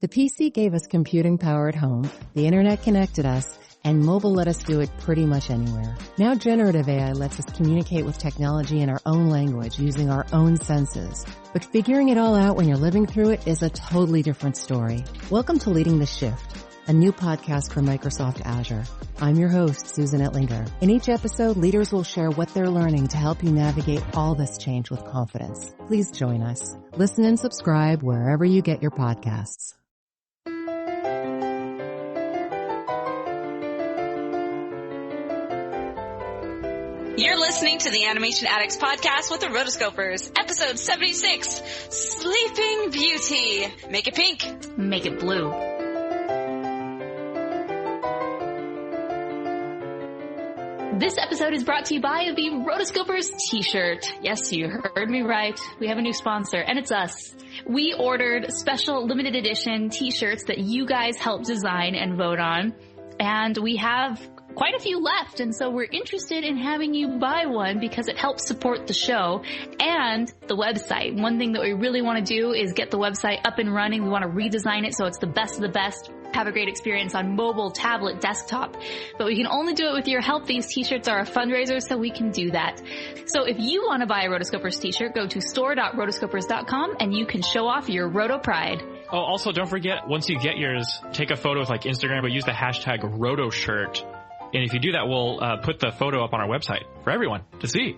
The PC gave us computing power at home, the internet connected us, and mobile let us do it pretty much anywhere. Now generative AI lets us communicate with technology in our own language using our own senses. But figuring it all out when you're living through it is a totally different story. Welcome to Leading the Shift, a new podcast from Microsoft Azure. I'm your host, Susan Ettlinger. In each episode, leaders will share what they're learning to help you navigate all this change with confidence. Please join us. Listen and subscribe wherever you get your podcasts. You're listening to the Animation Addicts podcast with the Rotoscopers, episode 76, Sleeping Beauty. Make it pink. Make it blue. This episode is brought to you by the Rotoscopers t-shirt. Yes, you heard me right. We have a new sponsor, and it's us. We ordered special limited edition t-shirts that you guys helped design and vote on, and we have quite a few left, and so we're interested in having you buy one because it helps support the show and the website. One thing that we really want to do is get the website up and running. We want to redesign it so it's the best of the best. Have a great experience on mobile, tablet, desktop. But we can only do it with your help. These t-shirts are a fundraiser, so we can do that. So if you want to buy a Rotoscopers t-shirt, go to store.rotoscopers.com and you can show off your Roto Pride. Oh, also, don't forget, once you get yours, take a photo with like Instagram, but use the hashtag RotoShirt. And if you do that, we'll put the photo up on our website for everyone to see.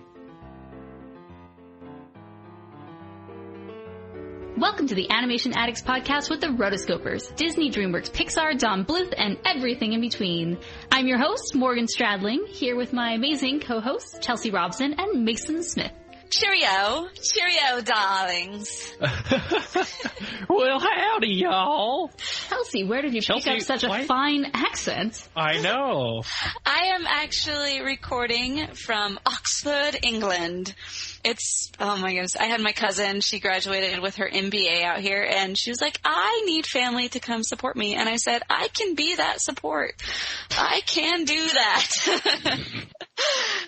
Welcome to the Animation Addicts podcast with the Rotoscopers, Disney, DreamWorks, Pixar, Don Bluth, and everything in between. I'm your host, Morgan Stradling, here with my amazing co-hosts, Chelsea Robson and Mason Smith. Cheerio. Cheerio, darlings. Well, howdy, y'all. Chelsea, where did you pick up such a fine accent? I know. I am actually recording from Oxford, England. Oh my goodness, I had my cousin, she graduated with her MBA out here, and she was like, I need family to come support me. And I said, I can be that support. I can do that.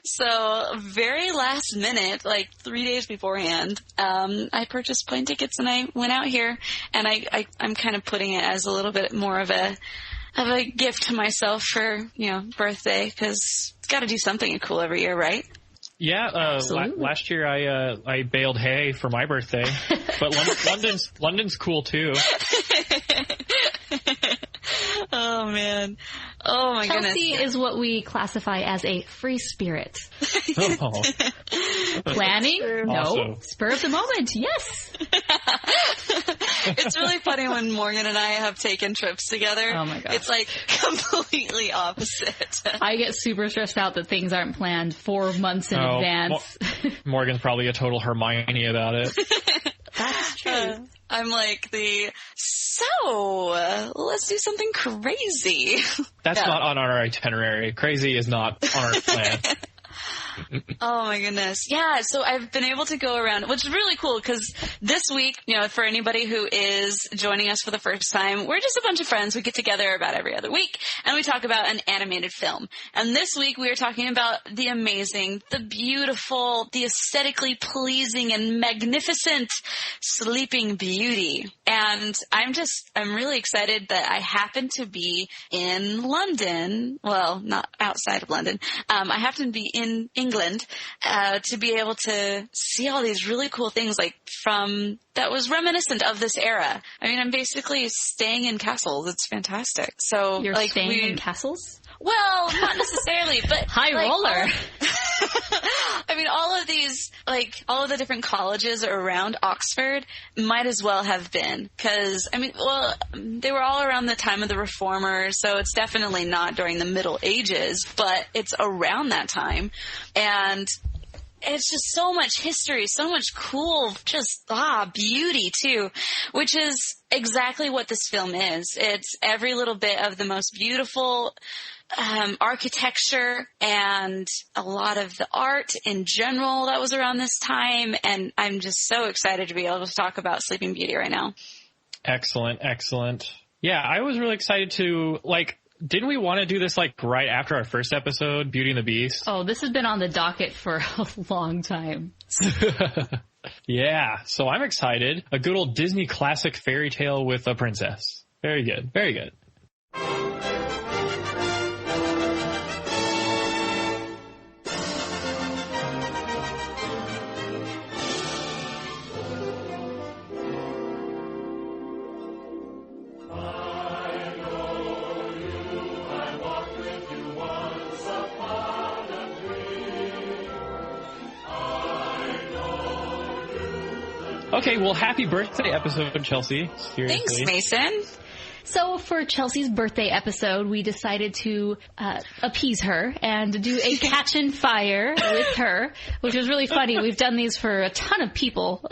So, very last minute, like 3 days beforehand, I purchased plane tickets and I went out here, and I'm kind of putting it as a little bit more of a gift to myself for, birthday, because got to do something cool every year, right? Yeah, last year I bailed hay for my birthday, but London's cool too. Oh man! Oh my goodness! Chelsea is what we classify as a free spirit. Oh. Planning? Also. No. Spur of the moment? Yes. It's really funny when Morgan and I have taken trips together. Oh my gosh. It's like completely opposite. I get super stressed out that things aren't planned 4 months in advance. Morgan's probably a total Hermione about it. That's true. I'm like let's do something crazy. That's not on our itinerary. Crazy is not on our plan. Oh my goodness. Yeah, so I've been able to go around, which is really cool because this week, for anybody who is joining us for the first time, we're just a bunch of friends. We get together about every other week and we talk about an animated film. And this week we are talking about the amazing, the beautiful, the aesthetically pleasing and magnificent Sleeping Beauty. And I'm really excited that I happen to be in London. Well, not outside of London. I happen to be in England, to be able to see all these really cool things that was reminiscent of this era. I mean, I'm basically staying in castles. It's fantastic. So you're staying in castles? Well, not necessarily, but high roller. I mean, all of these, all of the different colleges around Oxford might as well have been, because, they were all around the time of the Reformers, so it's definitely not during the Middle Ages, but it's around that time, and it's just so much history, so much cool, beauty too, which is exactly what this film is. It's every little bit of the most beautiful architecture and a lot of the art in general that was around this time, and I'm just so excited to be able to talk about Sleeping Beauty right now. Excellent. Yeah, I was really excited to, didn't we want to do this like right after our first episode, Beauty and the Beast? Oh, this has been on the docket for a long time. Yeah, so I'm excited. A good old Disney classic fairy tale with a princess. Very good. Very good. Okay, well, happy birthday episode, Chelsea. Seriously. Thanks, Mason. So for Chelsea's birthday episode, we decided to appease her and do a catch and fire with her, which was really funny. We've done these for a ton of people,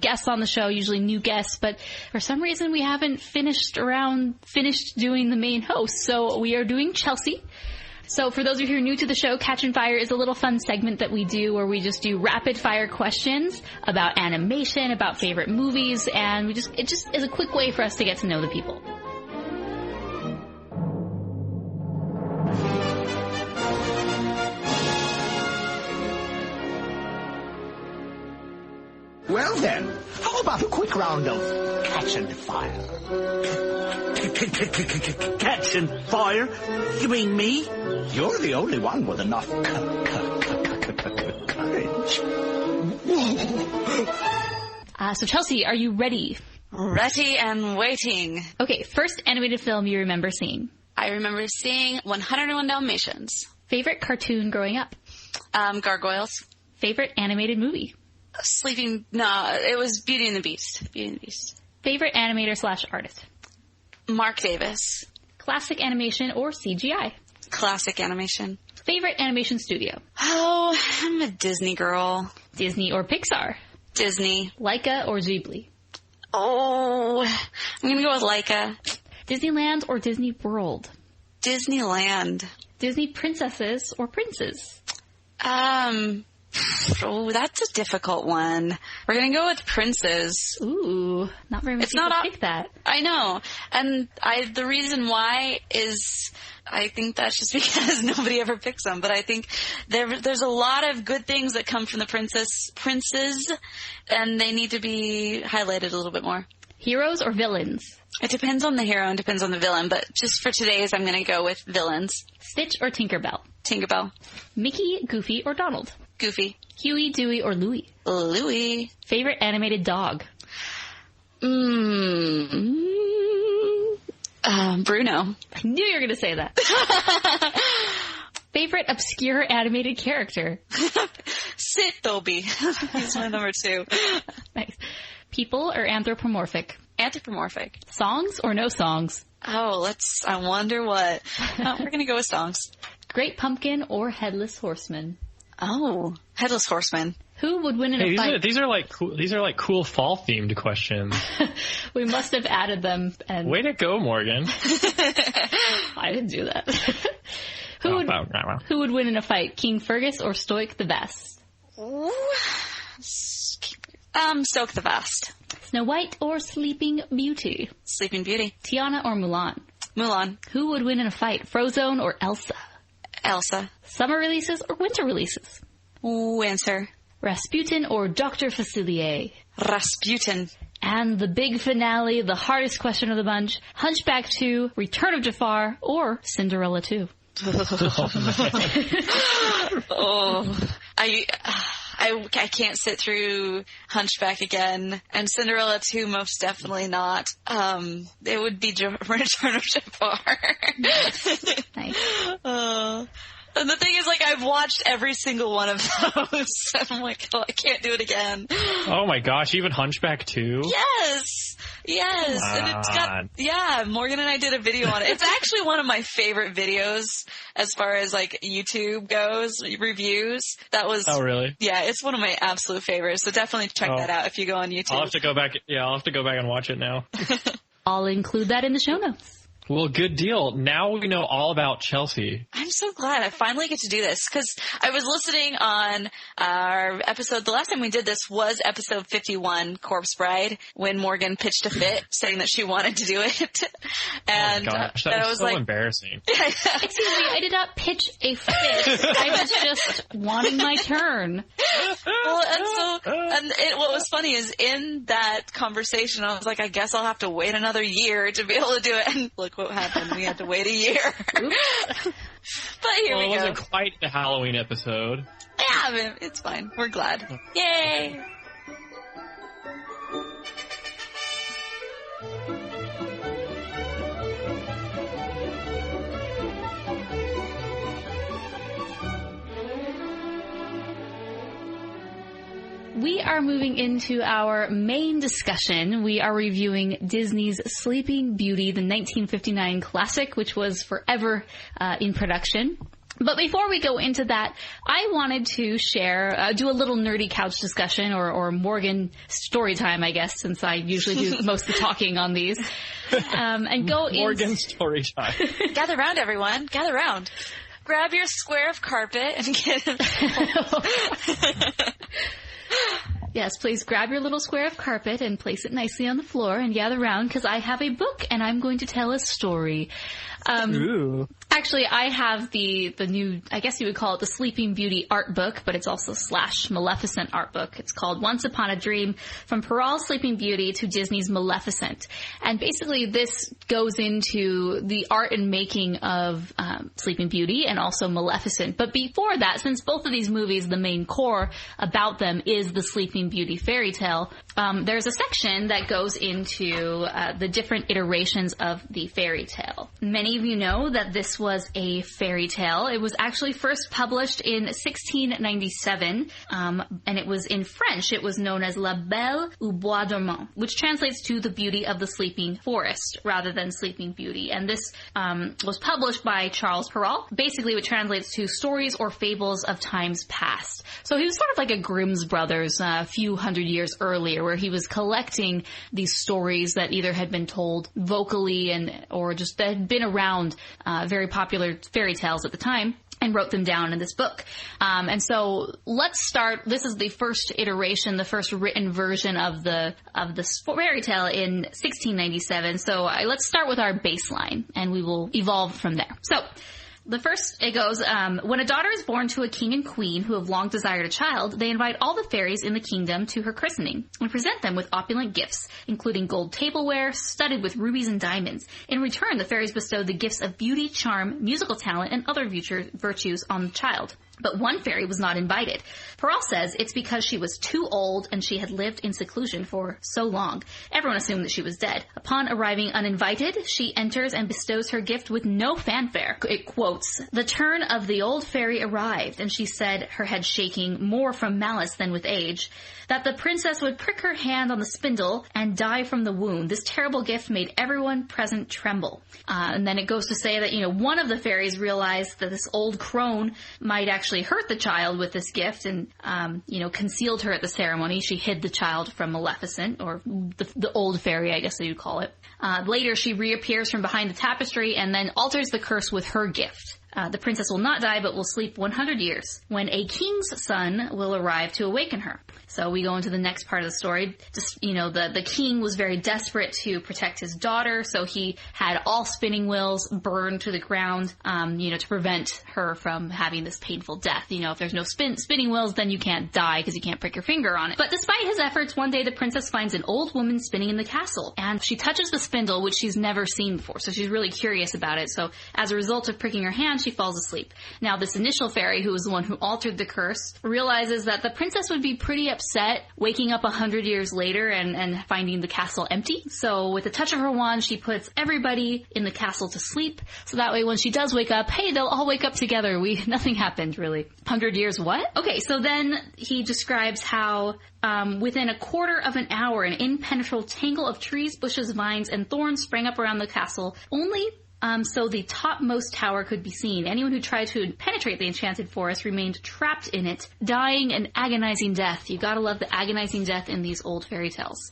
guests on the show, usually new guests, but for some reason we haven't finished doing the main host. So we are doing Chelsea. So for those of you who are new to the show, Catch and Fire is a little fun segment that we do where we just do rapid fire questions about animation, about favorite movies, and it just is a quick way for us to get to know the people. Well then, how about a quick round of catch and fire? Catch and fire? You mean me? You're the only one with enough courage. So Chelsea, are you ready? Ready and waiting. Okay, first animated film you remember seeing? I remember seeing 101 Dalmatians. Favorite cartoon growing up? Gargoyles. Favorite animated movie? It was Beauty and the Beast. Beauty and the Beast. Favorite animator / artist? Mark Davis. Classic animation or CGI? Classic animation. Favorite animation studio? Oh, I'm a Disney girl. Disney or Pixar? Disney. Leica or Ghibli? Oh, I'm going to go with Leica. Disneyland or Disney World? Disneyland. Disney princesses or princes? Oh, that's a difficult one. We're going to go with princes. Ooh, not very many people pick that. I know. And the reason why is I think that's just because nobody ever picks them. But I think there's a lot of good things that come from the princes, and they need to be highlighted a little bit more. Heroes or villains? It depends on the hero and depends on the villain, but just for today's, I'm going to go with villains. Stitch or Tinkerbell? Tinkerbell. Mickey, Goofy, or Donald? Goofy. Huey, Dewey, or Louie? Louie. Favorite animated dog? Bruno. I knew you were going to say that. Favorite obscure animated character? Sit, Toby. He's my number 2. Nice. People or anthropomorphic? Anthropomorphic. Songs or no songs? Oh, I wonder what. We're going to go with songs. Great Pumpkin or Headless Horseman? Oh, Headless Horseman. Who would win in a fight? These are like cool fall themed questions. We must have added them. And way to go, Morgan. I didn't do that. Who would win in a fight? King Fergus or Stoic the Best? Stoic the Best. Snow White or Sleeping Beauty? Sleeping Beauty. Tiana or Mulan? Mulan. Who would win in a fight? Frozone or Elsa? Elsa. Summer releases or winter releases? Winter. Rasputin or Dr. Facilier? Rasputin. And the big finale, the hardest question of the bunch, Hunchback 2, Return of Jafar, or Cinderella 2? I can't sit through Hunchback again, and Cinderella 2 most definitely not. It would be Return of Jafar. Nice. And the thing is, like, I've watched every single one of those. I'm like, oh, I can't do it again. Oh my gosh, even Hunchback 2? Yes! And it's got, Morgan and I did a video on it. It's actually one of my favorite videos as far as, like, YouTube goes, reviews. Oh, really? Yeah, it's one of my absolute favorites. So definitely check that out if you go on YouTube. I'll have to go back and watch it now. I'll include that in the show notes. Well, good deal. Now we know all about Chelsea. I'm so glad I finally get to do this because I was listening on our episode. The last time we did this was episode 51, Corpse Bride, when Morgan pitched a fit saying that she wanted to do it. And oh my gosh, that was so like, embarrassing. Excuse me, I did not pitch a fit. I was just wanting my turn. Well, what was funny is in that conversation, I was like, I guess I'll have to wait another year to be able to do it. And look what happened. We had to wait a year. But here we go. It wasn't quite the Halloween episode. Yeah, it's fine. We're glad. Yay! We are moving into our main discussion. We are reviewing Disney's Sleeping Beauty, the 1959 classic, which was forever in production. But before we go into that, I wanted to share, do a little nerdy couch discussion or Morgan story time, I guess, since I usually do most of the talking on these. And go Morgan story time. Gather round, everyone. Gather round. Grab your square of carpet and get Yes, please grab your little square of carpet and place it nicely on the floor and gather around because I have a book and I'm going to tell a story. Ooh. Actually, I have the new, I guess you would call it the Sleeping Beauty art book, but it's also / Maleficent art book. It's called Once Upon a Dream, From Perrault's Sleeping Beauty to Disney's Maleficent. And basically this goes into the art and making of Sleeping Beauty and also Maleficent. But before that, since both of these movies, the main core about them is the Sleeping Beauty fairy tale, there's a section that goes into the different iterations of the fairy tale. Many of you know that this was a fairy tale. It was actually first published in 1697, and it was in French. It was known as La Belle au Bois Dormant, which translates to The Beauty of the Sleeping Forest, rather than Sleeping Beauty. And this was published by Charles Perrault. Basically, it translates to stories or fables of times past. So he was sort of like a Grimm's Brothers a few hundred years earlier, where he was collecting these stories that either had been told vocally or just that had been around very popular fairy tales at the time, and wrote them down in this book. And so let's start. This is the first iteration, the first written version of the fairy tale in 1697. So let's start with our baseline, and we will evolve from there. So the first, it goes, when a daughter is born to a king and queen who have long desired a child, they invite all the fairies in the kingdom to her christening and present them with opulent gifts, including gold tableware studded with rubies and diamonds. In return, the fairies bestow the gifts of beauty, charm, musical talent, and other virtues on the child. But one fairy was not invited. Perrault says it's because she was too old and she had lived in seclusion for so long. Everyone assumed that she was dead. Upon arriving uninvited, she enters and bestows her gift with no fanfare. It quotes, "The turn of the old fairy arrived, and she said, her head shaking more from malice than with age, that the princess would prick her hand on the spindle and die from the wound. This terrible gift made everyone present tremble." And then it goes to say that, one of the fairies realized that this old crone might actually hurt the child with this gift and, concealed her at the ceremony. She hid the child from Maleficent, or the old fairy, I guess you'd call it. Later, she reappears from behind the tapestry and then alters the curse with her gift. The princess will not die, but will sleep 100 years, when a king's son will arrive to awaken her. So we go into the next part of the story. Just, the king was very desperate to protect his daughter, so he had all spinning wheels burned to the ground, to prevent her from having this painful death. If there's no spinning wheels, then you can't die because you can't prick your finger on it. But despite his efforts, one day the princess finds an old woman spinning in the castle, and she touches the spindle, which she's never seen before, so she's really curious about it. So as a result of pricking her hand, she falls asleep. Now, this initial fairy, who was the one who altered the curse, realizes that the princess would be pretty upset waking up 100 years later and finding the castle empty. So with a touch of her wand, she puts everybody in the castle to sleep. So that way, when she does wake up, hey, they'll all wake up together. Nothing happened, really. 100 years, what? Okay, so then he describes how within a quarter of an hour, an impenetrable tangle of trees, bushes, vines, and thorns sprang up around the castle. Only so the topmost tower could be seen. Anyone who tried to penetrate the enchanted forest remained trapped in it, dying an agonizing death. You gotta love the agonizing death in these old fairy tales.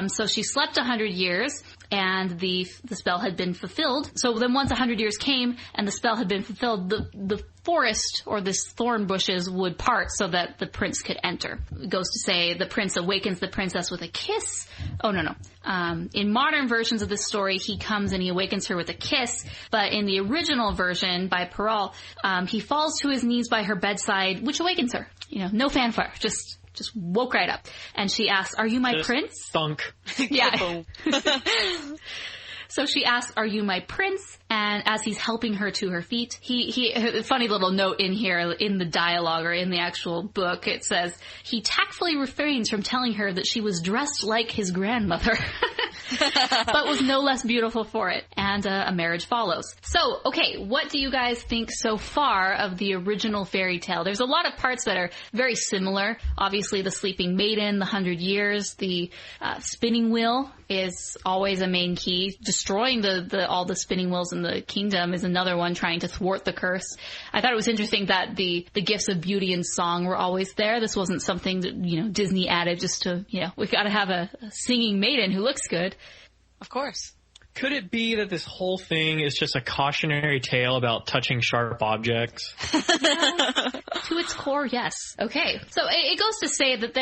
So she slept 100 years, and the spell had been fulfilled. So then once 100 years came and the spell had been fulfilled, the forest or this thorn bushes would part so that the prince could enter. It goes to say the prince awakens the princess with a kiss. Oh, no. In modern versions of this story, he comes and he awakens her with a kiss. But in the original version by Perrault, he falls to his knees by her bedside, which awakens her. No fanfare, just woke right up. And she asks, "Are you my prince?" Thunk. Yeah. So she asks, "Are you my prince?" And as he's helping her to her feet, he a funny little note in here in the dialogue or in the actual book, it says, he tactfully refrains from telling her that she was dressed like his grandmother, but was no less beautiful for it. And a marriage follows. So, okay, what do you guys think so far of the original fairy tale? There's a lot of parts that are very similar. Obviously, the sleeping maiden, the 100 years, the spinning wheel is always a main key. Destroying all the spinning wheels in the kingdom is another one, trying to thwart the curse. I thought it was interesting that the gifts of beauty and song were always there. This wasn't something that, Disney added just to, we've got to have a singing maiden who looks good. Of course. Could it be that this whole thing is just a cautionary tale about touching sharp objects? To its core, yes. Okay. So it goes to say that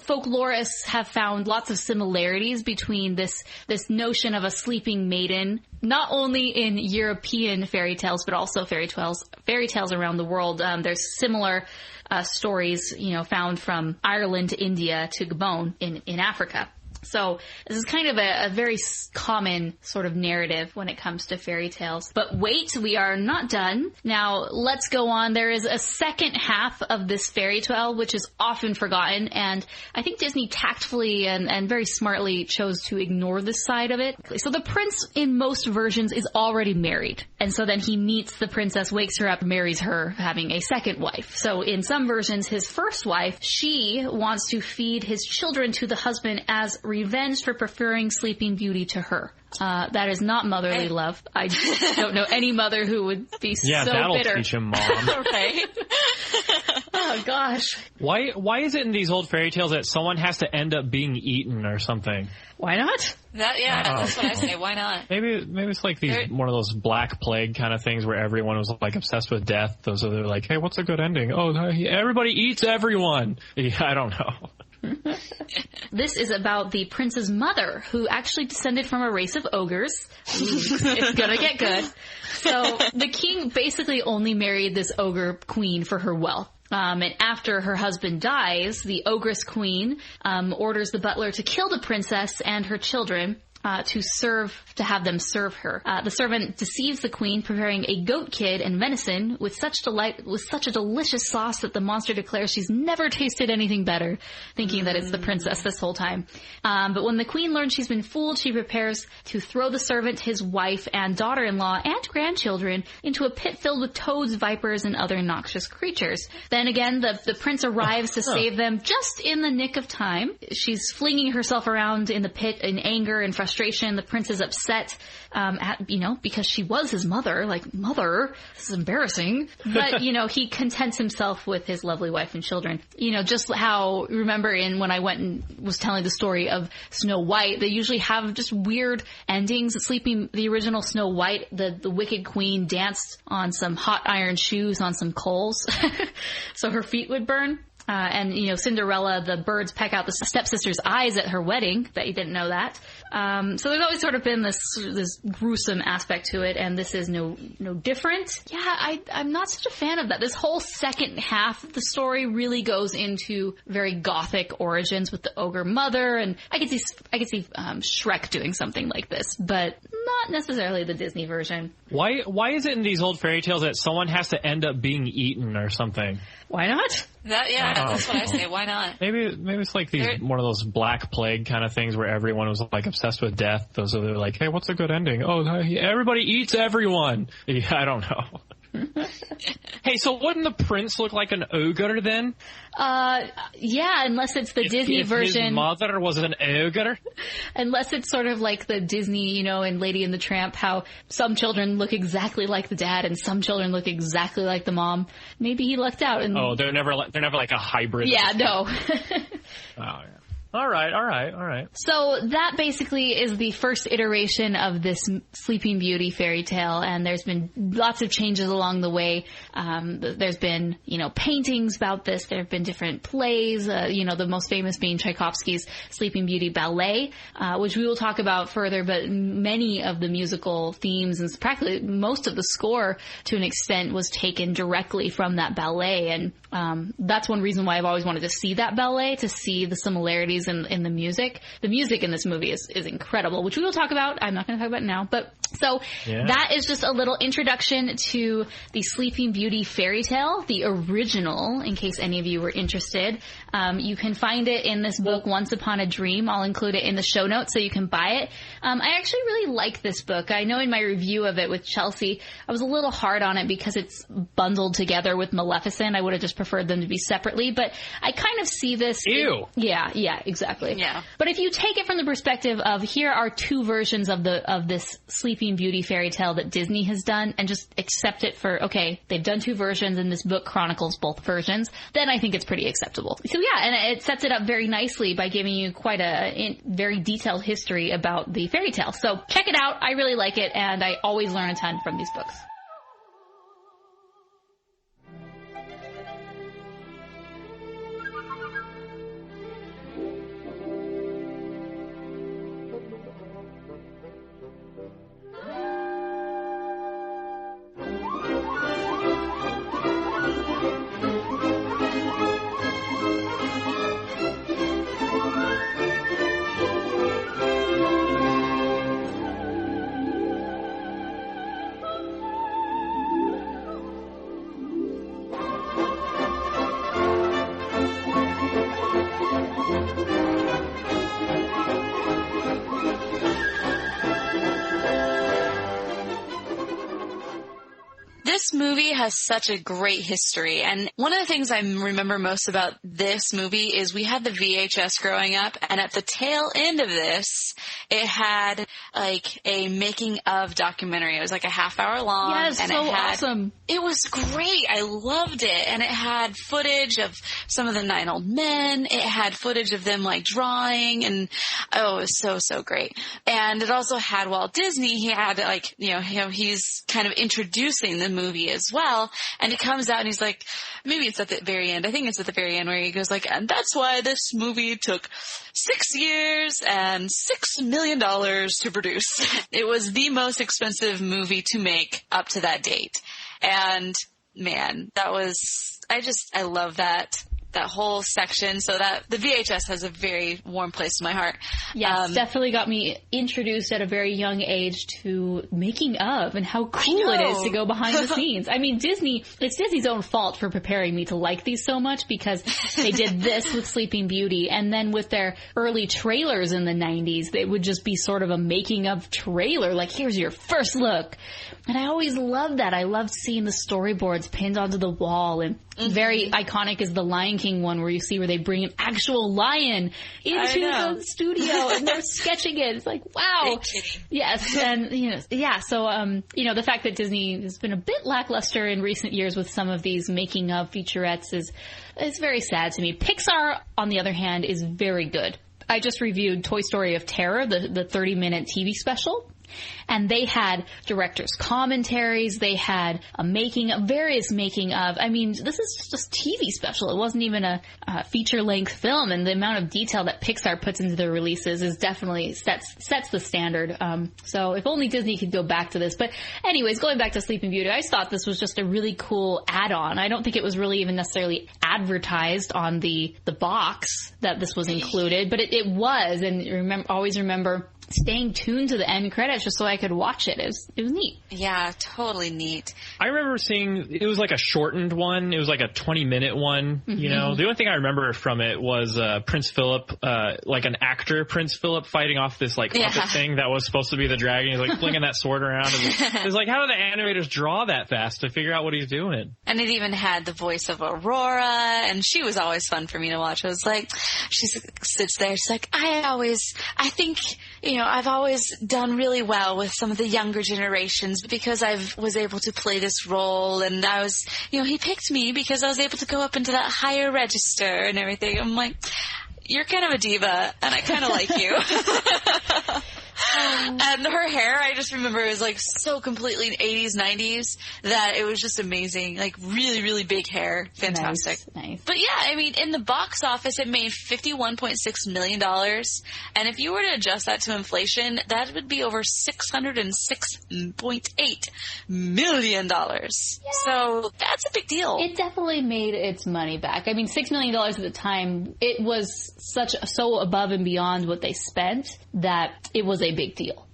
folklorists have found lots of similarities between this notion of a sleeping maiden, not only in European fairy tales, but also fairy tales around the world. There's similar stories, found from Ireland to India to Gabon in Africa. So this is kind of a very common sort of narrative when it comes to fairy tales. But wait, we are not done. Now, let's go on. There is a second half of this fairy tale, which is often forgotten. And I think Disney tactfully and very smartly chose to ignore this side of it. So the prince in most versions is already married. And so then he meets the princess, wakes her up, marries her, having a second wife. So in some versions, his first wife, she wants to feed his children to the husband as revenge for preferring Sleeping Beauty to her. That is not motherly love. I don't know any mother who would be so bitter. Yeah, that'll teach him, Mom. Right? Oh, gosh. Why is it in these old fairy tales that someone has to end up being eaten or something? Why not? That's what I say. Why not? Maybe it's like one of those Black Plague kind of things where everyone was like obsessed with death. Those are like, hey, what's a good ending? Oh, everybody eats everyone. Yeah, I don't know. This is about the prince's mother, who actually descended from a race of ogres. It's gonna get good. So the king basically only married this ogre queen for her wealth. And after her husband dies, the ogress queen orders the butler to kill the princess and her children to have them serve her. The servant deceives the queen, preparing a goat kid and venison with such a delicious sauce that the monster declares she's never tasted anything better, thinking that it's the princess this whole time. But when the queen learns she's been fooled, she prepares to throw the servant, his wife, and daughter-in-law and grandchildren into a pit filled with toads, vipers, and other noxious creatures. Then again, the prince arrives to save them just in the nick of time. She's flinging herself around in the pit in anger and frustration. The prince is upset, because she was his mother. Like, mother, this is embarrassing. But, he contents himself with his lovely wife and children. Just how, remember when I went and was telling the story of Snow White, they usually have just weird endings. The original Snow White, the wicked queen danced on some hot iron shoes on some coals, so her feet would burn. And Cinderella, the birds peck out the stepsister's eyes at her wedding. Bet you didn't know that. So there's always sort of been this gruesome aspect to it, and this is no different. Yeah, I'm not such a fan of that. This whole second half of the story really goes into very gothic origins with the ogre mother, and I could see Shrek doing something like this, but not necessarily the Disney version. Why is it in these old fairy tales that someone has to end up being eaten or something? Why not? That's what I say. Why not? Maybe it's like one of those Black Plague kind of things where everyone was like obsessed with death. Those are like, hey, what's a good ending? Oh, everybody eats everyone. Yeah, I don't know. Hey, so wouldn't the prince look like an ogre then? Yeah, unless it's the Disney version. His mother was an ogre? Unless it's sort of like the Disney, in Lady and the Tramp, how some children look exactly like the dad and some children look exactly like the mom. Maybe he lucked out. And they're never like a hybrid. Yeah, no. Oh, yeah. All right. So that basically is the first iteration of this Sleeping Beauty fairy tale, and there's been lots of changes along the way. There's been, paintings about this. There have been different plays, the most famous being Tchaikovsky's Sleeping Beauty ballet, which we will talk about further, but many of the musical themes and practically most of the score to an extent was taken directly from that ballet. And that's one reason why I've always wanted to see that ballet, to see the similarities in the music. The music in this movie is incredible, which we will talk about. I'm not going to talk about it now, but so that is just a little introduction to the Sleeping Beauty fairy tale, the original, in case any of you were interested. You can find it in this book, Once Upon a Dream. I'll include it in the show notes so you can buy it. I actually really like this book. I know in my review of it with Chelsea, I was a little hard on it because it's bundled together with Maleficent. I would have just preferred them to be separately, but I kind of see this. Ew. Yeah, exactly. Yeah. But if you take it from the perspective of here are two versions of this Sleeping Beauty fairy tale that Disney has done, and just accept it for, okay, they've done two versions and this book chronicles both versions, then I think it's pretty acceptable. So yeah, and it sets it up very nicely by giving you quite a very detailed history about the fairy tale. So check it out. I really like it, and I always learn a ton from these books. This movie has such a great history, and one of the things I remember most about this movie is we had the VHS growing up, and at the tail end of this, it had like a making of documentary. It was like a half-hour long. Yes, and so it had, awesome. It was great. I loved it, and it had footage of some of the 9 old men. It had footage of them like drawing, and it was so great. And it also had Walt Disney. He had like he's kind of introducing the movie as well, and it comes out and he's like, maybe it's at the very end, I think it's at the very end, where he goes like, and that's why this movie took 6 years and $6 million to produce. It was the most expensive movie to make up to that date, and man, that was, I love that whole section, so that the VHS has a very warm place in my heart. Yes, definitely got me introduced at a very young age to making of and how cool it is to go behind the scenes. I mean, it's Disney's own fault for preparing me to like these so much, because they did this with Sleeping Beauty, and then with their early trailers in the 90s, they would just be sort of a making of trailer, like here's your first look. And I always loved that. I loved seeing the storyboards pinned onto the wall, and very iconic is the Lion King one, where you see where they bring an actual lion into the studio and they're sketching it. It's like, wow. Yes. And, so, the fact that Disney has been a bit lackluster in recent years with some of these making of featurettes is very sad to me. Pixar, on the other hand, is very good. I just reviewed Toy Story of Terror, the 30-minute TV special. And they had director's commentaries. They had various making of. I mean, this is just TV special. It wasn't even a feature-length film. And the amount of detail that Pixar puts into their releases is definitely sets the standard. So if only Disney could go back to this. But anyways, going back to Sleeping Beauty, I just thought this was just a really cool add-on. I don't think it was really even necessarily advertised on the box that this was included, but it was. And always remember staying tuned to the end credits just so I could watch it. It was neat. Yeah, totally neat. I remember seeing, it was like a shortened one. It was like a 20-minute one. Mm-hmm. The only thing I remember from it was Prince Philip, like an actor, Prince Philip, fighting off this like puppet thing that was supposed to be the dragon. He's like flinging that sword around. It was like, how did the animators draw that fast to figure out what he's doing? And it even had the voice of Aurora, and she was always fun for me to watch. I was like, she sits there, she's like, I think, I've always done really well with some of the younger generations because I was able to play this role, and I was, he picked me because I was able to go up into that higher register and everything. I'm like, you're kind of a diva, and I kind of like you. And her hair, I just remember it was like so completely 80s, 90s that it was just amazing. Like really, really big hair. Fantastic. Nice. But yeah, I mean, in the box office, it made $51.6 million. And if you were to adjust that to inflation, that would be over $606.8 million. Yeah. So that's a big deal. It definitely made its money back. I mean, $6 million at the time, it was so above and beyond what they spent that it was a big deal.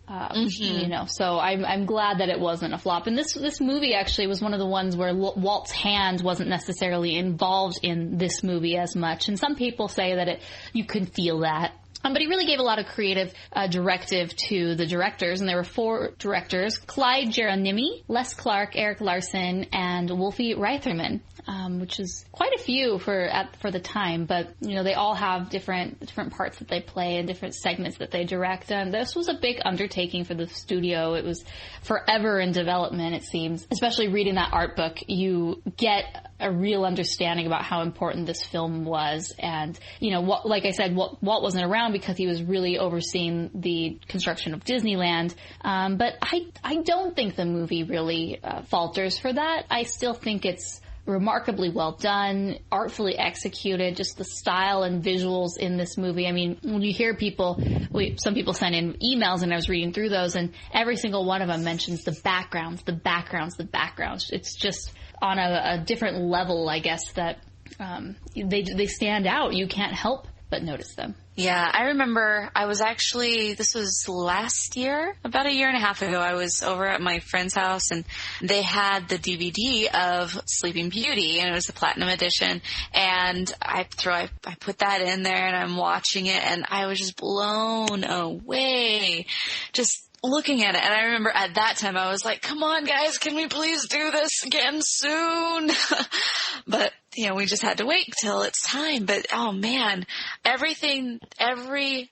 You know, so I'm glad that it wasn't a flop. And this movie actually was one of the ones where Walt's hand wasn't necessarily involved in this movie as much. And some people say that you can feel that. But he really gave a lot of creative directive to the directors, and there were 4 directors: Clyde Geronimi, Les Clark, Eric Larson, and Wolfie Reitherman, which is quite a few for the time. But you know, they all have different parts that they play and different segments that they direct. And this was a big undertaking for the studio. It was forever in development, it seems. Especially reading that art book, you get a real understanding about how important this film was. And, you know, like I said, Walt wasn't around because he was really overseeing the construction of Disneyland. But I don't think the movie really falters for that. I still think it's remarkably well done, artfully executed, just the style and visuals in this movie. I mean, when you hear some people send in emails, and I was reading through those, and every single one of them mentions the backgrounds. It's just on a different level, I guess, that they stand out. You can't help but notice them. Yeah, I remember this was last year, about a year and a half ago, I was over at my friend's house, and they had the DVD of Sleeping Beauty, and it was the Platinum Edition, and I put that in there, and I'm watching it, and I was just blown away, just looking at it. And I remember at that time I was like, come on guys, can we please do this again soon? But, you know, we just had to wait till it's time. But, oh man, every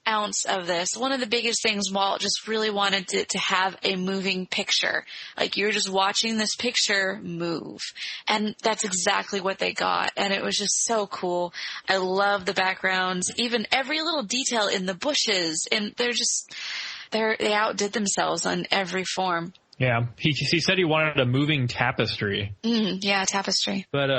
ounce of this, one of the biggest things, Walt just really wanted to have a moving picture. Like, you're just watching this picture move. And that's exactly what they got. And it was just so cool. I love the backgrounds, even every little detail in the bushes. And they outdid themselves on every form. Yeah, he said he wanted a moving tapestry. Yeah, tapestry. But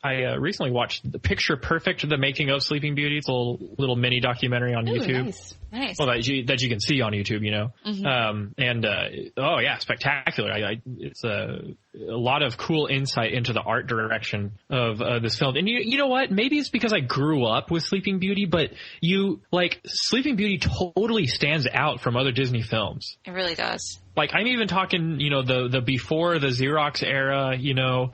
I recently watched the Picture Perfect, the making of Sleeping Beauty. It's a little mini documentary on YouTube. Nice. Well, that you can see on YouTube, you know. Oh yeah, spectacular. It's a lot of cool insight into the art direction of this film. And you know what? Maybe it's because I grew up with Sleeping Beauty, but Sleeping Beauty totally stands out from other Disney films. It really does. Like, I'm even talking, you know, the before the Xerox era, you know,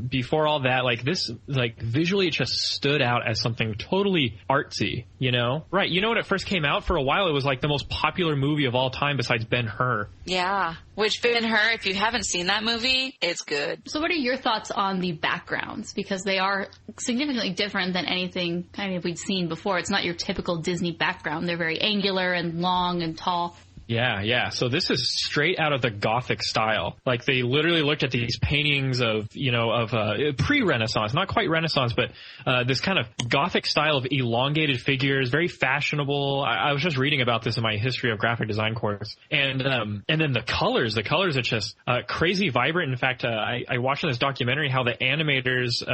before all that, like this, like visually it just stood out as something totally artsy, you know? Right. You know, when it first came out, for a while, it was like the most popular movie of all time besides Ben-Hur. Yeah. Which Ben-Hur, if you haven't seen that movie, it's good. So what are your thoughts on the backgrounds? Because they are significantly different than anything kind of we'd seen before. It's not your typical Disney background. They're very angular and long and tall. Yeah. So this is straight out of the Gothic style. Like, they literally looked at these paintings of pre-Renaissance, not quite Renaissance, but this kind of Gothic style of elongated figures, very fashionable. I was just reading about this in my history of graphic design course. And then the colors are just crazy vibrant. In fact, I watched in this documentary how the animators,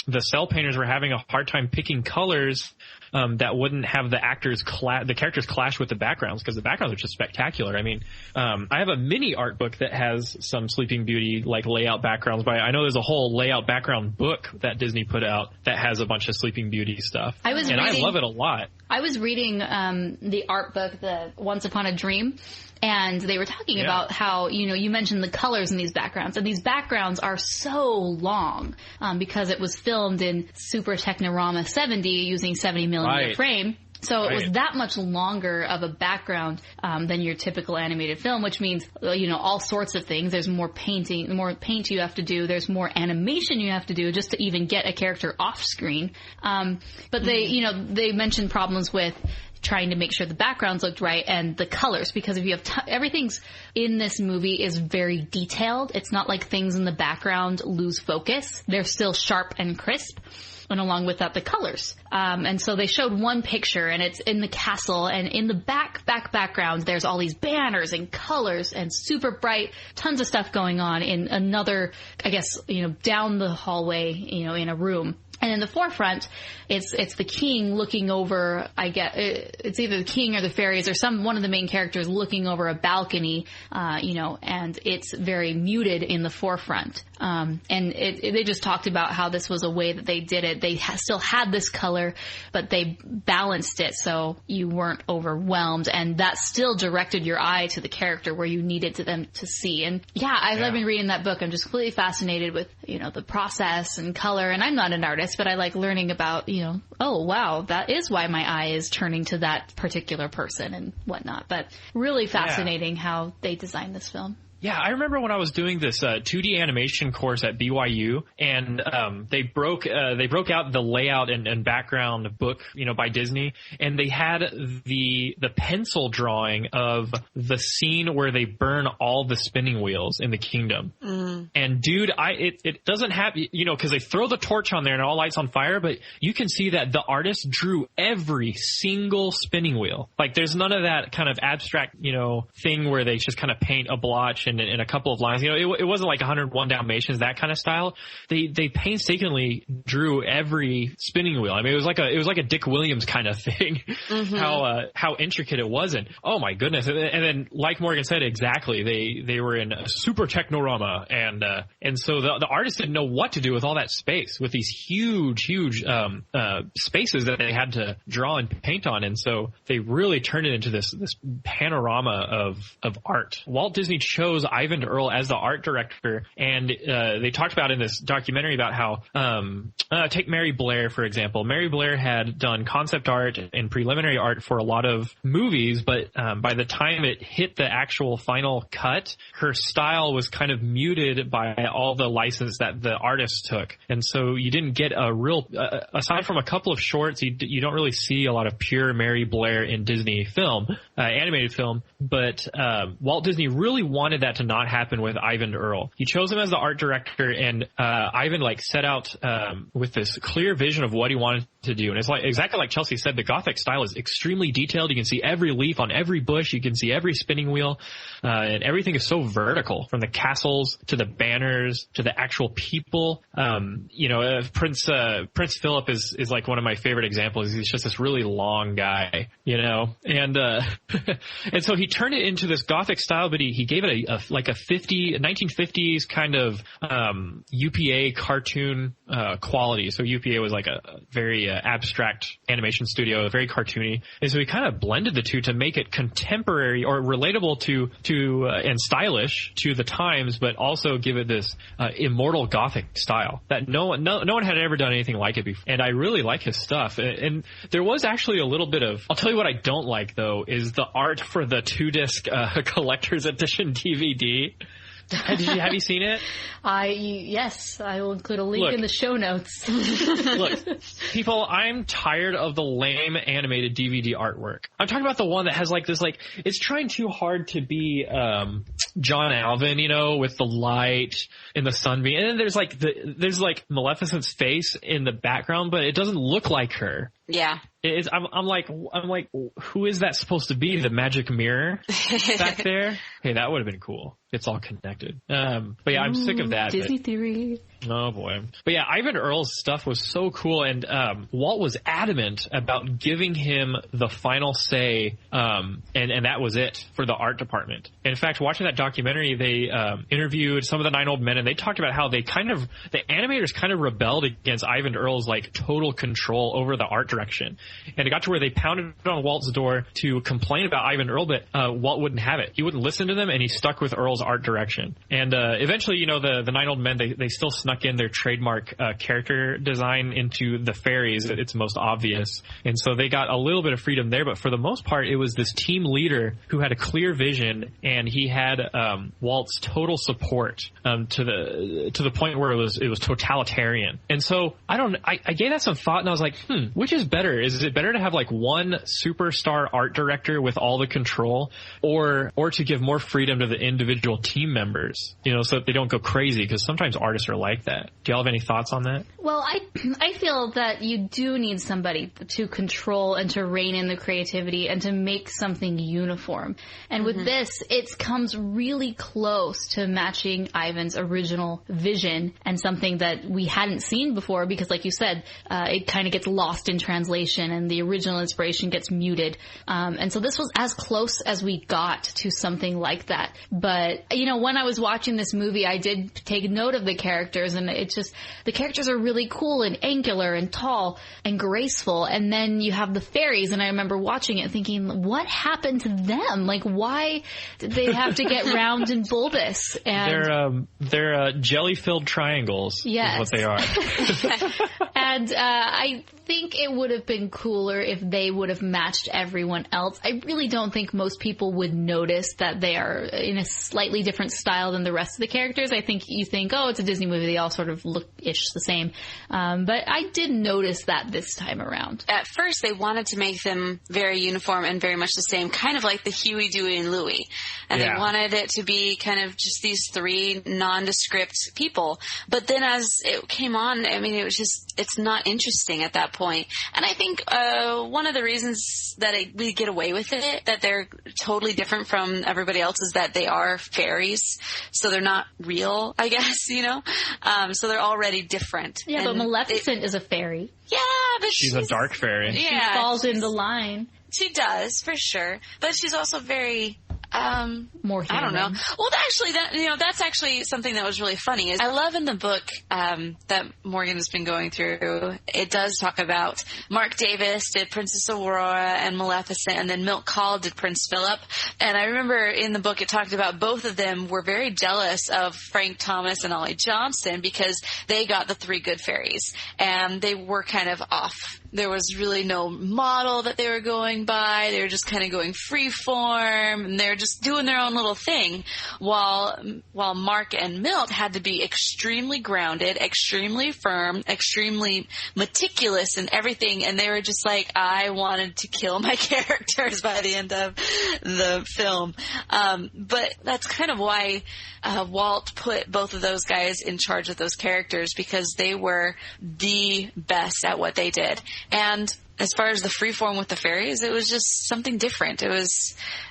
the cell painters were having a hard time picking colors that wouldn't have the characters clash with the backgrounds, because the backgrounds are just spectacular. I mean, I have a mini art book that has some Sleeping Beauty like layout backgrounds, but I know there's a whole layout background book that Disney put out that has a bunch of Sleeping Beauty stuff. I love it a lot. I was reading the art book, the Once Upon a Dream, and they were talking about how, you know, you mentioned the colors in these backgrounds, and these backgrounds are so long because it was filmed in Super Technorama 70 using 70mm frame. So it was that much longer of a background than your typical animated film, which means, you know, all sorts of things. There's more painting, the more paint you have to do. There's more animation you have to do just to even get a character off screen. But they mentioned problems with trying to make sure the backgrounds looked right and the colors, because if you have everything's in this movie is very detailed. It's not like things in the background lose focus. They're still sharp and crisp. and along with that, the colors. And so they showed one picture, and it's in the castle, and in the background, there's all these banners and colors and super bright, tons of stuff going on in another, I guess, down the hallway, in a room. And in the forefront, it's the king looking over, it's either the king or the fairies or one of the main characters looking over a balcony, and it's very muted in the forefront. And they just talked about how this was a way that they did it. They still had this color, but they balanced it so you weren't overwhelmed, and that still directed your eye to the character where you needed them to see. And as I've been reading that book, I'm just completely fascinated with, the process and color. And I'm not an artist, but I like learning about, oh wow, that is why my eye is turning to that particular person and whatnot. But really fascinating how they designed this film. Yeah, I remember when I was doing this 2D animation course at BYU, and they broke out the layout and background book, by Disney, and they had the pencil drawing of the scene where they burn all the spinning wheels in the kingdom. And dude, it doesn't have, because they throw the torch on there and it all lights on fire, but you can see that the artist drew every single spinning wheel. Like, there's none of that kind of abstract, thing where they just kind of paint a blotch in a couple of lines. It wasn't like 101 Dalmatians, that kind of style. They painstakingly drew every spinning wheel. I mean, it was like a Dick Williams kind of thing. How intricate it was. And oh my goodness. And then, like Morgan said, exactly, they were in a super technorama, and so the artist didn't know what to do with all that space, with these huge spaces that they had to draw and paint on. And so they really turned it into this panorama of art. Walt Disney chose Ivan Earl as the art director, and they talked about in this documentary about how take Mary Blair, for example. Mary Blair had done concept art and preliminary art for a lot of movies, but by the time it hit the actual final cut, her style was kind of muted by all the license that the artist took. And so you didn't get a real, aside from a couple of shorts, you don't really see a lot of pure Mary Blair in Disney film, animated film. But Walt Disney really wanted that to not happen with Ivan Earl. He chose him as the art director, and Ivan set out with this clear vision of what he wanted to do. And it's exactly like Chelsea said, the Gothic style is extremely detailed. You can see every leaf on every bush. You can see every spinning wheel, and everything is so vertical, from the castles to the banners to the actual people. Prince Philip is like one of my favorite examples. He's just this really long guy, and and so he turned it into this Gothic style, but he gave it a 1950s kind of UPA cartoon quality. So UPA was like a very abstract animation studio, very cartoony. And so he kind of blended the two to make it contemporary or relatable to and stylish to the times, but also give it this immortal Gothic style that no one had ever done anything like it before. And I really like his stuff. And there was actually a little bit of, I'll tell you what I don't like though, is the art for the 2-disc collector's edition DVD. Have you seen it? Yes, I will include a link in the show notes. Look, people, I'm tired of the lame animated DVD artwork. I'm talking about the one that has it's trying too hard to be John Alvin, with the light and the sunbeam. And then there's Maleficent's face in the background, but it doesn't look like her. Yeah. I'm like, who is that supposed to be? The magic mirror back there? Hey, that would have been cool. It's all connected. But yeah, I'm sick of that. Disney theory. Oh boy. But yeah, Ivan Earl's stuff was so cool, and Walt was adamant about giving him the final say, and that was it for the art department. In fact, watching that documentary, they interviewed some of the 9 old men, and they talked about how the animators kind of rebelled against Ivan Earl's total control over the art direction. And it got to where they pounded on Walt's door to complain about Ivan Earl, but Walt wouldn't have it. He wouldn't listen to them, and he stuck with Earl's art direction. And eventually, the 9 old men, they still snuck in their trademark character design into the fairies. It's most obvious. And so they got a little bit of freedom there, but for the most part, it was this team leader who had a clear vision, and he had Walt's total support to the point where it was totalitarian. And so I gave that some thought, and I was like, which is better? Is it better to have like one superstar art director with all the control, or to give more freedom to the individual team members, so that they don't go crazy? Because sometimes artists are like that. Do y'all have any thoughts on that? Well, I feel that you do need somebody to control and to rein in the creativity and to make something uniform. And with this, it comes really close to matching Ivan's original vision and something that we hadn't seen before because, like you said, it kind of gets lost in translation and the original inspiration gets muted. And so this was as close as we got to something like that. But, when I was watching this movie, I did take note of the characters, and the characters are really cool and angular and tall and graceful. And then you have the fairies, and I remember watching it thinking, what happened to them? Like, why did they have to get round and bulbous? And they're jelly-filled triangles. Yes. Is what they are. And I think it would have been cooler if they would have matched everyone else. I really don't think most people would notice that they are in a slightly different style than the rest of the characters. I think you think, oh, it's a Disney movie. They all sort of look-ish the same. But I did notice that this time around. At first, they wanted to make them very uniform and very much the same, kind of like the Huey, Dewey, and Louie. And they wanted it to be kind of just these three nondescript people. But then as it came on, I mean, it's not interesting at that point. And I think one of the reasons that we get away with it, that they're totally different from everybody else, is that they are fairies. So they're not real, I guess, so they're already different. Yeah, but Maleficent is a fairy. Yeah, but she's a dark fairy. Yeah, she falls in the line. She does, for sure. But she's also very... more human. I don't know. Well, actually, that's actually something that was really funny. Is I love in the book that Morgan has been going through, it does talk about Mark Davis did Princess Aurora and Maleficent, and then Milt Kahl did Prince Philip. And I remember in the book it talked about both of them were very jealous of Frank Thomas and Ollie Johnston because they got the three good fairies, and they were kind of off. There was really no model that they were going by. They were just kind of going free form, and they're just doing their own little thing, while Mark and Milt had to be extremely grounded, extremely firm, extremely meticulous in everything, and they were just like, I wanted to kill my characters by the end of the film. But that's kind of why Walt put both of those guys in charge of those characters, because they were the best at what they did. And as far as the freeform with the fairies, it was just something different.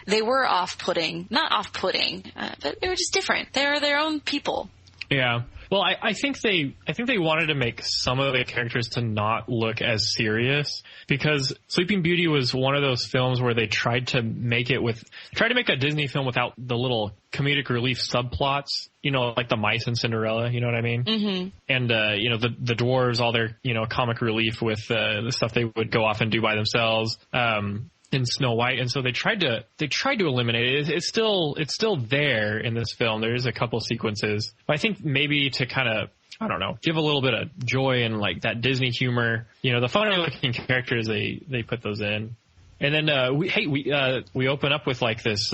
They were off-putting, not off-putting, but they were just different. They were their own people. Yeah. Well, I think they wanted to make some of the characters to not look as serious, because Sleeping Beauty was one of those films where they tried to make a Disney film without the little comedic relief subplots, like the mice in Cinderella, you know what I mean? Mm-hmm. And, the dwarves, all their, comic relief with the stuff they would go off and do by themselves. In Snow White, and so they tried to eliminate it. It's still there in this film. There is a couple sequences, but I think maybe to kind of, I don't know, give a little bit of joy and like that Disney humor, the funny looking characters, they put those in. And then we open up with like this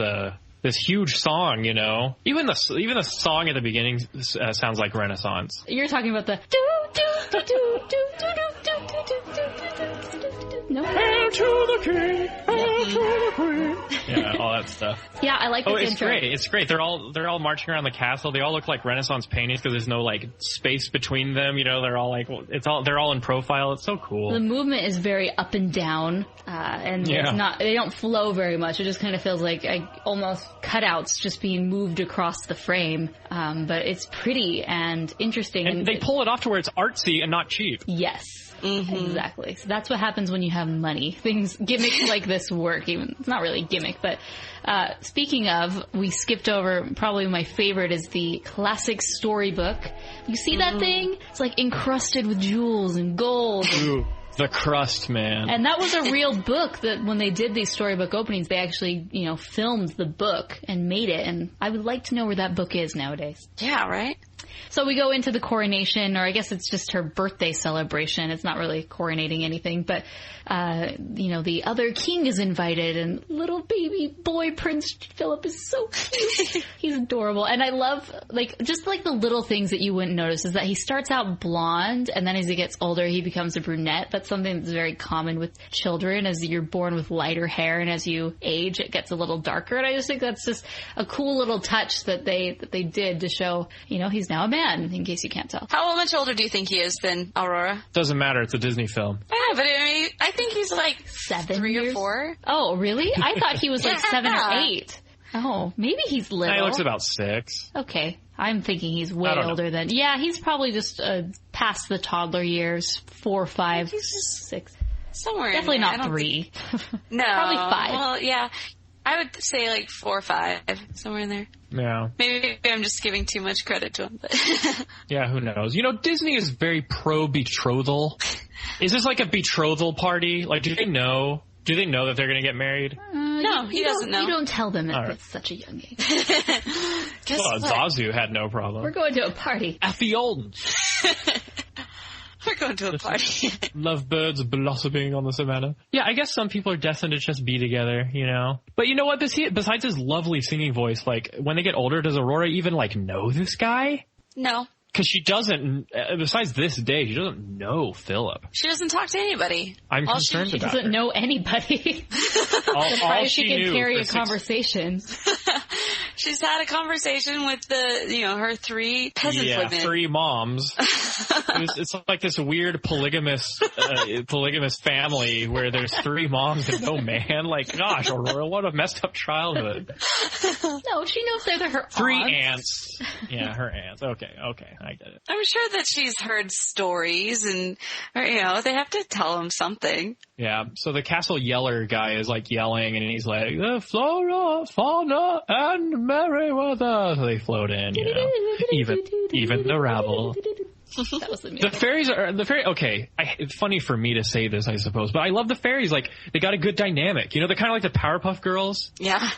huge song, even the song at the beginning sounds like Renaissance. You're talking about the no. Hail to the king, hail to the queen. Yeah, all that stuff. Yeah, I like this intro. It's great. They're all marching around the castle. They all look like Renaissance paintings because there's no like space between them. They're all like they're all in profile. It's so cool. The movement is very up and down, and they don't flow very much. It just kind of feels like almost cutouts just being moved across the frame. But it's pretty and interesting. And they pull it off to where it's artsy and not cheap. Yes. Mm-hmm. Exactly. So that's what happens when you have money. Gimmicks like this work. It's not really a gimmick, but speaking of, we skipped over, probably my favorite is the classic storybook. You see that thing? It's like encrusted with jewels and gold. Ooh, the crust, man. And that was a real book that when they did these storybook openings, they actually, filmed the book and made it. And I would like to know where that book is nowadays. Yeah, right? So we go into the coronation, or I guess it's just her birthday celebration. It's not really coronating anything, but, the other king is invited, and little baby boy Prince Philip is so cute. He's adorable. And I love, just the little things that you wouldn't notice is that he starts out blonde, and then as he gets older, he becomes a brunette. That's something that's very common with children. As you're born with lighter hair, and as you age, it gets a little darker. And I just think that's just a cool little touch that they did to show, he's now a man, in case you can't tell. How much older do you think he is than Aurora? Doesn't matter. It's a Disney film. Yeah, but I think he's 7 3 years? or 4. Oh, really? I thought he was 7 or 8. Oh, maybe he's little. He looks about 6. Okay. I'm thinking he's way older than... Yeah, he's probably just past the toddler years. 4, 5, 6. Somewhere Definitely in there. not 3. No. Probably 5. Well, yeah. I would say 4 or 5, somewhere in there. Yeah. Maybe I'm just giving too much credit to him. But yeah, who knows? Disney is very pro-betrothal. Is this like a betrothal party? Do they know? Do they know that they're going to get married? No, he doesn't know. You don't tell them at such a young age. Guess what? Zazu had no problem. We're going to a party. Effie Olden. We're going to a party. Lovebirds blossoming on the savannah. Yeah, I guess some people are destined to just be together, But you know what? Besides his lovely singing voice, when they get older, does Aurora even, know this guy? No. Because she doesn't, besides this day, she doesn't know Philip. She doesn't talk to anybody. I'm concerned She about doesn't know anybody. all she can carry a conversation. She's had a conversation with her 3 peasant women. 3 moms. It's like this weird polygamous family where there's 3 moms and no man. Gosh, Aurora, what a messed up childhood. No, she knows they're her 3 aunts. aunts. Yeah, her aunts. Okay, I get it. I'm sure that she's heard stories and, they have to tell him something. Yeah, so the Castle Yeller guy is yelling and he's like, Flora, Fauna, and Merryweather. So they float in, even the rabble. That was the music. The fairies okay. It's funny for me to say this, I suppose, but I love the fairies. They got a good dynamic. They're kind of like the Powerpuff Girls. Yeah.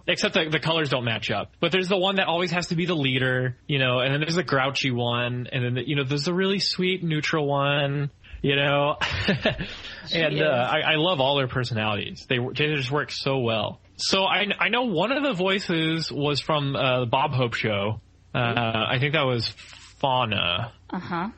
Except the colors don't match up. But there's the one that always has to be the leader, and then there's the grouchy one, and then, there's the really sweet neutral one, and I love all their personalities. They just work so well. So I know one of the voices was from the Bob Hope show. I think that was Fauna. Uh-huh.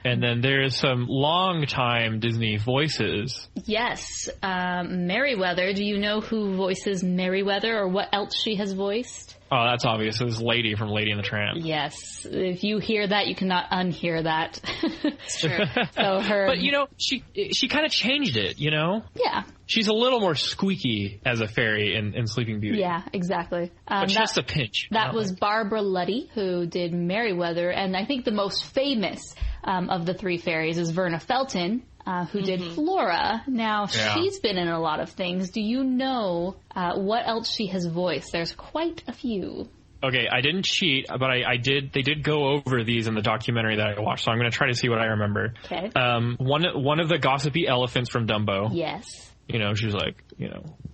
And then there's some long-time Disney voices. Yes. Merryweather. Do you know who voices Merryweather or what else she has voiced? Oh, that's obvious. It was Lady from Lady and the Tramp. Yes. If you hear that, you cannot unhear that. It's true. But, she kind of changed it, Yeah. She's a little more squeaky as a fairy in Sleeping Beauty. Yeah, exactly. But just a pinch. That was Barbara Luddy, who did Merryweather, and I think the most famous of the 3 fairies is Verna Felton, who did Flora. Now, she's been in a lot of things. Do you know what else she has voiced? There's quite a few. Okay, I didn't cheat, but they did go over these in the documentary that I watched, so I'm going to try to see what I remember. Okay. One of the gossipy elephants from Dumbo. Yes. She's like,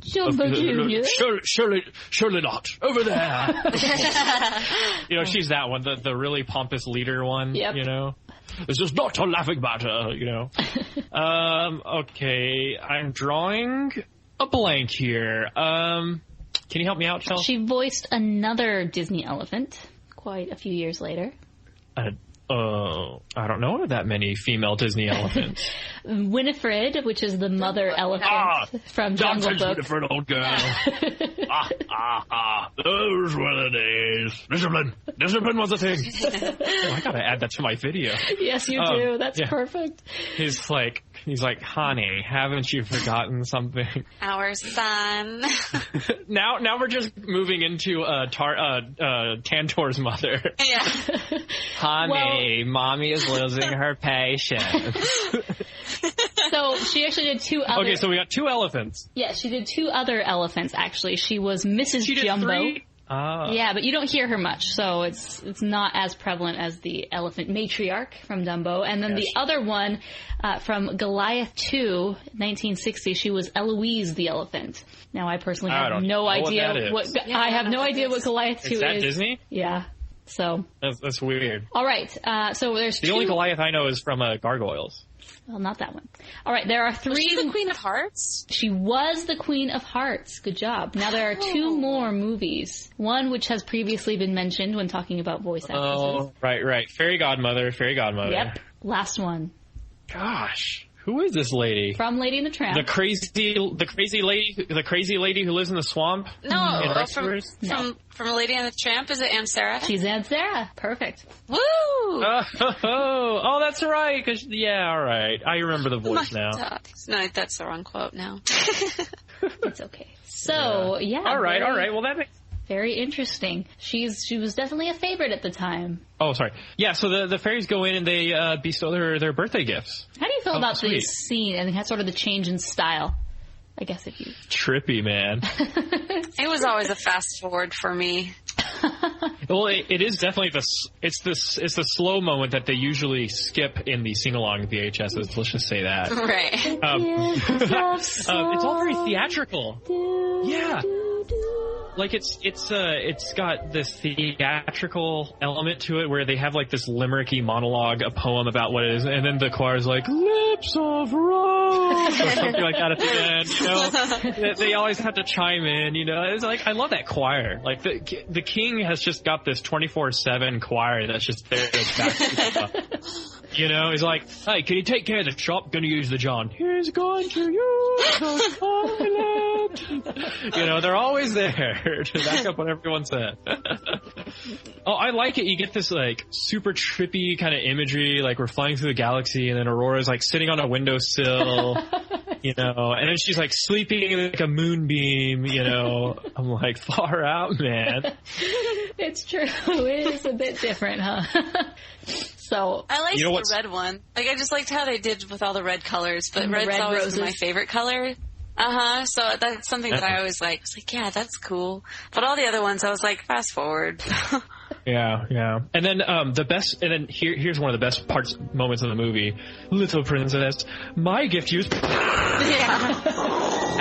Jumbo Jr. Surely not. Over there. She's that one, the really pompous leader one, Yep. This is not a laughing matter, Okay, I'm drawing a blank here. Can you help me out, Chelsea? She voiced another Disney elephant quite a few years later. I don't know that many female Disney elephants. Winifred, which is the mother elephant from Jungle Book. Winifred, old girl. Those were the days. Discipline was a thing. Oh, I gotta add that to my video. Yes, you do. That's perfect. He's like, honey, haven't you forgotten something? Our son. Now we're just moving into Tantor's mother. Yeah. Honey, mommy is losing her patience. So she actually did 2 other... Okay, so we got 2 elephants. Yeah, she did 2 other elephants, actually. She was Mrs. She did Jumbo. 3? Yeah, but you don't hear her much, so it's not as prevalent as the elephant matriarch from Dumbo. And then the other one from Goliath 2, 1960, she was Eloise the elephant. Now, I personally have no idea what that is. I have no idea what Goliath 2 is. Is that Disney? Yeah. So that's weird. All right. So there's the only Goliath I know is from Gargoyles. Well, not that one. All right, there are 3. Was she the Queen of Hearts? She was the Queen of Hearts. Good job. Now there are 2 more movies. One which has previously been mentioned when talking about voice actresses. Oh, right. Fairy Godmother. Yep. Last one. Gosh. Who is this lady? From Lady and the Tramp. The crazy lady who lives in the swamp? No, from Lady and the Tramp. Is it Aunt Sarah? She's Aunt Sarah. Perfect. Woo! Oh, that's right. All right. I remember the voice now. No, that's the wrong quote now. It's okay. So, yeah. All right. Well, that makes... Very interesting. She was definitely a favorite at the time. Oh, sorry. Yeah, so the fairies go in and they bestow their birthday gifts. How do you feel about this scene and sort of the change in style? I guess if you... Trippy, man. It was always a fast forward for me. Well, it is definitely it's the slow moment that they usually skip in the sing-along VHSs. Let's just say that. Right. It's all very theatrical. Yeah. Like it's got this theatrical element to it where they have like this limericky monologue, a poem about what it is, and then the choir's like "Lips of Rose" or something like that at the end. You know, they always have to chime in. You know, it's like I love that choir. Like the king has just got this 24/7 choir that's just there to back up. You know, he's like, "Hey, can you take care of the shop? Gonna use the John. He's going to use the toilet." You know, they're always there to back up what everyone said. Oh, I like it. You get this like super trippy kind of imagery, like we're flying through the galaxy, and then Aurora's like sitting on a windowsill, you know, and then she's like sleeping in like a moonbeam, you know. I'm like, far out, man. It's true. It is a bit different, huh? So I liked the red one. Like I just liked how they did with all the red colors, but red's red always roses. my favorite color. So that's something that I always like. It's like, yeah, that's cool. But all the other ones, I was like, fast forward. Yeah. And then here's one of the best moments of the movie. Little princess, my gift you is... Yeah.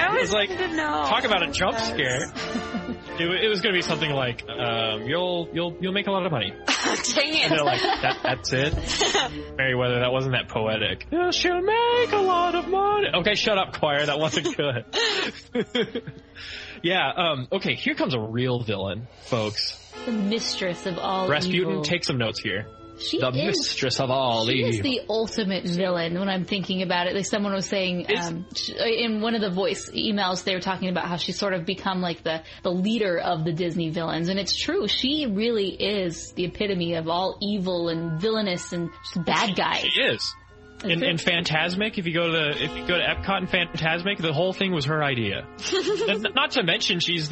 I was like, talk about a jump scare. It was going to be something like, you'll make a lot of money. Dang it. And they're like, that's it? Meriwether, that wasn't that poetic. Yeah, she'll make a lot of money. Okay, shut up, choir. That wasn't good. Yeah, okay, here comes a real villain, folks. The mistress of all Rasputin, evil. take some notes here. Mistress of all evil. She is the ultimate villain when I'm thinking about it. Like someone was saying in one of the voice emails, they were talking about how she's sort of become like the leader of the Disney villains. And it's true. She really is the epitome of all evil and villainous and just bad guys. She is. In Fantasmic, if you go to Epcot and Fantasmic, the whole thing was her idea. Not to mention she's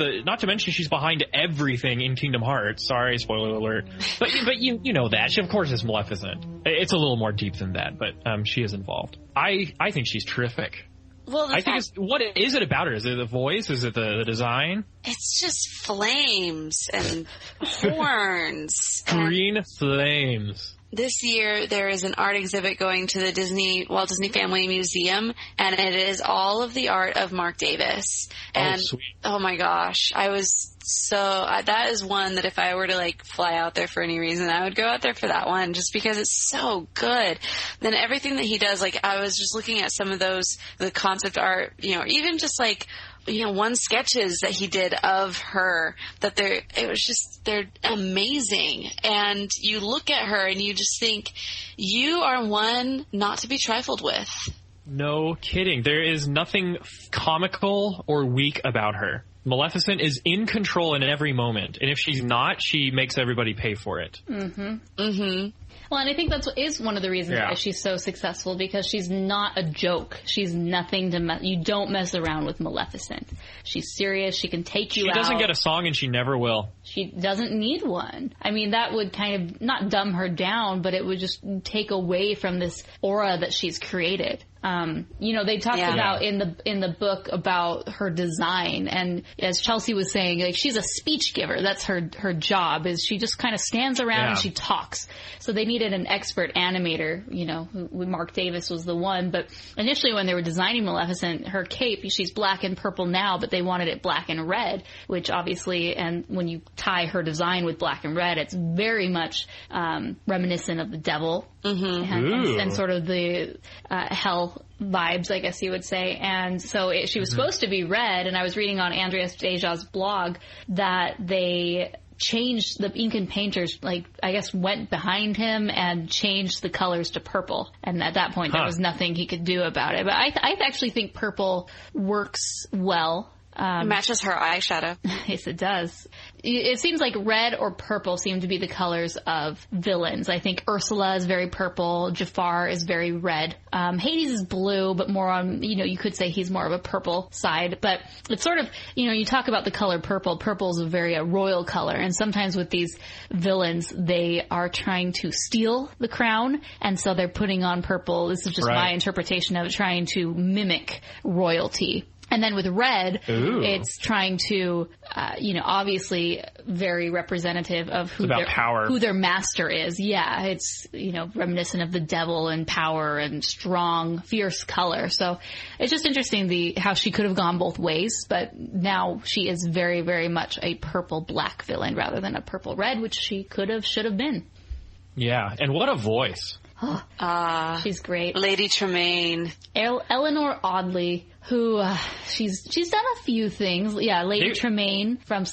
behind everything in Kingdom Hearts. Sorry, spoiler alert. But you know that. She of course is Maleficent. It's a little more deep than that, but she is involved. I think she's terrific. Well, what is it about her? Is it the voice? Is it the design? It's just flames and horns. Green flames. This year, there is an art exhibit going to the Walt Disney Family Museum, and it is all of the art of Mark Davis. And, sweet. Oh my gosh, that is one that if I were to like fly out there for any reason, I would go out there for that one just because it's so good. Then everything that he does, like I was just looking at some of the concept art, you know, even just like, you know, one sketches that he did of her that they're amazing. And you look at her and you just think you are one not to be trifled with. No kidding. There is nothing comical or weak about her. Maleficent is in control in every moment. And if she's not, she makes everybody pay for it. Mm-hmm. Mm-hmm. Well, and I think is one of the reasons why she's so successful, because she's not a joke. She's nothing you don't mess around with Maleficent. She's serious. She can take you out. She doesn't get a song and she never will. She doesn't need one. I mean, that would kind of not dumb her down, but it would just take away from this aura that she's created. You know, they talked about in the book about her design, and as Chelsea was saying, like, she's a speech giver. That's her job, is she just kind of stands around and she talks. So they needed an expert animator, Mark Davis was the one. But initially when they were designing Maleficent, her cape, she's black and purple now, but they wanted it black and red, which obviously, and when you tie her design with black and red, it's very much reminiscent of the devil and sort of the hell vibes, I guess you would say. And so she was supposed to be red, and I was reading on Andreas Deja's blog that they changed, the ink and painters, I guess, went behind him and changed the colors to purple. And at that point, there was nothing he could do about it. But I actually think purple works well. It matches her eyeshadow. Yes, it does. It seems like red or purple seem to be the colors of villains. I think Ursula is very purple. Jafar is very red. Hades is blue, but more on, you could say he's more of a purple side. But it's sort of, you talk about the color purple. Purple is a very royal color. And sometimes with these villains, they are trying to steal the crown. And so they're putting on purple. This is just my interpretation of it, trying to mimic royalty. And then with red, it's trying to, obviously very representative of who their master is. Yeah, it's, reminiscent of the devil and power and strong, fierce color. So it's just interesting how she could have gone both ways, but now she is very, very much a purple-black villain rather than a purple-red, which she should have been. Yeah, and what a voice. She's great. Lady Tremaine. Eleanor Audley, who she's done a few things. Yeah, Lady Tremaine from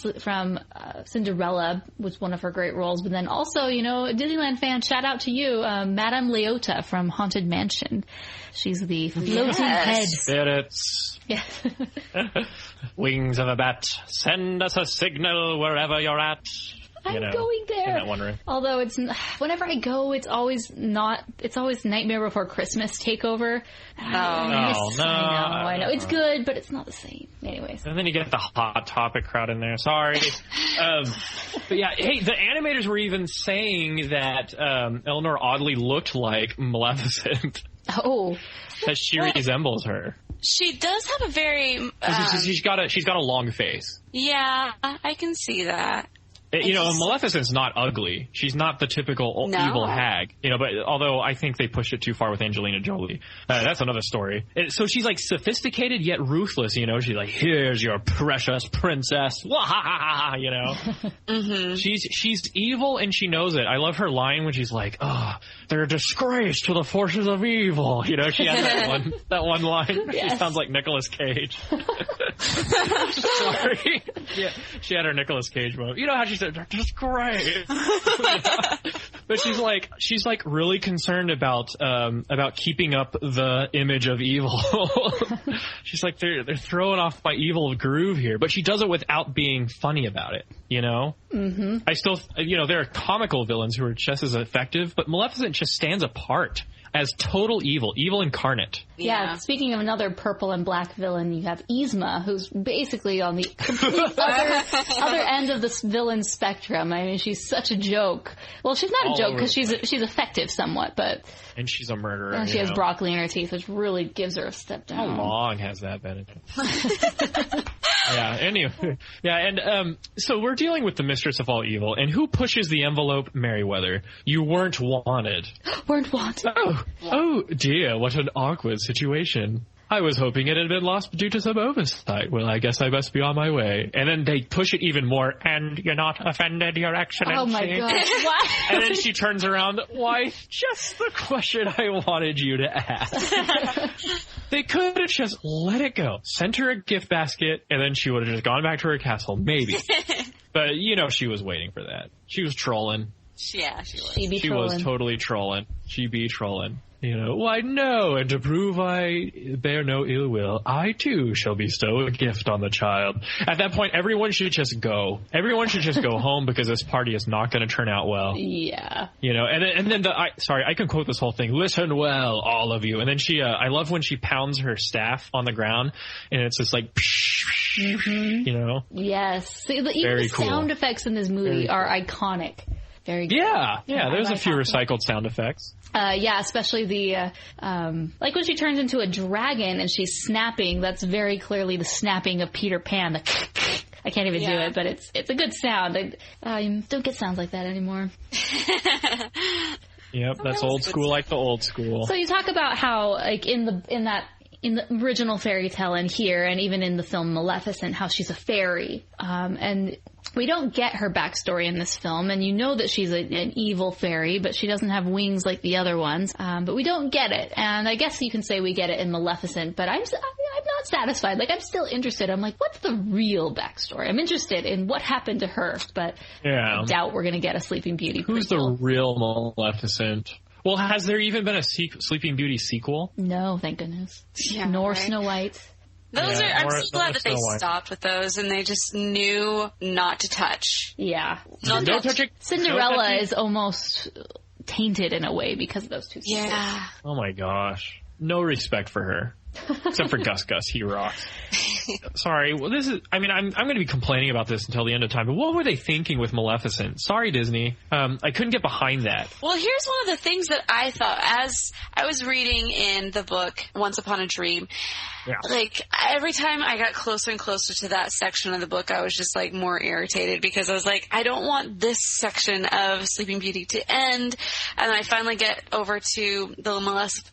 Cinderella was one of her great roles. But then also, a Disneyland fan, shout out to you, Madame Leota from Haunted Mansion. She's the floating head. Spirits. Yeah. Wings of a bat, send us a signal wherever you're at. I'm going there. Not wondering. Although whenever I go, it's always Nightmare Before Christmas takeover. I know. It's good, but it's not the same. Anyways. And then you get the Hot Topic crowd in there. Sorry. But yeah, hey, the animators were even saying that Eleanor Audley looked like Maleficent. Oh. That she resembles her. She does have a very... she's got a long face. Yeah, I can see that. Maleficent's not ugly. She's not the typical evil hag. But although I think they pushed it too far with Angelina Jolie. That's another story. So she's sophisticated yet ruthless, She's like, here's your precious princess. Wah-ha-ha-ha, She's evil and she knows it. I love her line when she's like, they're a disgrace to the forces of evil. She has that one line. Yes. She sounds like Nicolas Cage. Sorry. Yeah, she had her Nicolas Cage moment. You know how she said, they're disgrace. But she's really concerned about keeping up the image of evil. She's like, they're throwing off my evil groove here, but she does it without being funny about it. Mm-hmm. I still, there are comical villains who are just as effective, but Maleficent just stands apart as total evil incarnate. Yeah, speaking of another purple and black villain, you have Yzma, who's basically on the complete other end of this villain spectrum. I mean, she's such a joke. Well, she's not a joke because she's effective somewhat, but... And she's a murderer. And she has broccoli in her teeth, which really gives her a step down. How long has that been? Yeah, anyway. Yeah, and so we're dealing with the mistress of all evil, and who pushes the envelope? Merryweather. You weren't wanted. Weren't wanted. Oh dear, what an awkward situation. I was hoping it had been lost due to some oversight. Well, I guess I must be on my way. And then they push it even more. And you're not offended, Your Excellency. Oh my gosh, why? And then she turns around. Why, just the question I wanted you to ask. They could have just let it go. Sent her a gift basket, and then she would have just gone back to her castle. Maybe. But, she was waiting for that. She was trolling. Yeah, she was. She was totally trolling. She be trolling. Why no, and to prove I bear no ill will, I too shall bestow a gift on the child. At that point, everyone should just go. Everyone should just go home because this party is not going to turn out well. Yeah. And then I can quote this whole thing. Listen well, all of you. And then she, I love when she pounds her staff on the ground, and it's just like, Yes. See, even the sound effects in this movie are iconic. Very good. Yeah. There's a few recycled sound effects. Especially the, like when she turns into a dragon and she's snapping, that's very clearly the snapping of Peter Pan. I can't even do it, but it's a good sound. I don't get sounds like that anymore. Yep, that's old school like the old school. So you talk about how, like, in the original fairy tale and here, and even in the film Maleficent, how she's a fairy. And we don't get her backstory in this film, and you know that she's an evil fairy, but she doesn't have wings like the other ones. But we don't get it, and I guess you can say we get it in Maleficent, but I'm not satisfied. Like, I'm still interested. I'm like, what's the real backstory? I'm interested in what happened to her, but I doubt we're going to get a Sleeping Beauty Who's prequel. the real Maleficent? Well, has there even been a Sleeping Beauty sequel? No, thank goodness. Yeah, Nor Snow White. I'm so glad that they stopped with those and they just knew not to touch. Yeah. No touching. Cinderella is almost tainted in a way because of those two sequels. Yeah. Oh my gosh. No respect for her. Except for Gus Gus, he rocks. Sorry, well, I'm going to be complaining about this until the end of time, but what were they thinking with Maleficent? Sorry, Disney. I couldn't get behind that. Well, here's one of the things that I thought as I was reading in the book Once Upon a Dream. Yeah. Like, every time I got closer and closer to that section of the book, I was just, like, more irritated because I was like, I don't want this section of Sleeping Beauty to end. And I finally get over to the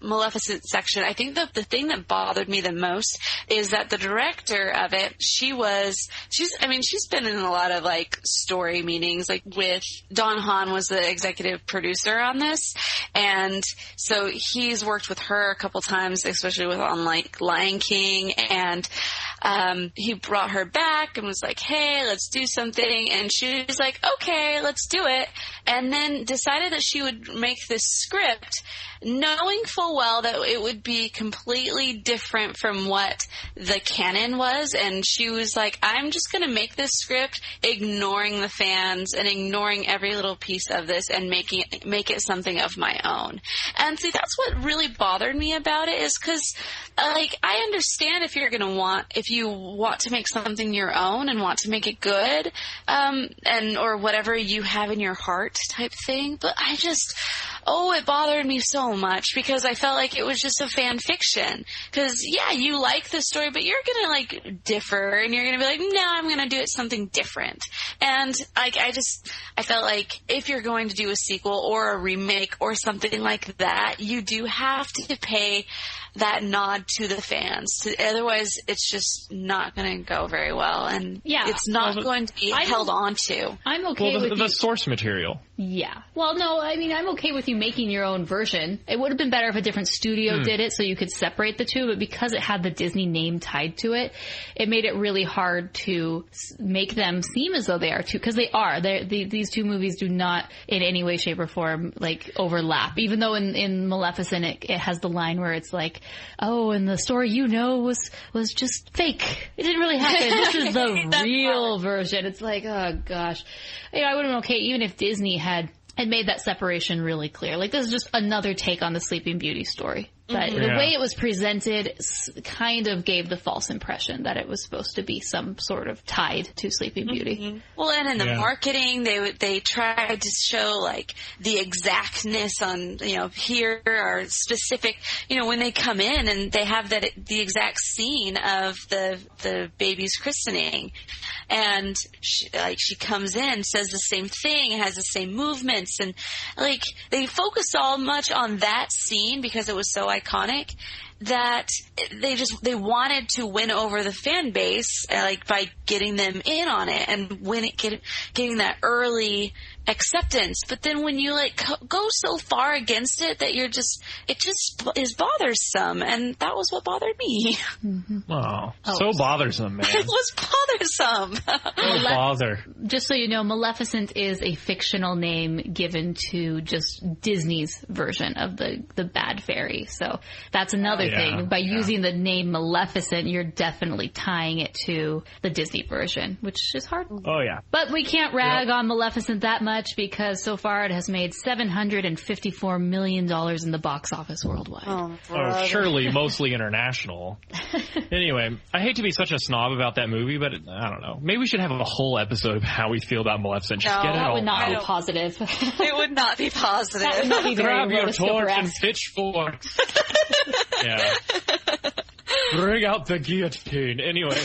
Maleficent section. I think the thing that bothered me the most is that the director of it, she's been in a lot of, like, story meetings, like, with Don Hahn was the executive producer on this. And so he's worked with her a couple times, especially on, like, Lion King, and he brought her back and was like, hey, let's do something, and she was like, okay, let's do it, and then decided that she would make this script knowing full well that it would be completely different from what the canon was, and she was like, I'm just going to make this script ignoring the fans and ignoring every little piece of this and make it something of my own. And see, that's what really bothered me about it, is because, like, I understand if you want to make something your own and want to make it good, or whatever you have in your heart type thing, but it bothered me so much because I felt like it was just a fan fiction. Because, yeah, you like the story, but you're going to, like, differ, and you're going to be like, no, I'm going to do it something different. And I felt like if you're going to do a sequel or a remake or something like that, you do have to pay that nod to the fans. Otherwise, it's just not going to go very well, and it's not going to be held on to. I'm okay with the source material. Yeah. Well, no, I mean, I'm okay with you making your own version. It would have been better if a different studio did it so you could separate the two, but because it had the Disney name tied to it, it made it really hard to make them seem as though they are two, because they are. These two movies do not in any way, shape, or form, like, overlap. Even though in Maleficent it has the line where it's like, oh, and the story was just fake. It didn't really happen. This is the real version. It's like, oh gosh. I would have been okay even if Disney had made that separation really clear. Like, this is just another take on the Sleeping Beauty story. But the way it was presented kind of gave the false impression that it was supposed to be some sort of tied to Sleeping Beauty. Mm-hmm. Well, and in the marketing, they tried to show, like, the exactness on, here are specific, when they come in and they have the exact scene of the baby's christening. And she comes in, says the same thing, has the same movements, and, like, they focused so much on that scene because it was so iconic that they wanted to win over the fan base, like, by getting them in on it and getting that early acceptance. But then when you, like, go so far against it that it just is bothersome, and that was what bothered me. Oh, so bothersome, man. It was bothersome. No bother. Just so you know, Maleficent is a fictional name given to just Disney's version of the bad fairy. So that's another thing. By using the name Maleficent, you're definitely tying it to the Disney version, which is hard. Oh, yeah. But we can't rag on Maleficent that much because so far it has made $754 million in the box office worldwide. Oh, surely mostly international. Anyway, I hate to be such a snob about that movie, but I don't know. Maybe we should have a whole episode of how we feel about Maleficent. Just get it that all would not out. be positive. It would not be positive. That would not be very Grab your torch and Rotoscoper-esque. pitchfork. Yeah. Bring out the guillotine. Anyway.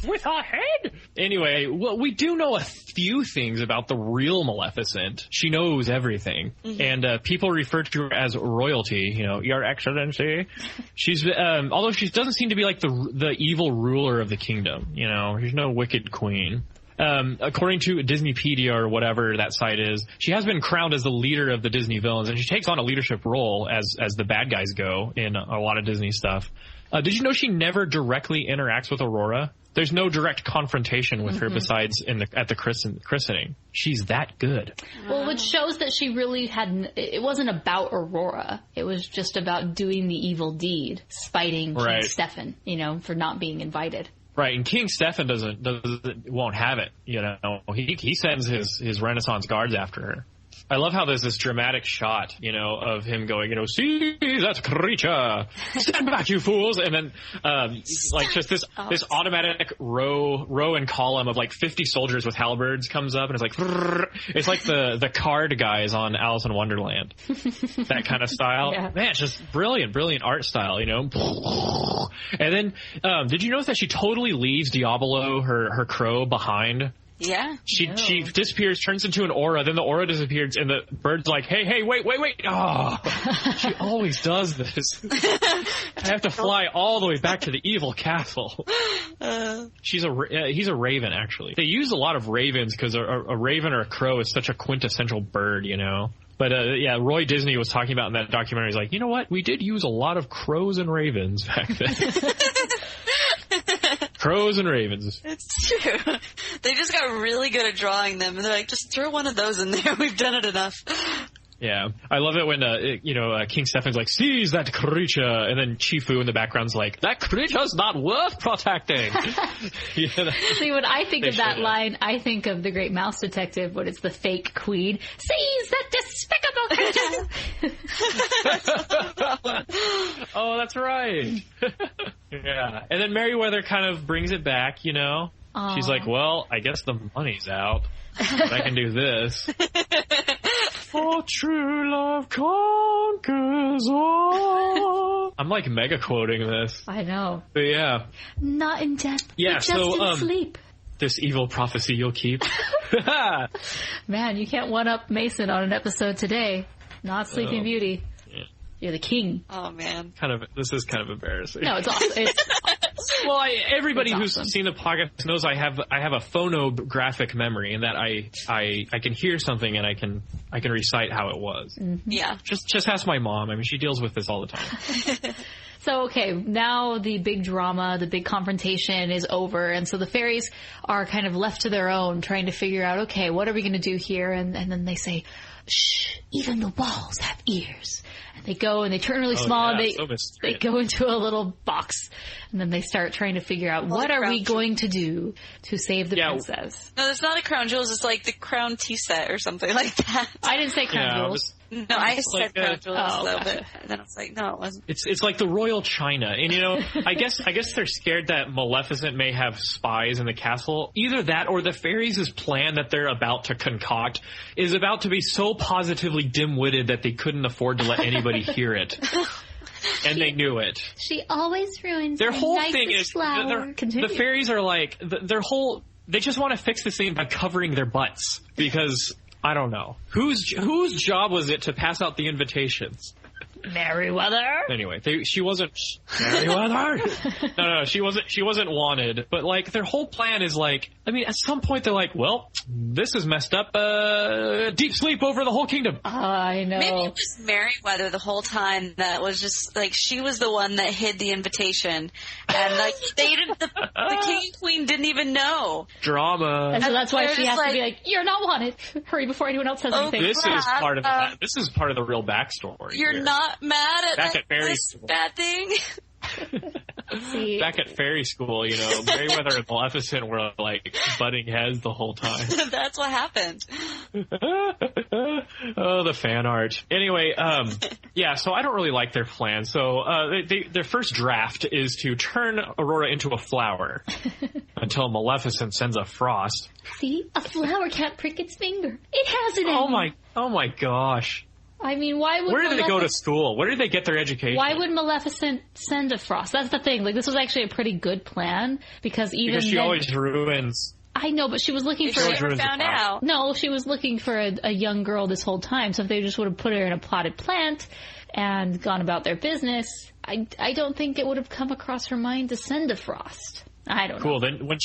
with her head. Anyway, well, we do know a few things about the real Maleficent. She knows everything. Mm-hmm. And people refer to her as royalty, Your Excellency. She's, although she doesn't seem to be like the evil ruler of the kingdom, She's no wicked queen. According to Disneypedia or whatever that site is, she has been crowned as the leader of the Disney villains, and she takes on a leadership role as the bad guys go in a lot of Disney stuff. Did you know she never directly interacts with Aurora? There's no direct confrontation with her besides at the christening. She's that good. Well, which shows that she really it wasn't about Aurora. It was just about doing the evil deed, spiting King Stefan, for not being invited. Right, and King Stefan won't have it, He sends his Renaissance guards after her. I love how there's this dramatic shot, of him going, see that creature, stand back, you fools, and then, just this automatic row and column of 50 soldiers with halberds comes up, and it's like the card guys on Alice in Wonderland, that kind of style. Yeah. Man, it's just brilliant art style, And then, did you notice that she totally leaves Diablo, her crow, behind? Yeah. She disappears, turns into an aura, then the aura disappears, and the bird's like, hey, wait. Oh, she always does this. I have to fly all the way back to the evil castle. He's a raven, actually. They use a lot of ravens because a raven or a crow is such a quintessential bird, But, Roy Disney was talking about in that documentary. He's like, you know what? We did use a lot of crows and ravens back then. Crows and ravens. It's true. They just got really good at drawing them. And they're like, just throw one of those in there. We've done it enough. Yeah. I love it when, King Stefan's like, seize that creature. And then Chifu in the background's like, that creature's not worth protecting. See, when I think of that line, I think of The Great Mouse Detective when it's the fake queen. Seize that despicable creature. Oh, that's right. Yeah. And then Merryweather kind of brings it back, Aww. She's like, well, I guess the money's out, but I can do this. For true love conquers all. I'm mega quoting this. I know. But yeah. Not in death, yeah, but just in sleep. This evil prophecy you'll keep. Man, you can't one-up Mason on an episode today. Not Sleeping Beauty. Yeah. You're the king. Oh, man. This is kind of embarrassing. No, it's awesome. Well, everybody who's seen the podcast knows I have a phonographic memory, in that I can hear something and I can recite how it was. Mm-hmm. Yeah. Just ask my mom. I mean, she deals with this all the time. So, okay, now the big drama, the big confrontation is over, and so the fairies are kind of left to their own, trying to figure out, okay, what are we going to do here? And then they say, shh, even the walls have ears. And they go and they turn really small, and they go into a little box, and then they start trying to figure out, what are we going to do to save the princess? No, it's not a crown jewels, it's like the crown tea set or something like that. I didn't say crown jewels. No, I said crown jewels, but then I was like, no, it wasn't. It's like the royal china, and I guess they're scared that Maleficent may have spies in the castle. Either that, or the fairies' plan that they're about to concoct is about to be so positively dim-witted that they couldn't afford to let anybody hear it. And they knew it. She always ruins their whole thing. Is the fairies are like they just want to fix this thing by covering their butts, because I don't know whose job was it to pass out the invitations. Merryweather. Anyway, she wasn't Merryweather. No, she wasn't wanted. But their whole plan is at some point they're like, well, this is messed up. Deep sleep over the whole kingdom. I know. Maybe it was Merryweather the whole time that was just she was the one that hid the invitation, and they didn't. The king and queen didn't even know. Drama. And so that's why she has to be like, you're not wanted. Hurry before anyone else says anything. This is part of that. This is part of the real backstory. You're not mad at this bad thing? See, back at fairy school, Merryweather and Maleficent were butting heads the whole time. That's what happened. Oh, the fan art. Anyway, so I don't really like their plan. So their first draft is to turn Aurora into a flower until Maleficent sends a frost. See, a flower can't prick its finger. It has an enemy. Oh my gosh. I mean, why would... Where did they go to school? Where did they get their education? Why would Maleficent send a Frost? That's the thing. Like, this was actually a pretty good plan, because she always ruins... I know, but she was looking for... She never found out. No, she was looking for a young girl this whole time, so if they just would have put her in a potted plant and gone about their business, I don't think it would have come across her mind to send a Frost. I don't know. Cool. Then when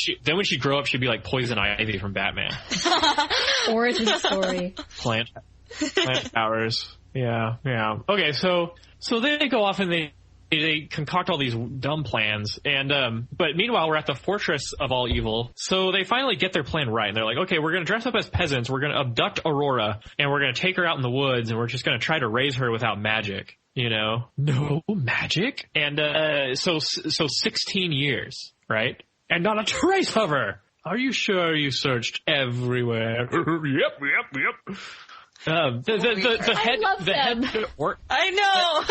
she grew up, she'd be like Poison Ivy from Batman. Origin story. Plant powers. Yeah. Okay, so they go off and they concoct all these dumb plans, and but meanwhile we're at the fortress of all evil. So they finally get their plan right, and they're like, okay, we're gonna dress up as peasants, we're gonna abduct Aurora, and we're gonna take her out in the woods, and we're just gonna try to raise her without magic. No magic. And so 16 years, right? And not a trace of her. Are you sure you searched everywhere? Yep. The head orc. I know.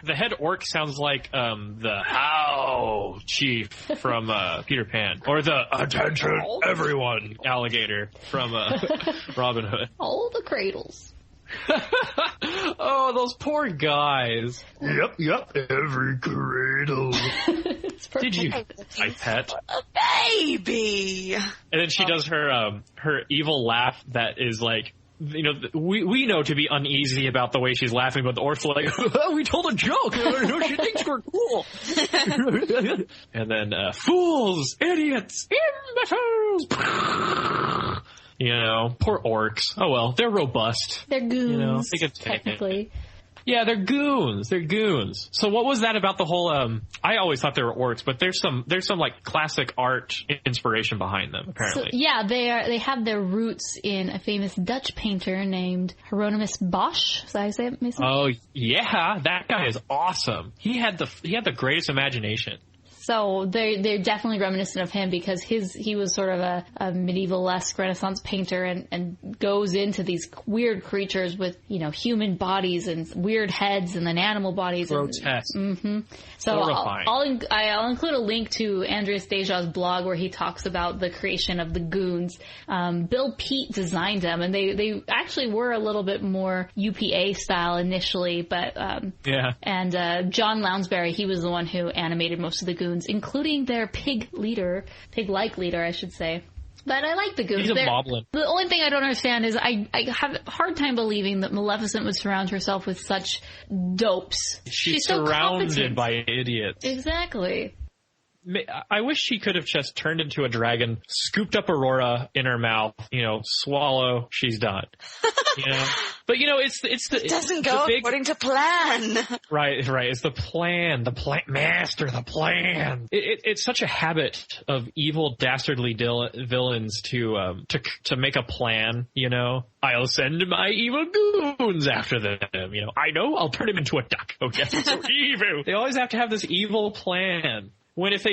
The head orc sounds like the How chief from Peter Pan, or the Attention Everyone alligator from Robin Hood. All the cradles. Oh, those poor guys. Yep, every cradle. Did you, my pet? A baby. And then she does her evil laugh that is like, we know to be uneasy about the way she's laughing, but the orcs are like, oh, we told a joke. She thinks we're cool. And then, fools, idiots, imbeciles. Poor orcs. Oh well, they're robust. They're goons, they can technically. Yeah, they're goons. So what was that about the whole, I always thought they were orcs, but there's some like classic art inspiration behind them, apparently. So, yeah, they have their roots in a famous Dutch painter named Hieronymus Bosch. Is that how you say it, Mason? Oh, yeah, that guy is awesome. He had the greatest imagination. So they're definitely reminiscent of him, because he was sort of a medieval-esque Renaissance painter, and goes into these weird creatures with, human bodies and weird heads, and then animal bodies. Grotesque. So I'll include a link to Andreas Deja's blog where he talks about the creation of the goons. Bill Peet designed them, and they actually were a little bit more UPA style initially, but yeah. And John Lounsbury, he was the one who animated most of the goons, including their pig-like leader, I should say. But I like the goons. He's a moblin. The only thing I don't understand is I have a hard time believing that Maleficent would surround herself with such dopes. She's so surrounded by idiots. Exactly. I wish she could have just turned into a dragon, scooped up Aurora in her mouth, swallow, she's done. But it doesn't go according to plan. Right. It's the plan, master, the plan. It's such a habit of evil, dastardly villains to make a plan. I'll send my evil goons after them. I know, I'll turn him into a duck. Oh yes, it's so evil. They always have to have this evil plan. When if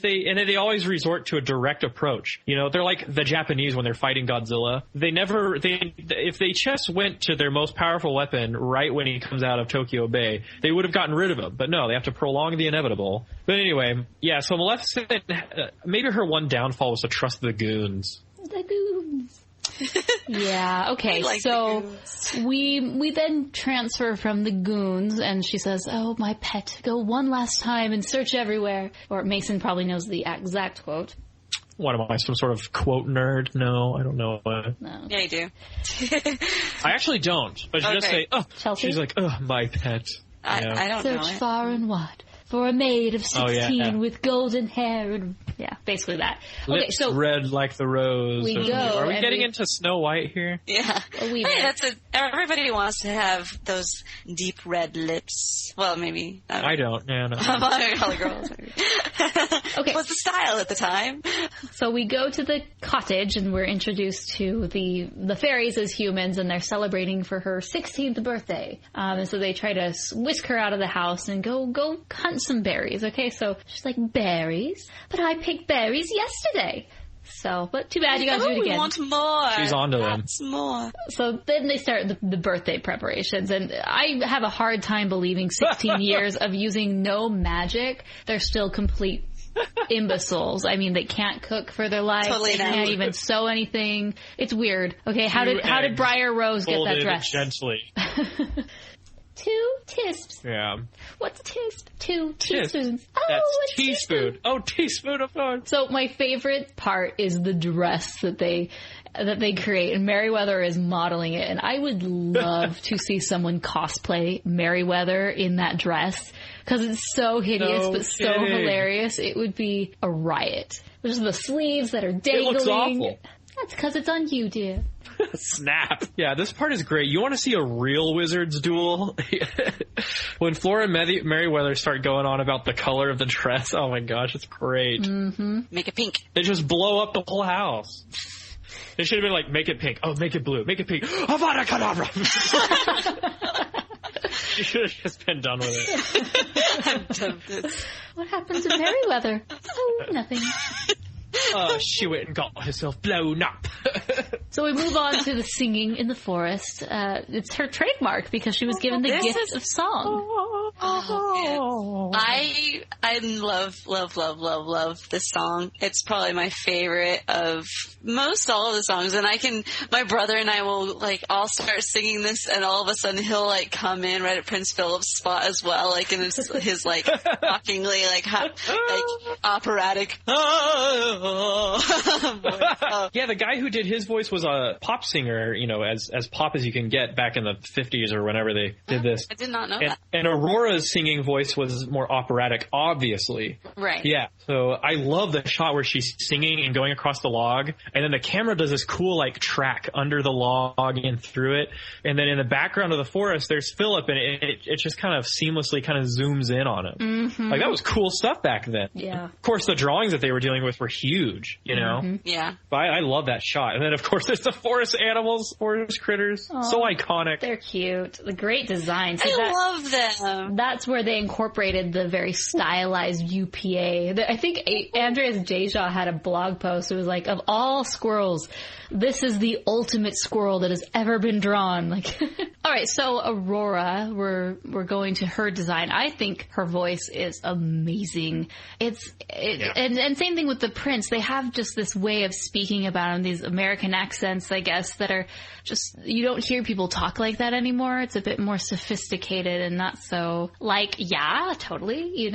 they always resort to a direct approach. They're like the Japanese when they're fighting Godzilla. If they just went to their most powerful weapon right when he comes out of Tokyo Bay, they would have gotten rid of him. But no, they have to prolong the inevitable. But anyway, yeah, so Maleficent, maybe her one downfall was to trust the goons. The goons. Yeah, okay, so we then transfer from the goons, and she says, oh, my pet, go one last time and search everywhere. Or Mason probably knows the exact quote. What am I, some sort of quote nerd? No, I don't know. No. Yeah, you do. I actually don't, but she just say, oh, Chelsea? She's like, oh, my pet. I don't know. Search far and wide for a maid of 16 with golden hair and... Yeah, basically that. Lips red like the rose. Are we getting into Snow White here? Yeah. Everybody wants to have those deep red lips. Well, maybe. I don't. Yeah, no. All the girls. Okay. What's the style at the time? So we go to the cottage, and we're introduced to the fairies as humans, and they're celebrating for her 16th birthday. And so they try to whisk her out of the house and go hunt some berries. Okay, so she's like, berries? But I picked berries yesterday. So, but too bad you gotta do it again. We want more. She's onto them. That's more. So then they start the birthday preparations, and I have a hard time believing 16 years of using no magic, they're still complete imbeciles. I mean, they can't cook for their life. Totally they can't even sew anything. It's weird. Okay, how did Briar Rose get that dress? Gently. 2 tisps. Yeah. What's a tisp? 2 teaspoons. Oh, that's teaspoon. Oh, teaspoon of fun. So my favorite part is the dress that they create, and Merryweather is modeling it, and I would love to see someone cosplay Merryweather in that dress, because it's so hideous but so hilarious. It would be a riot. There's the sleeves that are dangling. It looks awful. That's because it's on you, dear. Snap. Yeah, this part is great. You want to see a real wizard's duel? When Flora and Merryweather start going on about the color of the dress, oh my gosh, it's great. Mm-hmm. Make it pink. They just blow up the whole house. They should have been like, make it pink. Oh, make it blue. Make it pink. Avada Kedavra! You should have just been done with it. I'm done with this. What happens to Merryweather? Oh, nothing. She went and got herself blown up. So we move on to the singing in the forest. It's her trademark because she was given the gift of song. Oh, I love this song. It's probably my favorite of most all of the songs. And my brother and I will all start singing this, and all of a sudden he'll come in right at Prince Philip's spot as well, in his shockingly operatic. Yeah, the guy who did his voice was a pop singer, as pop as you can get back in the 50s or whenever they did this. I did not know that. And Aurora's singing voice was more operatic, obviously. Right. Yeah. So I love the shot where she's singing and going across the log, and then the camera does this cool track under the log and through it, and then in the background of the forest there's Philip, and it just kind of seamlessly kind of zooms in on him. Mm-hmm. That was cool stuff back then. Yeah. Of course, the drawings that they were dealing with were huge, Mm-hmm. Yeah. But I love that shot. And then, of course, there's the forest animals, forest critters. Aww, so iconic. They're cute. The great design. So I love them. That's where they incorporated the very stylized UPA. I think Andreas Jayshaw had a blog post. It was of all squirrels, this is the ultimate squirrel that has ever been drawn. All right, so Aurora, we're going to her design. I think her voice is amazing. And same thing with the prince. They have just this way of speaking about him, these American accents, I guess, that are just, you don't hear people talk like that anymore. It's a bit more sophisticated and not so yeah, totally,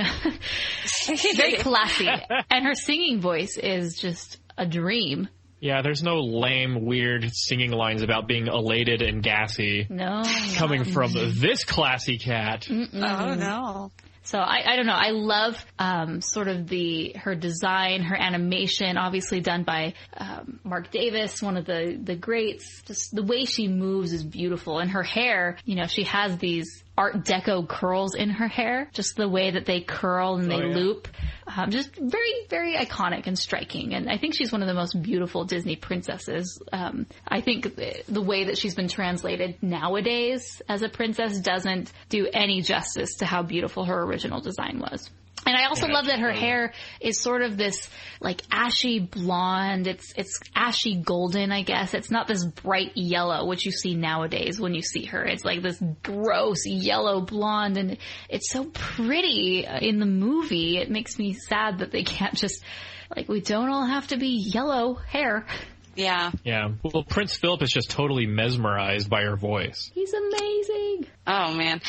very classy. And her singing voice is just a dream. Yeah, there's no lame, weird singing lines about being elated and gassy. No. Coming from this classy cat. Mm-mm. Oh, no. So I don't know. I love sort of her design, her animation, obviously done by Mark Davis, one of the greats. Just the way she moves is beautiful. And her hair, she has these Art Deco curls in her hair. Just the way that they curl and they loop. Just very, very iconic and striking. And I think she's one of the most beautiful Disney princesses. I think the way that she's been translated nowadays as a princess doesn't do any justice to how beautiful her original design was. And I also love that her hair is sort of this ashy blonde. It's ashy golden, I guess. It's not this bright yellow, which you see nowadays when you see her. It's this gross yellow blonde, and it's so pretty in the movie. It makes me sad that they can't just, we don't all have to be yellow hair. Yeah. Yeah. Well, Prince Philip is just totally mesmerized by her voice. He's amazing. Oh man.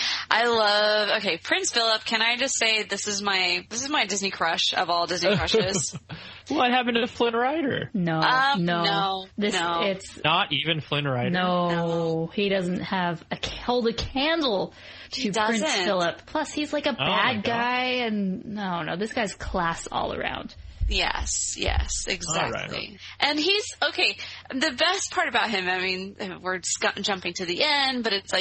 Prince Philip, can I just say this is my Disney crush of all Disney crushes. What happened to Flynn Rider? No. It's not even Flynn Rider. No. He doesn't hold a candle to Prince Philip. Plus he's a bad guy, and no, this guy's class all around. Yes, exactly. Right. And he's, the best part about him, we're jumping to the end, but it's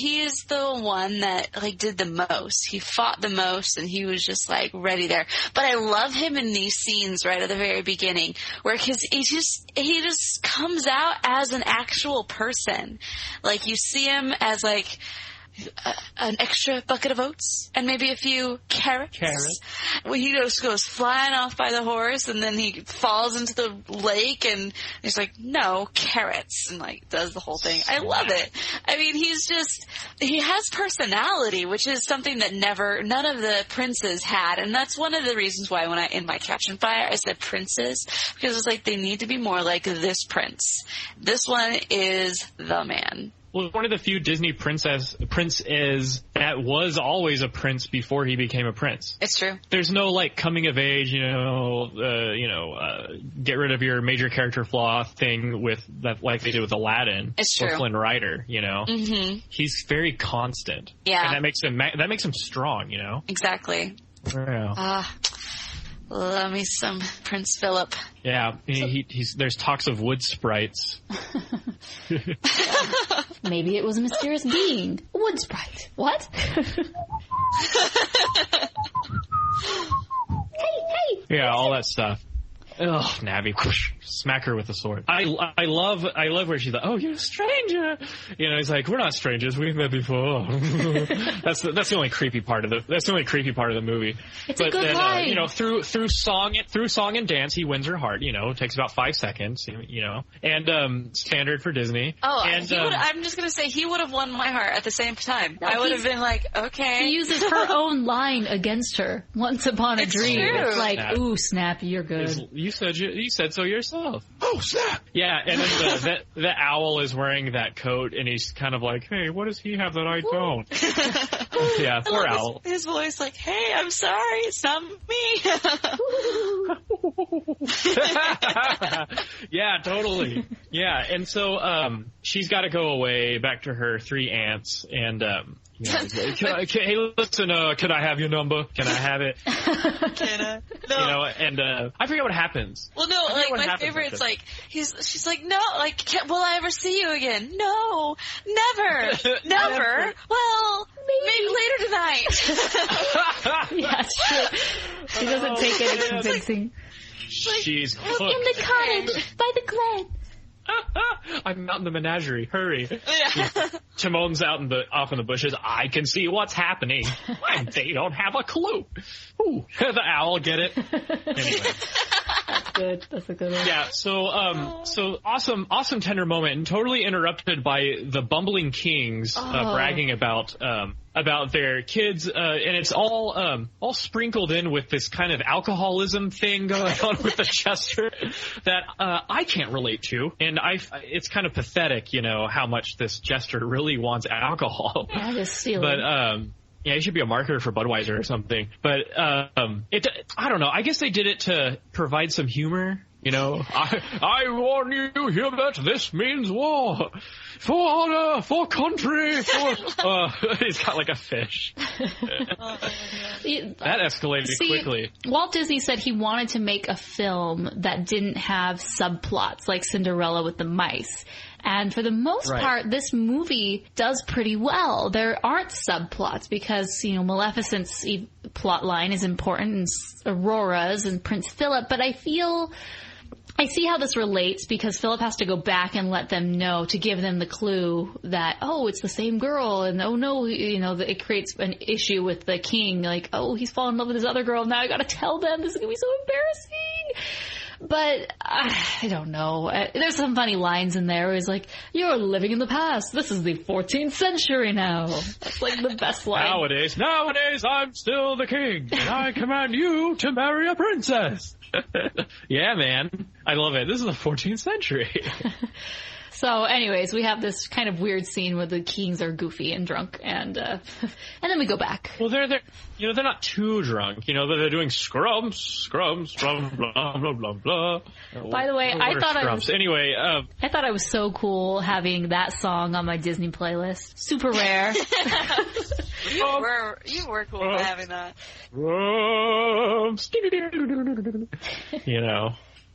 he's the one that, did the most. He fought the most, and he was just, ready there. But I love him in these scenes right at the very beginning, where he just comes out as an actual person. You see him as, an extra bucket of oats and maybe a few carrots. Well, he just goes flying off by the horse, and then he falls into the lake, and he's no, carrots, and does the whole thing. I love it. He's just, he has personality, which is something that none of the princes had. And that's one of the reasons why when in my Caption Fire, I said princes, because it's like they need to be more like this prince. This one is the man. Well, one of the few Disney princes that was always a prince before he became a prince. It's true. There's no like coming of age, get rid of your major character flaw thing with that, like they did with Aladdin. It's true. Or Flynn Rider. Mm-hmm. He's very constant. Yeah, and that makes him strong. Exactly. Yeah. Love me some Prince Philip. Yeah, there's talks of wood sprites. Maybe it was a mysterious being. Wood sprite. What? Hey! Yeah, all that stuff. Ugh, Navi, whoosh, smack her with a sword. I love where she's like, oh, you're a stranger. He's like, we're not strangers, we've met before. That's the only creepy part of the movie. It's a good line. Through song and dance, he wins her heart. It takes about 5 seconds. And standard for Disney. Oh, and I'm just gonna say he would have won my heart at the same time. I would have been like, okay. He uses her own line against her. Once upon a dream. True. It's like, ooh, snap, you're good. You said so yourself. Oh, snap! Yeah, and then the owl is wearing that coat, and he's kind of like, hey, what does he have that I don't? Yeah, poor owl. His voice like, hey, I'm sorry, it's not me. Yeah, totally. Yeah, and so she's got to go away back to her 3 aunts, and hey, listen, can I have your number? Can I have it? Can I? No. And I forget what happens. Well, no, like my favorite's like she's like, no, like, will I ever see you again? No, never. Well, maybe later tonight. Yeah, it's true. She doesn't take any convincing. She's hooked. In the cottage by the glen. I'm out in the menagerie. Hurry. Yeah. Timon's off in the bushes. I can see what's happening. They don't have a clue. Ooh, the owl, get it? Anyway. That's good. That's a good one. Yeah, so awesome tender moment, and totally interrupted by the bumbling kings bragging about their kids, and it's all sprinkled in with this kind of alcoholism thing going on with the Chester that I can't relate to, and it's kind of pathetic, how much this Jester really wants alcohol. Yeah, just steal but it. yeah, he should be a marketer for Budweiser or something. But I don't know. I guess they did it to provide some humor. I warn you here that this means war. For honor, for country, he's got like a fish. That escalated quickly. Walt Disney said he wanted to make a film that didn't have subplots like Cinderella with the mice. And for the most part, this movie does pretty well. There aren't subplots because, Maleficent's plot line is important, and Aurora's and Prince Philip, but I see how this relates because Philip has to go back and let them know to give them the clue that, oh, it's the same girl. And, oh, no, it creates an issue with the king. Like, oh, he's fallen in love with his other girl. Now I got to tell them. This is going to be so embarrassing. But I don't know. There's some funny lines in there where he's like, you're living in the past. This is the 14th century now. That's like the best line. Nowadays, I'm still the king. And I command you to marry a princess. Yeah, man. I love it. This is the 14th century. So anyways, we have this kind of weird scene where the kings are goofy and drunk, and then we go back. Well, they're not too drunk. They're doing scrums, blah, blah, blah, blah. By the way, I thought I was so cool having that song on my Disney playlist. Super rare. You were cool having that.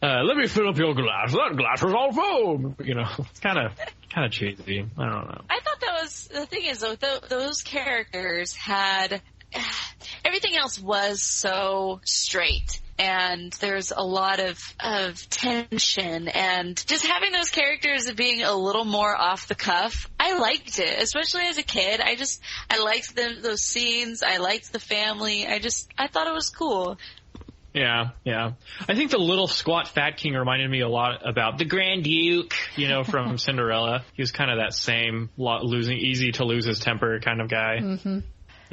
Let me fill up your glass. That glass was all foam. It's kind of cheesy. I don't know. I thought that was the thing is though those characters had everything else was so straight. And there's a lot of tension, and just having those characters being a little more off the cuff, I liked it, especially as a kid. I liked those scenes. I liked the family. I thought it was cool. Yeah, yeah. I think the little squat fat king reminded me a lot about the Grand Duke, from Cinderella. He was kind of that same easy to lose his temper kind of guy. Mm-hmm.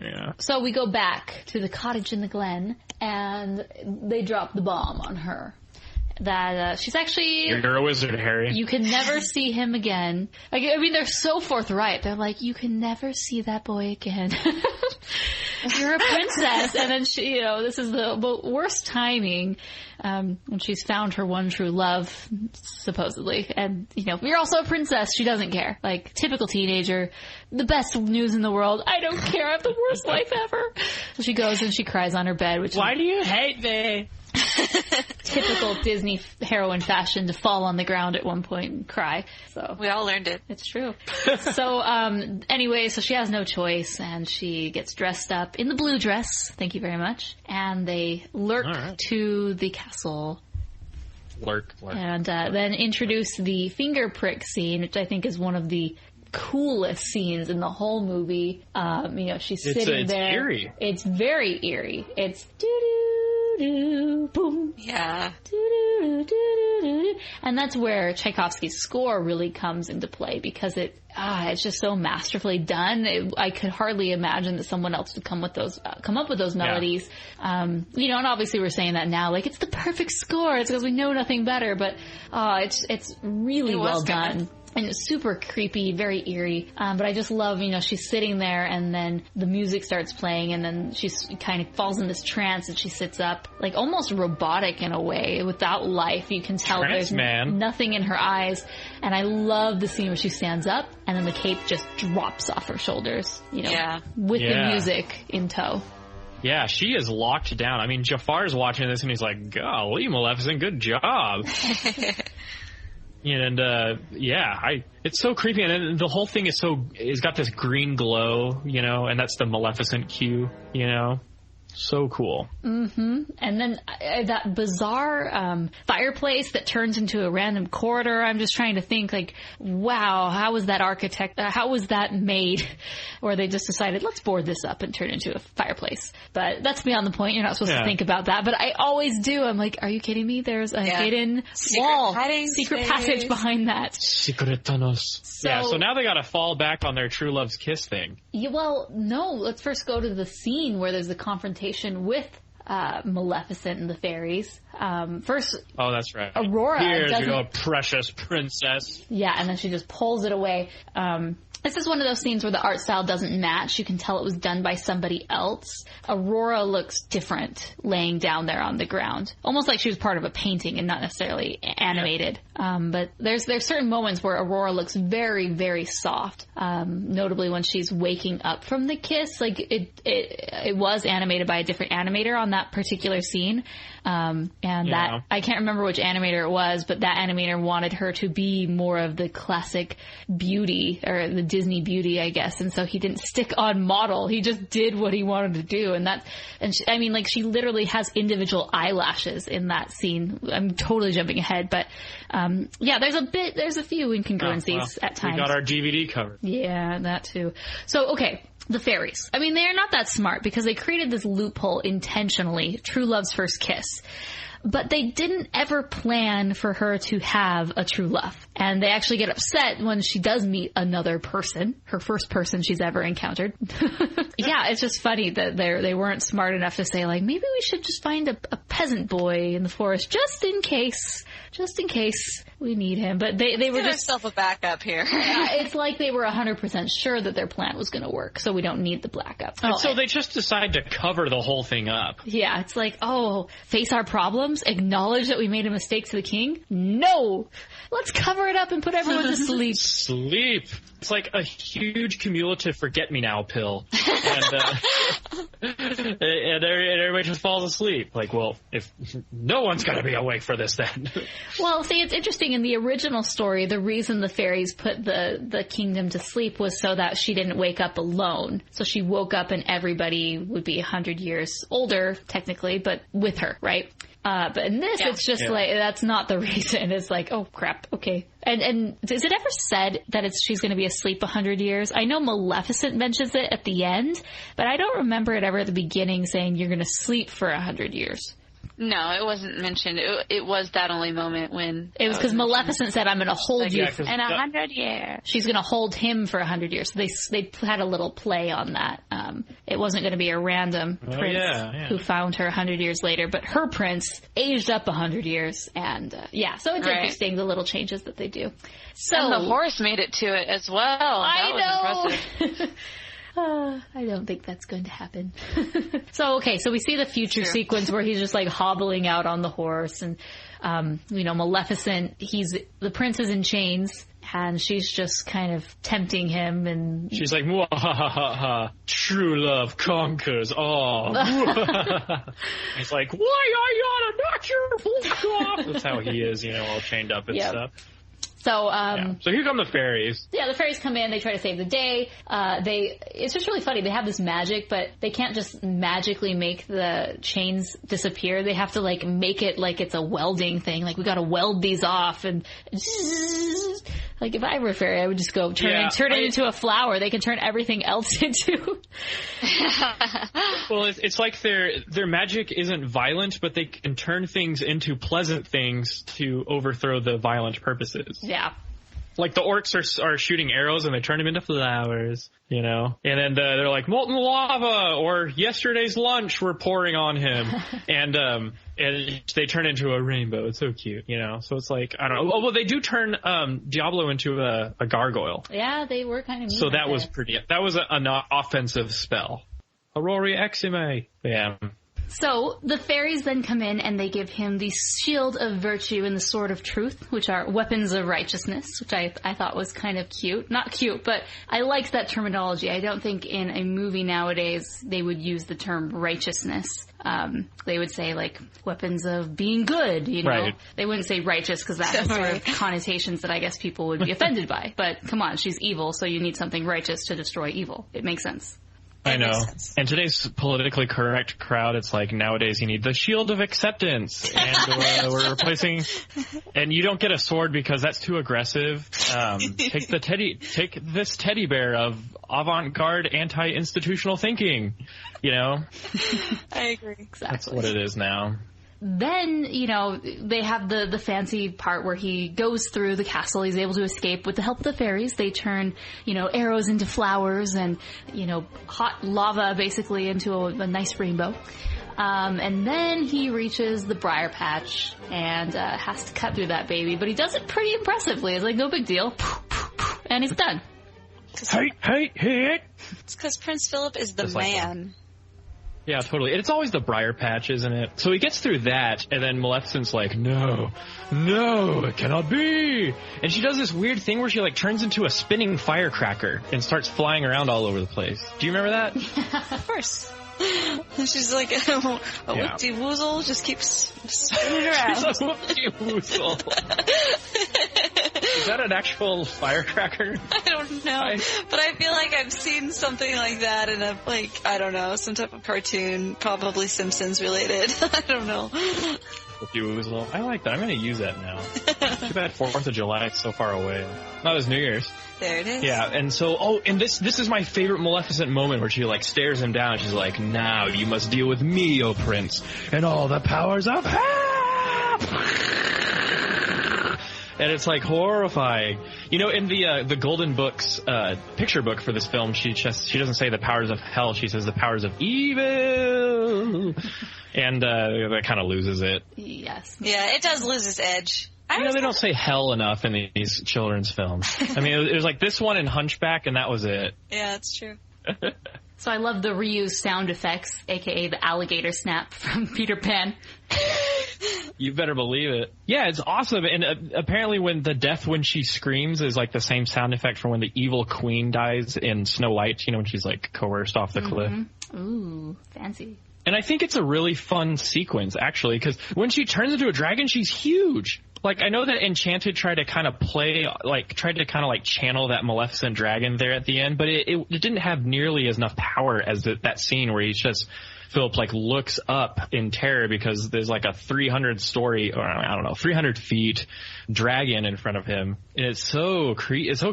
Yeah. So we go back to the cottage in the glen, and they drop the bomb on her. That she's actually... You're a wizard, Harry. You can never see him again. They're so forthright. They're like, you can never see that boy again. You're a princess. And then she, this is the worst timing when she's found her one true love, supposedly. And, you're also a princess. She doesn't care. Like, typical teenager. The best news in the world. I don't care. I have the worst life ever. So she goes and she cries on her bed. Why do you hate me? Typical Disney heroine fashion, to fall on the ground at one point and cry. So we all learned it. It's true. So anyway, so she has no choice, and she gets dressed up in the blue dress. Thank you very much. And they lurk to the castle. Lurk. And then introduce the finger prick scene, which I think is one of the coolest scenes in the whole movie. She's sitting there. It's eerie. It's very eerie. It's doo-doo, boom. Yeah. Doo-doo-doo-doo-doo. And that's where Tchaikovsky's score really comes into play, because it's just so masterfully done. I could hardly imagine that someone else would come up with those melodies. Yeah. And obviously we're saying that now, like, it's the perfect score. It's because we know nothing better, but it's really well done. And it's super creepy, very eerie. But I just love, she's sitting there, and then the music starts playing, and then she kind of falls in this trance, and she sits up, like almost robotic in a way, without life. You can tell there's nothing in her eyes. And I love the scene where she stands up, and then the cape just drops off her shoulders, with the music in tow. Yeah, she is locked down. I mean, Jafar's watching this, and he's like, golly, Maleficent, good job. And it's so creepy, and then the whole thing it's got this green glow, and that's the Maleficent cue, So cool. Mm-hmm. And then that bizarre fireplace that turns into a random corridor. I'm just trying to think, like, wow, how was that made? Or they just decided, let's board this up and turn it into a fireplace. But that's beyond the point. You're not supposed to think about that. But I always do. I'm like, are you kidding me? There's a hidden secret passage behind that. Secret tunnels. So now they got to fall back on their true love's kiss thing. Yeah, well, no. Let's first go to the scene where there's the confrontation with Maleficent and the fairies. First, that's right. Aurora. Here's your precious princess. Yeah, and then she just pulls it away. This is one of those scenes where the art style doesn't match. You can tell it was done by somebody else. Aurora looks different laying down there on the ground. Almost like she was part of a painting and not necessarily animated. Yeah. But there's certain moments where Aurora looks very, very soft. Notably when she's waking up from the kiss. Like it was animated by a different animator on that particular scene. That I can't remember which animator it was, but that animator wanted her to be more of the classic beauty, or the Disney beauty, I guess. And so he didn't stick on model. He just did what he wanted to do. She literally has individual eyelashes in that scene. I'm totally jumping ahead, but there's a few incongruencies at times. We got our DVD covered. Yeah, that too. So, okay. The fairies. I mean, they're not that smart, because they created this loophole intentionally, true love's first kiss. But they didn't ever plan for her to have a true love. And they actually get upset when she does meet another person, her first person she's ever encountered. Yeah, it's just funny that they weren't smart enough to say, like, maybe we should just find a peasant boy in the forest just in case we need him. But they were just self a backup here. It's like they were 100% sure that their plan was going to work, so we don't need the backup. So they just decide to cover the whole thing up. Yeah, it's like, face our problems, acknowledge that we made a mistake to the king. No! Let's cover it up and put everyone to sleep. Sleep. It's like a huge cumulative forget-me-now pill. And everybody just falls asleep. Like, well, if no one's going to be awake for this then. Well, see, it's interesting. In the original story, the reason the fairies put the kingdom to sleep was so that she didn't wake up alone. So she woke up and everybody would be 100 years older, technically, but with her, right? But in this, it's just like, that's not the reason. It's like, oh crap, okay. And is it ever said that she's going to be asleep 100 years? I know Maleficent mentions it at the end, but I don't remember it ever at the beginning saying you're going to sleep for 100 years. No, it wasn't mentioned. It was that only moment when... It was because Maleficent said, I'm going to hold you in 100 years. She's going to hold him for 100 years. So they had a little play on that. It wasn't going to be a random prince who found her 100 years later, but her prince aged up 100 years. And so it's interesting, the little changes that they do. So, and the horse made it to it as well. I know. Impressive. I don't think that's going to happen. So we see the future sequence where he's just like hobbling out on the horse, and Maleficent, the prince is in chains, and she's just kind of tempting him, and she's like, "Mwahaha, true love conquers all." He's like, "Why I ought to knock your book off?" That's how he is, all chained up and stuff. So, so here come the fairies. Yeah, the fairies come in. They try to save the day. It's just really funny. They have this magic, but they can't just magically make the chains disappear. They have to make it like it's a welding thing. Like, we got to weld these off, and like if I were a fairy, I would just go turn it into a flower. They can turn everything else into. Well, it's like their magic isn't violent, but they can turn things into pleasant things to overthrow the violent purposes. Yeah. Like the orcs are shooting arrows and they turn them into flowers, And then they're like, molten lava or yesterday's lunch we're pouring on him. and they turn into a rainbow. It's so cute, So it's like, I don't know. Well, they do turn Diablo into a gargoyle. Yeah, they were kind of mean. So that was that was an offensive spell. Aurori Exime. Yeah. So the fairies then come in and they give him the shield of virtue and the sword of truth, which are weapons of righteousness, which I thought was kind of cute. Not cute, but I liked that terminology. I don't think in a movie nowadays they would use the term righteousness. They would say weapons of being good, Right. They wouldn't say righteous because that has sort of connotations that I guess people would be offended by. But come on, she's evil, so you need something righteous to destroy evil. It makes sense. I know. And today's politically correct crowd, it's like nowadays you need the shield of acceptance. And we're replacing... And you don't get a sword because that's too aggressive. Take this teddy bear of avant-garde anti-institutional thinking. I agree. Exactly. That's what it is now. Then, they have the fancy part where he goes through the castle. He's able to escape with the help of the fairies. They turn, arrows into flowers and, hot lava basically into a nice rainbow. And then he reaches the briar patch and has to cut through that baby. But he does it pretty impressively. It's like, no big deal. And he's done. Hey. It's because Prince Philip is the man. Yeah, totally. It's always the briar patch, isn't it? So he gets through that, and then Maleficent's like, no, it cannot be. And she does this weird thing where she turns into a spinning firecracker and starts flying around all over the place. Do you remember that? Yeah, of course. She's like a whoopty-woozle, just keeps spinning around. She's a whoopty-woozle. Is that an actual firecracker? I don't know. But I feel like I've seen something like that in I don't know, some type of cartoon, probably Simpsons related. I don't know. I like that. I'm going to use that now. Too bad 4th of July is so far away. Not as New Year's. There it is. Yeah, and so, and this is my favorite Maleficent moment where she stares him down. She's like, now you must deal with me, O Prince, and all the powers of hell! And it's horrifying. In the Golden Book's picture book for this film, she doesn't say the powers of hell, she says the powers of evil. And that kind of loses it. Yes. Yeah, it does lose its edge. They don't say hell enough in these children's films. I mean, it was like this one in Hunchback, and that was it. Yeah, that's true. So I love the reused sound effects, a.k.a. the alligator snap from Peter Pan. You better believe it. Yeah, it's awesome. And apparently when she screams is the same sound effect from when the evil queen dies in Snow White, when she's coerced off the cliff. Ooh, fancy. And I think it's a really fun sequence, actually, because when she turns into a dragon, she's huge. I know that Enchanted tried to kind of channel that Maleficent dragon there at the end, but it didn't have nearly as enough power as that scene where Philip looks up in terror because there's a 300 feet dragon in front of him. And it's so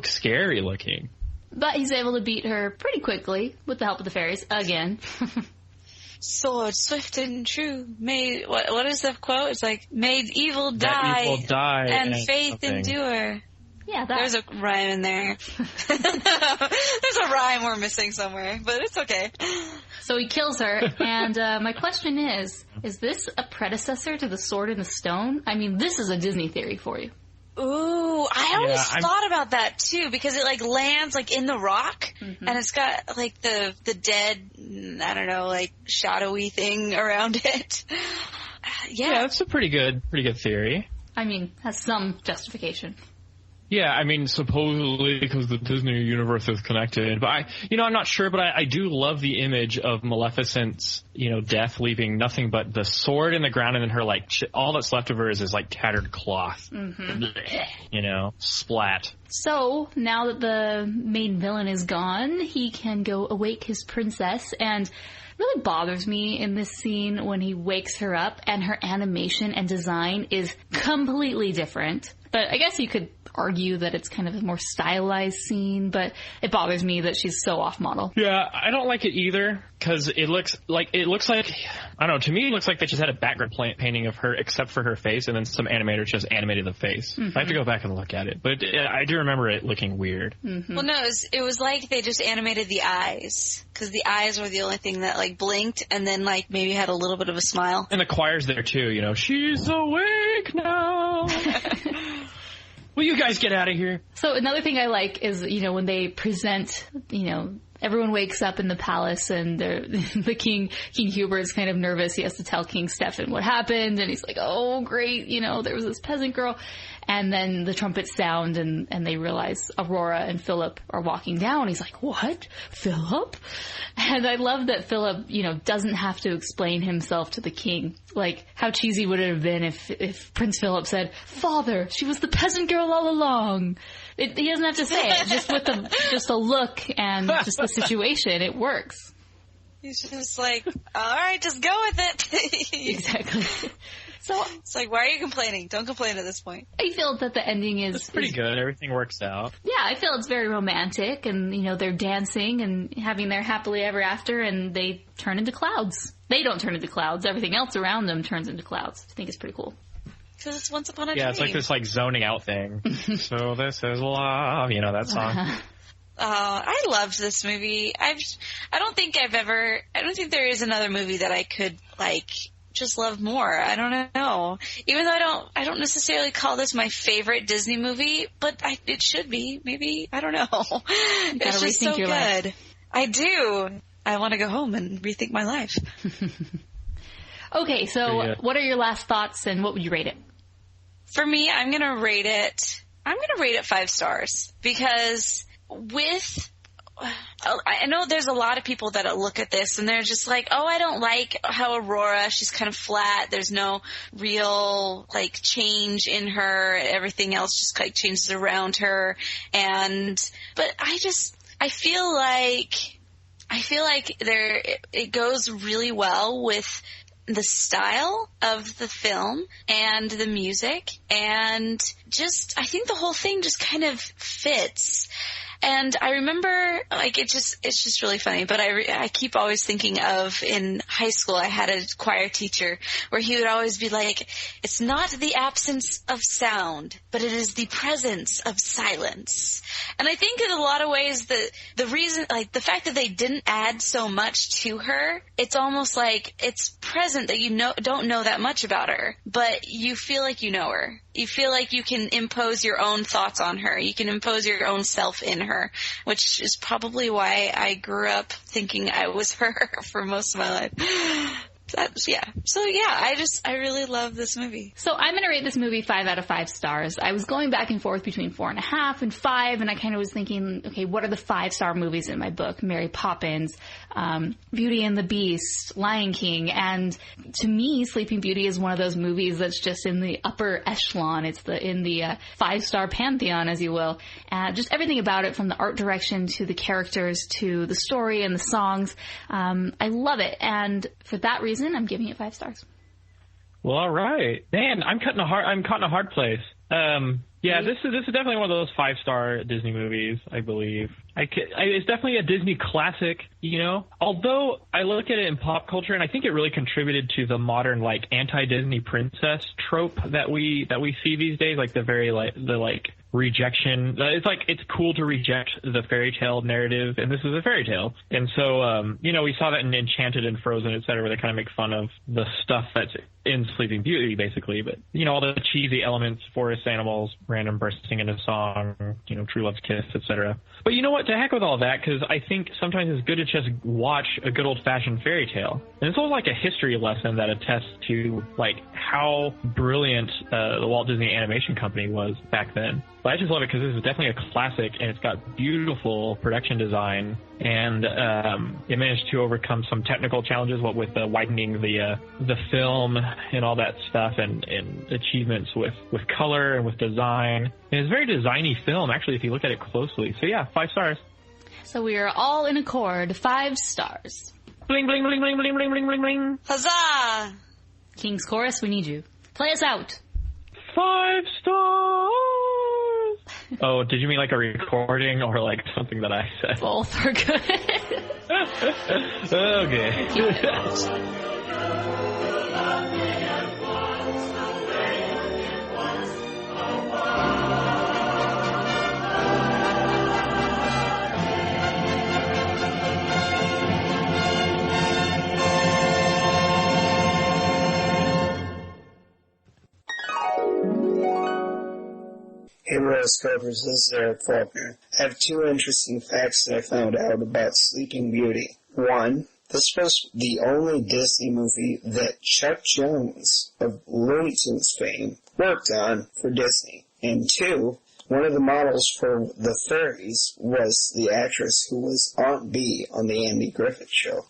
scary looking. But he's able to beat her pretty quickly with the help of the fairies again. sword swift and true. May what is the quote? It's like, made evil die, and faith endure. Yeah, there's a rhyme in there. There's a rhyme we're missing somewhere, but it's okay. So he kills her, and my question is this a predecessor to the Sword in the Stone? I mean, this is a Disney theory for you. Ooh, I always thought about that too, because it like lands like in the rock, and it's got like the dead, I don't know, like shadowy thing around it. Yeah, that's a pretty good theory. I mean, has some justification. Yeah, I mean, supposedly because the Disney universe is connected. But I'm not sure, but I do love the image of Maleficent's, death, leaving nothing but the sword in the ground, and then her, all that's left of her is like tattered cloth. Splat. So, now that the main villain is gone, he can go awake his princess, and really bothers me in this scene when he wakes her up and her animation and design is completely different. But I guess you could argue that it's kind of a more stylized scene, but it bothers me that she's so off model. Yeah, I don't like it either, because it looks like, I don't know, to me it looks like they just had a background painting of her except for her face, and then some animator just animated the face. I have to go back and look at it, but I do remember it looking weird. Well, no, it was like they just animated the eyes, because the eyes were the only thing that blinked, and then maybe had a little bit of a smile. And the choir's there too, she's awake now. Will you guys get out of here? So another thing I like is, when they present, everyone wakes up in the palace, and the King Hubert's kind of nervous. He has to tell King Stefan what happened, and he's like, oh, great, there was this peasant girl. And then the trumpets sound, and they realize Aurora and Philip are walking down. He's like, what? Philip? And I love that Philip, doesn't have to explain himself to the king. Like, how cheesy would it have been if Prince Philip said, Father, she was the peasant girl all along. He doesn't have to say it. Just with just a look and just the situation, it works. He's just like, all right, just go with it. Exactly. So it's like, why are you complaining? Don't complain at this point. I feel that the ending is pretty good. Everything works out. Yeah, I feel it's very romantic, and they're dancing and having their happily ever after, and they turn into clouds. They don't turn into clouds. Everything else around them turns into clouds. I think it's pretty cool. Because it's Once Upon a Dream. Yeah, it's like this zoning out thing. So this is love, that song. I loved this movie. I don't think there is another movie that I could just love more. I don't know. Even though I don't necessarily call this my favorite Disney movie, but it should be. Maybe, I don't know. It's just so good. Life. I do. I want to go home and rethink my life. Okay, so what are your last thoughts, and what would you rate it? For me, I'm going to rate it 5 stars, because I know there's a lot of people that look at this and they're just like, oh, I don't like how Aurora, she's kind of flat. There's no real change in her. Everything else just changes around her. But I feel like it goes really well with the style of the film and the music, and I think the whole thing just kind of fits. And I remember, it's just really funny, but I keep always thinking of, in high school, I had a choir teacher where he would always be like, it's not the absence of sound, but it is the presence of silence. And I think in a lot of ways that the reason, the fact that they didn't add so much to her, it's almost like it's present that don't know that much about her, but you feel like you know her. You feel like you can impose your own thoughts on her. You can impose your own self in her, which is probably why I grew up thinking I was her for most of my life. I really love this movie. So I'm going to rate this movie 5 out of 5 stars. I was going back and forth between 4.5 and 5, and I kind of was thinking, okay, what are the 5-star movies in my book? Mary Poppins, Beauty and the Beast, Lion King, and to me, Sleeping Beauty is one of those movies that's just in the upper echelon. It's in the 5-star pantheon, as you will. Just everything about it, from the art direction to the characters to the story and the songs. I love it, and for that reason, I'm giving it 5 stars. Well, all right. Man, I'm caught in a hard place. This is definitely one of those 5-star Disney movies, I believe. It's definitely a Disney classic, you know. Although I look at it in pop culture, and I think it really contributed to the modern like anti-Disney princess trope that we see these days, like the rejection. It's like it's cool to reject the fairy tale narrative, and this is a fairy tale. And so, you know, we saw that in Enchanted and Frozen, et cetera, where they kind of make fun of the stuff that's in Sleeping Beauty, basically. But, you know, all the cheesy elements, forest animals, random bursting into song, you know, true love's kiss, et cetera. But you know what? To heck with all that, because I think sometimes it's good to just watch a good old-fashioned fairy tale. And it's almost like a history lesson that attests to, like, how brilliant the Walt Disney Animation Company was back then. But I just love it because this is definitely a classic, and it's got beautiful production design, and it managed to overcome some technical challenges, what with widening the film and all that stuff, and achievements with color and with design. And it's a very designy film, actually, if you look at it closely. So yeah, 5 stars. So we are all in accord. 5 stars. Bling, bling, bling, bling, bling, bling, bling, bling, bling. Huzzah! King's Chorus, we need you. Play us out. 5 stars. Oh, did you mean like a recording or like something that I said? Both are good. Okay. Hey, Rotoscopers, this is Eric Faulkner. I have 2 interesting facts that I found out about Sleeping Beauty. 1, this was the only Disney movie that Chuck Jones of Looney Tunes fame worked on for Disney. And 2, one of the models for the fairies was the actress who was Aunt Bee on the Andy Griffith Show.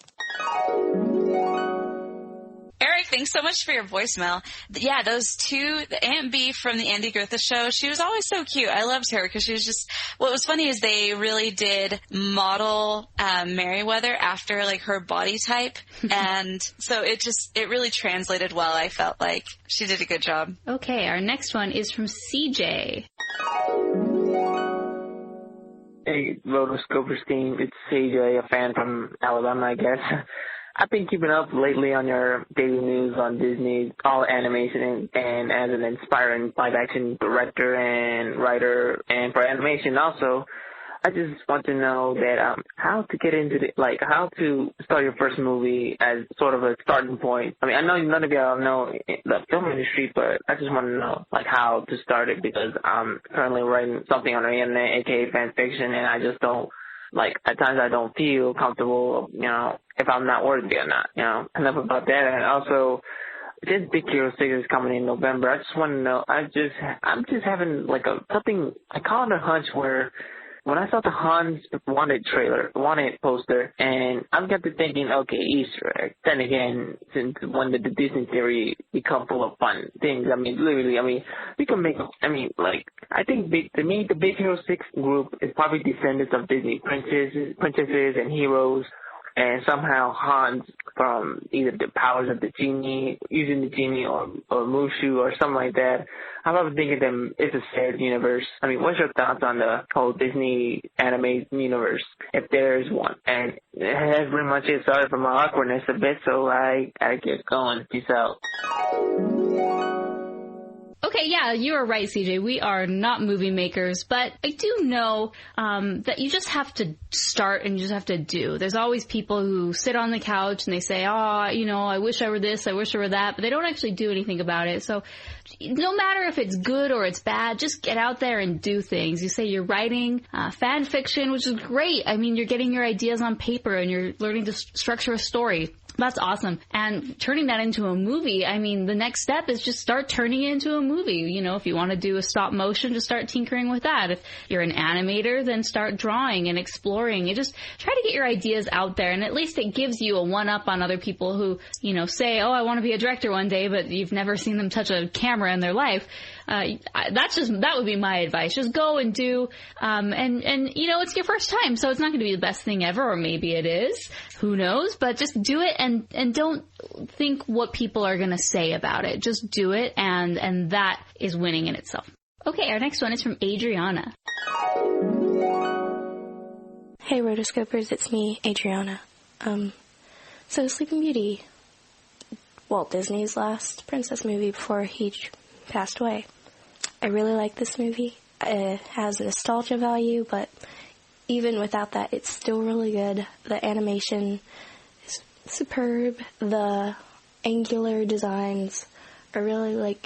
Eric, thanks so much for your voicemail. Yeah, those 2, the Aunt Bee from the Andy Griffith Show, she was always so cute. I loved her because she was just, what was funny is they really did model Merriweather after like her body type. And so it really translated well. I felt like she did a good job. Okay, our next one is from CJ. Hey, Rotoscopers team, it's CJ, a fan from Alabama, I guess. I've been keeping up lately on your daily news on Disney, all animation, and as an inspiring live-action director and writer, and for animation also, I just want to know that how to get into how to start your first movie as sort of a starting point. I mean, I know none of y'all know the film industry, but I just want to know like how to start it because I'm currently writing something on the internet, aka fan fiction, and I just don't. Like, at times I don't feel comfortable, you know, if I'm not worthy or not, you know. Enough about that. And also, this Big Hero 6 is coming in November. I just want to know, I'm just having, like, something, I call it a hunch where when I saw the Hans Wanted poster, and I got to thinking, okay, Easter egg. Then again, since when did the Disney theory become full of fun things? I mean, literally, we can make, I think the Big Hero 6 group is probably descendants of Disney princesses and heroes, and somehow Hans from either the powers of the genie, using the genie or Mushu or something like that. I'm probably thinking them it's a shared universe. I mean, what's your thoughts on the whole Disney anime universe, if there is one? And that's pretty much it. Sorry for my awkwardness a bit, so I gotta get going. Peace out. Okay, yeah, you are right, CJ. We are not movie makers, but I do know that you just have to start and you just have to do. There's always people who sit on the couch and they say, I wish I were this, I wish I were that, but they don't actually do anything about it. So no matter if it's good or it's bad, just get out there and do things. You say you're writing fan fiction, which is great. I mean, you're getting your ideas on paper and you're learning to structure a story. That's awesome. And turning that into a movie, I mean, the next step is just start turning it into a movie. You know, if you want to do a stop motion, just start tinkering with that. If you're an animator, then start drawing and exploring. You just try to get your ideas out there, and at least it gives you a one-up on other people who, say, I want to be a director one day, but you've never seen them touch a camera in their life. That would be my advice. Just go and do, and it's your first time, so it's not going to be the best thing ever, or maybe it is. Who knows? But just do it and don't think what people are going to say about it. Just do it, and that is winning in itself. Okay, our next one is from Adriana. Hey Rotoscopers, it's me, Adriana. So Sleeping Beauty, Walt Disney's last princess movie before he passed away. I really like this movie. It has nostalgia value, but even without that, it's still really good. The animation is superb. The angular designs are really,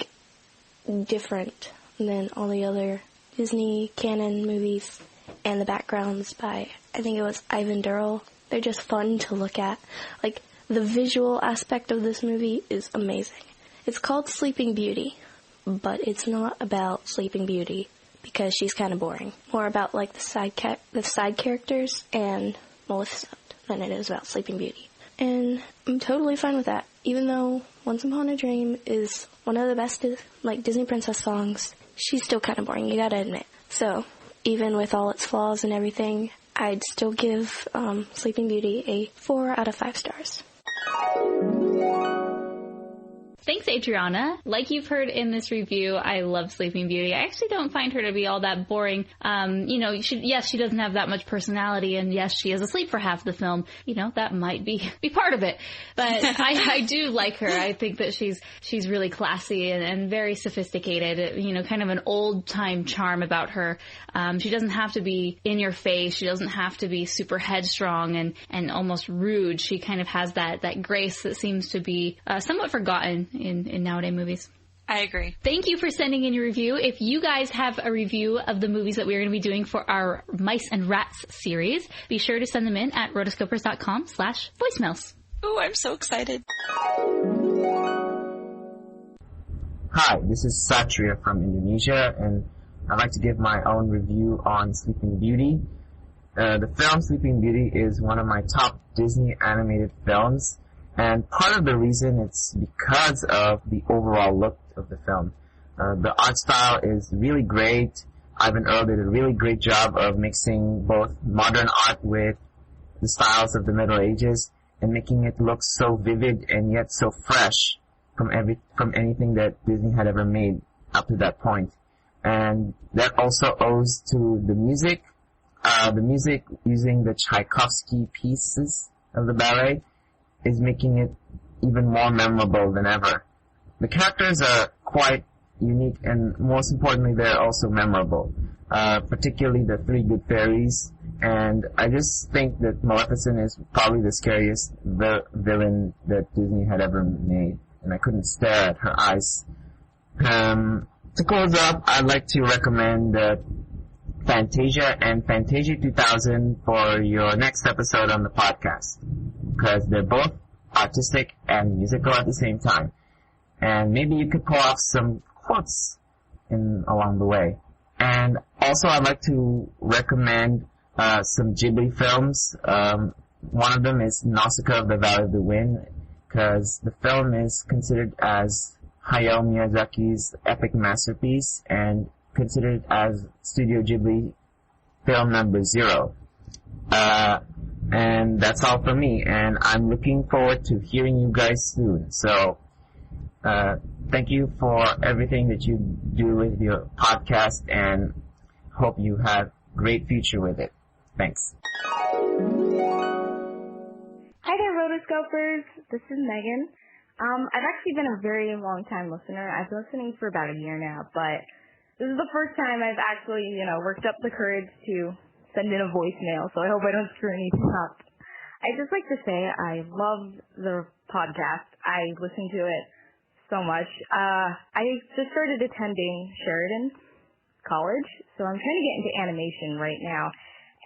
different than all the other Disney canon movies. And the backgrounds by, I think it was Ivan Durrell. They're just fun to look at. The visual aspect of this movie is amazing. It's called Sleeping Beauty, but it's not about Sleeping Beauty because she's kind of boring. More about, the side characters and Maleficent than it is about Sleeping Beauty. And I'm totally fine with that. Even though Once Upon a Dream is one of the best, Disney princess songs, she's still kind of boring, you gotta admit. So, even with all its flaws and everything, I'd still give Sleeping Beauty a 4 out of 5 stars. Thanks, Adriana. Like you've heard in this review, I love Sleeping Beauty. I actually don't find her to be all that boring. She doesn't have that much personality, and yes, she is asleep for half the film. That might be part of it. But I do like her. I think that she's really classy and very sophisticated. Kind of an old-time charm about her. She doesn't have to be in your face. She doesn't have to be super headstrong and almost rude. She kind of has that grace that seems to be somewhat forgotten in nowadays movies. I agree. Thank you for sending in your review. If you guys have a review of the movies that we're going to be doing for our Mice and Rats series, be sure to send them in at rotoscopers.com/voicemails. Oh, I'm so excited. Hi, this is Satria from Indonesia, and I'd like to give my own review on Sleeping Beauty. The film Sleeping Beauty is one of my top Disney animated films. And part of the reason it's because of the overall look of the film. The art style is really great. Ivan Earl did a really great job of mixing both modern art with the styles of the Middle Ages and making it look so vivid and yet so fresh from anything that Disney had ever made up to that point. And that also owes to the music. The music using the Tchaikovsky pieces of the ballet is making it even more memorable than ever. The characters are quite unique, and most importantly, they're also memorable, particularly the 3 good fairies. And I just think that Maleficent is probably the scariest villain that Disney had ever made, and I couldn't stare at her eyes. To close up, I'd like to recommend Fantasia and Fantasia 2000 for your next episode on the podcast, because they're both artistic and musical at the same time. And maybe you could pull off some quotes along the way. And also I'd like to recommend some Ghibli films. One of them is Nausicaa of the Valley of the Wind, because the film is considered as Hayao Miyazaki's epic masterpiece and considered as Studio Ghibli film number 0. And that's all for me, and I'm looking forward to hearing you guys soon. So, thank you for everything that you do with your podcast, and hope you have great future with it. Thanks. Hi there, Rotoscopers. This is Megan. I've actually been a very long-time listener. I've been listening for about a year now, but this is the first time I've actually, worked up the courage to send in a voicemail, so I hope I don't screw anything up. I'd just like to say I love the podcast. I listen to it so much. I just started attending Sheridan College, so I'm trying to get into animation right now.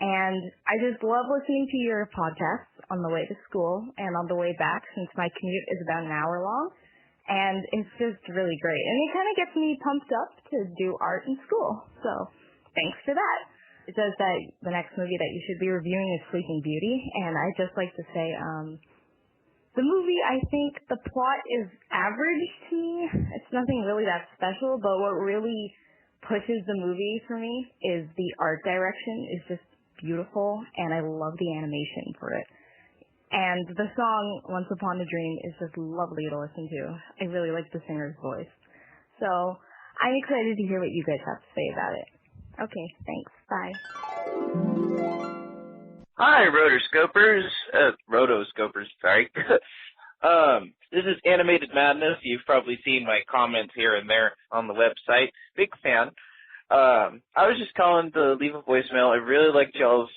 And I just love listening to your podcasts on the way to school and on the way back, since my commute is about an hour long. And it's just really great. And it kind of gets me pumped up to do art in school. So thanks for that. It says that the next movie that you should be reviewing is Sleeping Beauty. And I'd just like to say, the movie, I think the plot is average to me. It's nothing really that special, but what really pushes the movie for me is the art direction is just beautiful, and I love the animation for it. And the song Once Upon a Dream is just lovely to listen to. I really like the singer's voice. So I'm excited to hear what you guys have to say about it. Okay, thanks. Bye. Hi, Rotoscopers, sorry. This is Animated Madness. You've probably seen my comments here and there on the website. Big fan. I was just calling to leave a voicemail. I really liked y'all's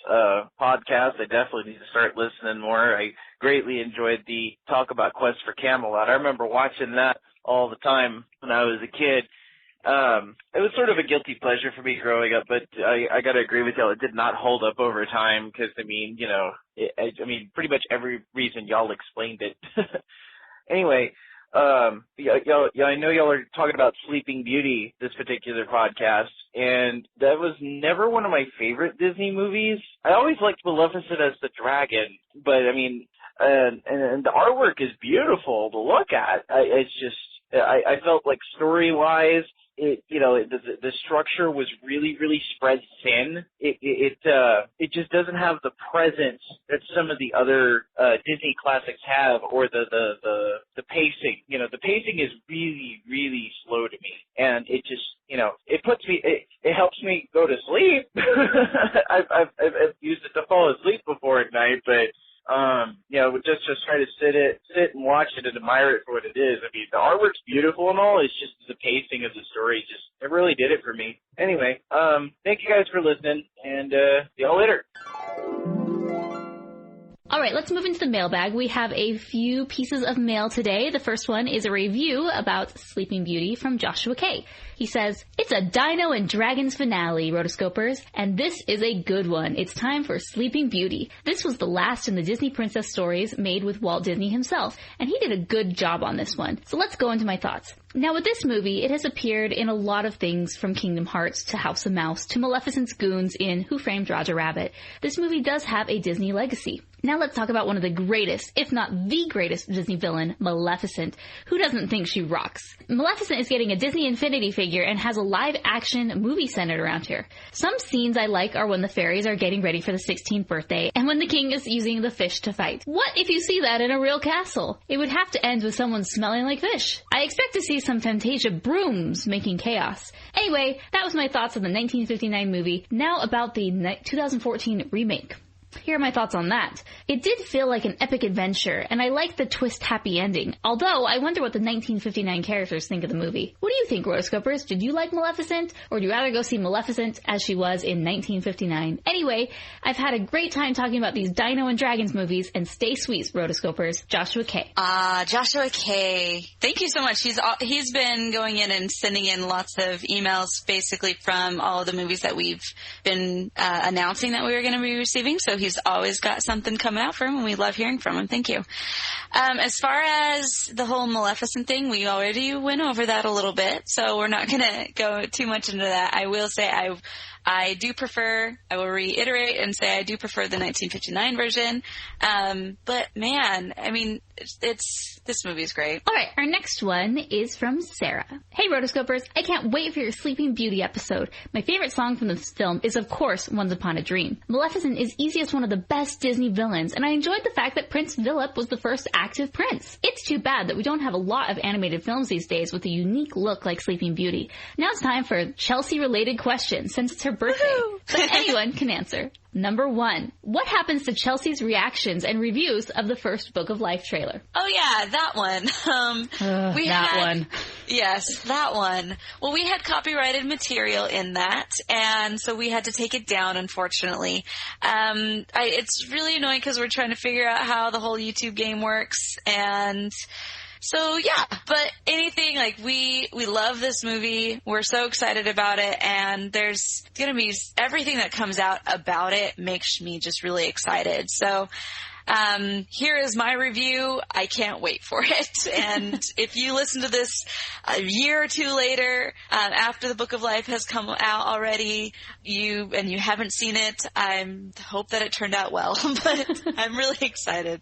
podcast. I definitely need to start listening more. I greatly enjoyed the talk about Quest for Camelot. I remember watching that all the time when I was a kid. It was sort of a guilty pleasure for me growing up, but I gotta agree with y'all. It did not hold up over time because, I mean, you know, pretty much every reason y'all explained it. Anyway, I know y'all are talking about Sleeping Beauty this particular podcast, and that was never one of my favorite Disney movies. I always liked Maleficent as the dragon, but I mean, and the artwork is beautiful to look at. I felt like story-wise, the structure was really, really spread thin. It just doesn't have the presence that some of the other Disney classics have, or the pacing. You know, the pacing is really, really slow to me, and it just, it helps me go to sleep. I've used it to fall asleep before at night, but just try to sit and watch it and admire it for what it is. I mean, the artwork's beautiful and all. It's just the pacing of the story. It really did it for me. Anyway, thank you guys for listening, and see y'all later. All right, let's move into the mailbag. We have a few pieces of mail today. The first one is a review about Sleeping Beauty from Joshua K. He says, "It's a Dino and Dragons finale, Rotoscopers, and this is a good one. It's time for Sleeping Beauty. This was the last in the Disney princess stories made with Walt Disney himself, and he did a good job on this one. So let's go into my thoughts. Now, with this movie, it has appeared in a lot of things, from Kingdom Hearts to House of Mouse to Maleficent's goons in Who Framed Roger Rabbit. This movie does have a Disney legacy. Now let's talk about one of the greatest, if not the greatest, Disney villain, Maleficent. Who doesn't think she rocks? Maleficent is getting a Disney Infinity figure and has a live-action movie centered around her. Some scenes I like are when the fairies are getting ready for the 16th birthday and when the king is using the fish to fight. What if you see that in a real castle? It would have to end with someone smelling like fish. I expect to see some Fantasia brooms making chaos. Anyway, that was my thoughts on the 1959 movie. Now about the 2014 remake. Here are my thoughts on that. It did feel like an epic adventure, and I liked the twist happy ending. Although, I wonder what the 1959 characters think of the movie. What do you think, Rotoscopers? Did you like Maleficent, or would you rather go see Maleficent as she was in 1959? Anyway, I've had a great time talking about these Dino and Dragons movies, and stay sweet, Rotoscopers. Joshua K. Joshua K. Thank you so much. He's been going in and sending in lots of emails, basically from all of the movies that we've been announcing that we were going to be receiving, so he's always got something coming out for him, and we love hearing from him. Thank you. As far as the whole Maleficent thing, we already went over that a little bit, so we're not going to go too much into that. I will say I will reiterate and say I do prefer the 1959 version. But man, I mean, this movie is great. All right, our next one is from Sarah. Hey, Rotoscopers, I can't wait for your Sleeping Beauty episode. My favorite song from this film is, of course, Once Upon a Dream. Maleficent is easy as one of the best Disney villains, and I enjoyed the fact that Prince Philip was the first active prince. It's too bad that we don't have a lot of animated films these days with a unique look like Sleeping Beauty. Now it's time for Chelsea-related questions, since it's her birthday. But anyone can answer. Number 1. What happens to Chelsea's reactions and reviews of the first Book of Life trailer? Oh yeah, that one. One. Yes, that one. Well, we had copyrighted material in that, and so we had to take it down, unfortunately. It's really annoying because we're trying to figure out how the whole YouTube game works, and so yeah, but anything, like, we love this movie. We're so excited about it, and there's gonna be everything that comes out about it makes me just really excited. So here is my review. I can't wait for it. And if you listen to this a year or two later, after the Book of Life has come out already, you haven't seen it, I hope that it turned out well. But I'm really excited.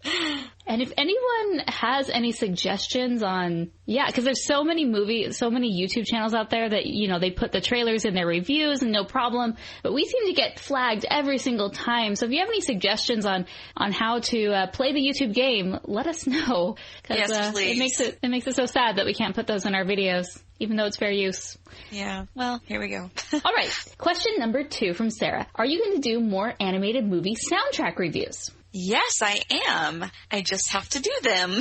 And if anyone has any suggestions on, Yeah, because there's so many YouTube channels out there that, you know, they put the trailers in their reviews and no problem, but we seem to get flagged every single time. So if you have any suggestions on how to play the YouTube game, let us know. Yes, please. It makes it so sad that we can't put those in our videos, even though it's fair use. Yeah, well, here we go. All right, question number 2 from Sarah. Are you going to do more animated movie soundtrack reviews? Yes, I am. I just have to do them.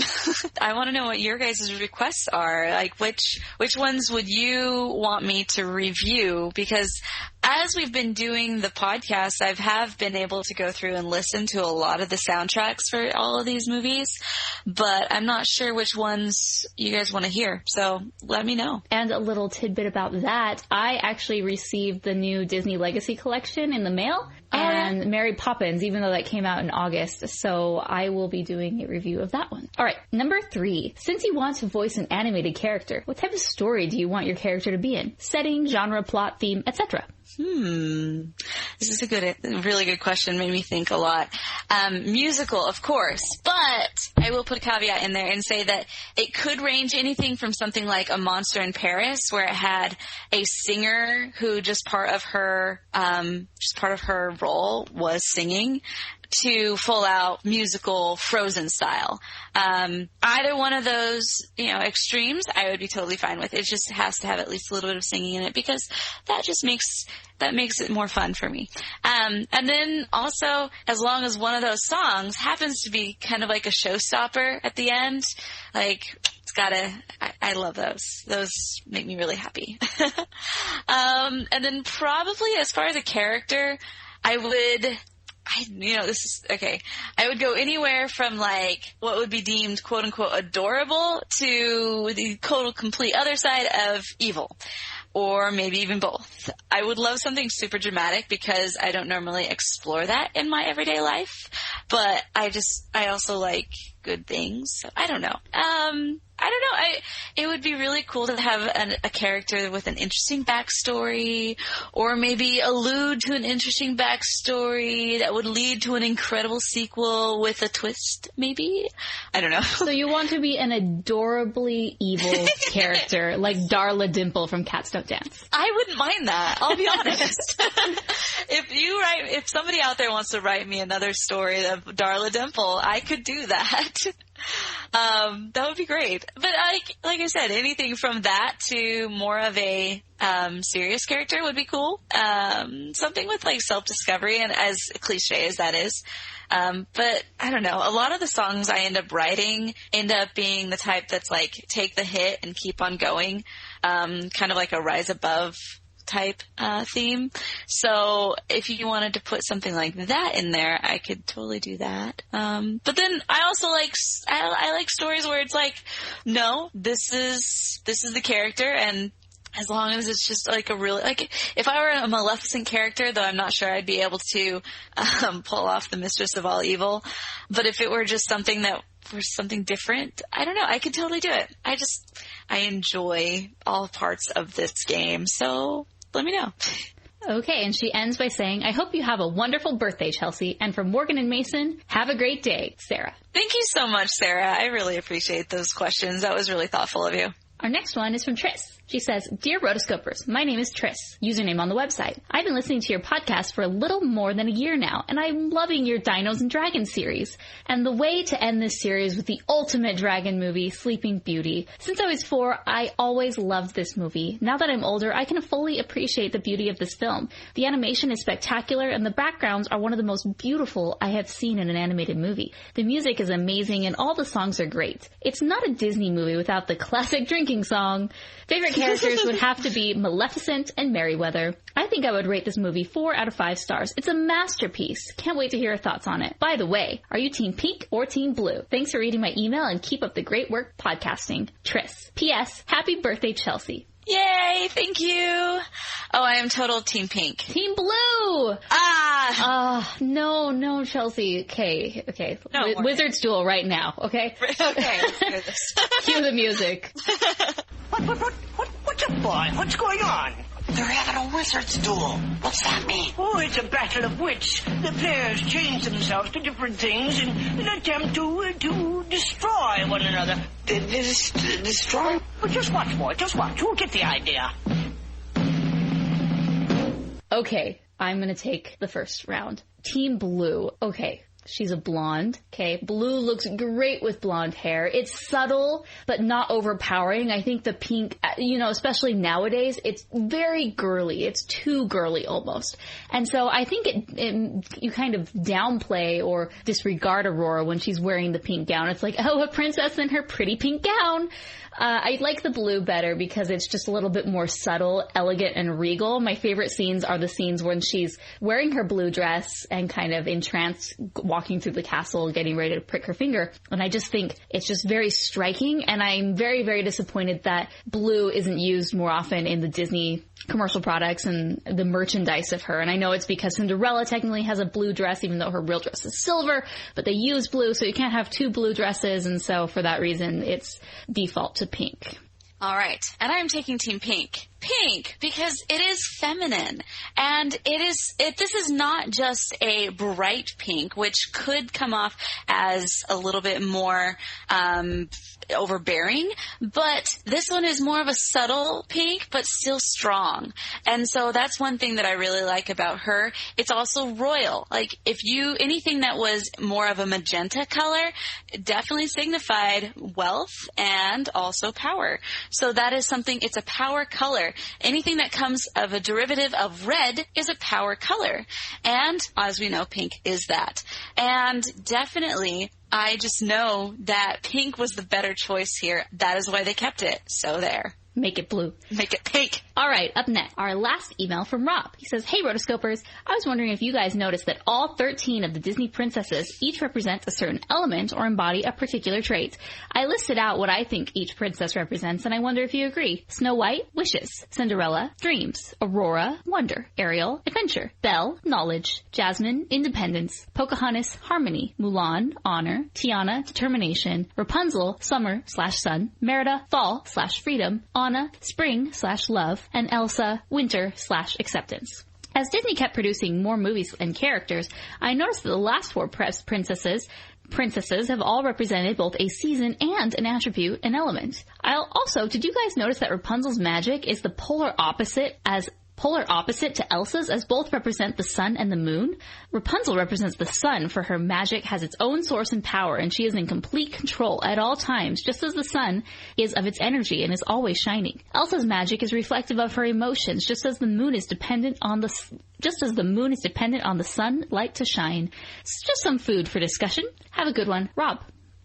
I want to know what your guys' requests are. Like, which ones would you want me to review? Because as we've been doing the podcast, I have been able to go through and listen to a lot of the soundtracks for all of these movies, but I'm not sure which ones you guys want to hear. So let me know. And a little tidbit about that. I actually received the new Disney Legacy Collection in the mail. And Mary Poppins, even though that came out in August. So I will be doing a review of that one. All right, number 3. Since you want to voice an animated character, what type of story do you want your character to be in? Setting, genre, plot, theme, etc. This is a really good question. Made me think a lot. Musical, of course, but I will put a caveat in there and say that it could range anything from something like A Monster in Paris, where it had a singer who just part of her role was singing, to full out musical Frozen style. Either one of those, extremes, I would be totally fine with. It just has to have at least a little bit of singing in it, because that just makes it more fun for me. And then also, as long as one of those songs happens to be kind of like a showstopper at the end, like, I love those. Those make me really happy. And then probably as far as a character, I would go anywhere from like what would be deemed quote unquote adorable to the complete other side of evil. Or maybe even both. I would love something super dramatic because I don't normally explore that in my everyday life. But I also like good things. So I don't know. It would be really cool to have a character with an interesting backstory, or maybe allude to an interesting backstory that would lead to an incredible sequel with a twist, maybe? I don't know. So you want to be an adorably evil character, like Darla Dimple from Cats Don't Dance. I wouldn't mind that, I'll be honest. If somebody out there wants to write me another story of Darla Dimple, I could do that. That would be great. But like I said, anything from that to more of a serious character would be cool. Something with like self-discovery, and as cliche as that is. But I don't know. A lot of the songs I end up writing end up being the type that's like take the hit and keep on going. Kind of like a rise above type theme. So if you wanted to put something like that in there, I could totally do that. But then I also I like stories where it's like, no, this is the character, and as long as it's just like if I were a Maleficent character, though I'm not sure I'd be able to pull off the Mistress of All Evil. But if it were just something that was something different, I don't know, I could totally do it. I enjoy all parts of this game, so let me know. Okay, and she ends by saying, I hope you have a wonderful birthday, Chelsea. And from Morgan and Mason, have a great day, Sarah. Thank you so much, Sarah. I really appreciate those questions. That was really thoughtful of you. Our next one is from Triss. She says, Dear Rotoscopers, my name is Triss, username on the website. I've been listening to your podcast for a little more than a year now, and I'm loving your Dinos and Dragons series. And the way to end this series with the ultimate dragon movie, Sleeping Beauty. Since I was 4, I always loved this movie. Now that I'm older, I can fully appreciate the beauty of this film. The animation is spectacular, and the backgrounds are one of the most beautiful I have seen in an animated movie. The music is amazing, and all the songs are great. It's not a Disney movie without the classic drinking song. Favorite characters would have to be Maleficent and Merryweather. I think I would rate this movie 4 out of 5 stars. It's a masterpiece. Can't wait to hear your thoughts on it. By the way, are you Team Pink or Team Blue? Thanks for reading my email and keep up the great work podcasting. Triss. P.S. Happy birthday, Chelsea. Yay, thank you. Oh, I am total Team Pink. Team Blue! No, Chelsea. Okay. No, Wizard's Duel right now, okay? Okay, let's do this. Cue the music. What's up, boy? What's going on? They're having a wizard's duel. What's that mean? Oh, it's a battle of wits. The players change themselves to different things in an attempt to destroy one another. Destroy? Well, just watch, boy. Just watch. You'll get the idea. Okay, I'm going to take the first round. Team Blue. Okay. She's a blonde. Okay. Blue looks great with blonde hair. It's subtle, but not overpowering. I think the pink, especially nowadays, it's very girly. It's too girly almost. And so I think you kind of downplay or disregard Aurora when she's wearing the pink gown. It's like, oh, a princess in her pretty pink gown. I like the blue better because it's just a little bit more subtle, elegant, and regal. My favorite scenes are the scenes when she's wearing her blue dress and kind of in trance, walking through the castle, getting ready to prick her finger. And I just think it's just very striking, and I'm very, very disappointed that blue isn't used more often in the Disney commercial products and the merchandise of her. And I know it's because Cinderella technically has a blue dress, even though her real dress is silver, but they use blue, so you can't have two blue dresses, and so for that reason, it's default to pink. All right. And I'm taking Team Pink. Pink, because it is feminine. And this is not just a bright pink, which could come off as a little bit more, overbearing, but this one is more of a subtle pink, but still strong. And so that's one thing that I really like about her. It's also royal. Like, anything that was more of a magenta color definitely signified wealth and also power. So that is something, it's a power color. Anything that comes of a derivative of red is a power color. And as we know, pink is that. And definitely, I just know that pink was the better choice here. That is why they kept it. So there. Make it blue. Make it pink. All right, up next, our last email from Rob. He says, hey, Rotoscopers, I was wondering if you guys noticed that all 13 of the Disney princesses each represent a certain element or embody a particular trait. I listed out what I think each princess represents, and I wonder if you agree. Snow White, wishes. Cinderella, dreams. Aurora, wonder. Ariel, adventure. Belle, knowledge. Jasmine, independence. Pocahontas, harmony. Mulan, honor. Tiana, determination. Rapunzel, summer/sun. Merida, fall/freedom. Anna, spring/love. And Elsa, winter/acceptance. As Disney kept producing more movies and characters, I noticed that the last four princesses have all represented both a season and an attribute, an element. Did you guys notice that Rapunzel's magic is the polar opposite to Elsa's, as both represent the sun and the moon? Rapunzel represents the sun, for her magic has its own source and power, and she is in complete control at all times, just as the sun is of its energy and is always shining. Elsa's magic is reflective of her emotions, just as the moon is dependent on the sunlight to shine. It's just some food for discussion. Have a good one. Rob.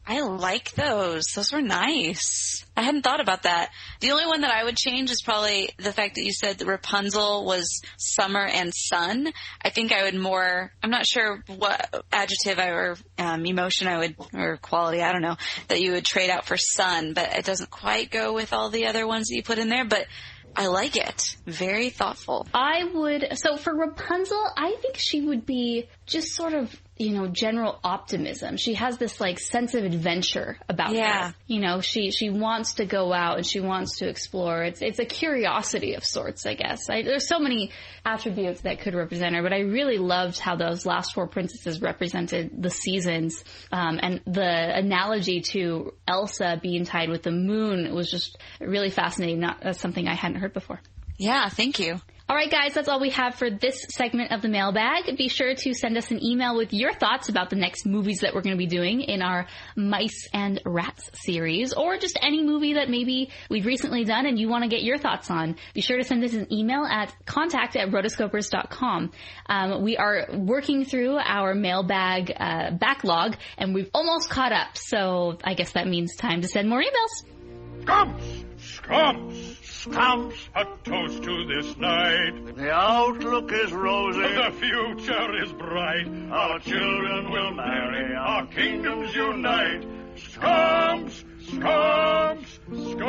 I like those. Those were nice. I hadn't thought about that. The only one that I would change is probably the fact that you said that Rapunzel was summer and sun. I think I would I'm not sure what adjective or emotion or quality, I don't know, that you would trade out for sun, but it doesn't quite go with all the other ones that you put in there, but I like it. Very thoughtful. So for Rapunzel, I think she would be just sort of, general optimism. She has this sense of adventure about her. She wants to go out and she wants to explore. It's a curiosity of sorts, I guess. There's so many attributes that could represent her, but I really loved how those last four princesses represented the seasons. And the analogy to Elsa being tied with the moon was just really fascinating. That's something I hadn't heard before. Yeah, thank you. All right, guys, that's all we have for this segment of the mailbag. Be sure to send us an email with your thoughts about the next movies that we're going to be doing in our Mice and Rats series, or just any movie that maybe we've recently done and you want to get your thoughts on. Be sure to send us an email at contact@rotoscopers.com. We are working through our mailbag backlog, and we've almost caught up, so I guess that means time to send more emails. Scamps, a toast to this night. The outlook is rosy. The future is bright. Our children will marry. Our kingdoms unite. Scamps, scamps, scamps.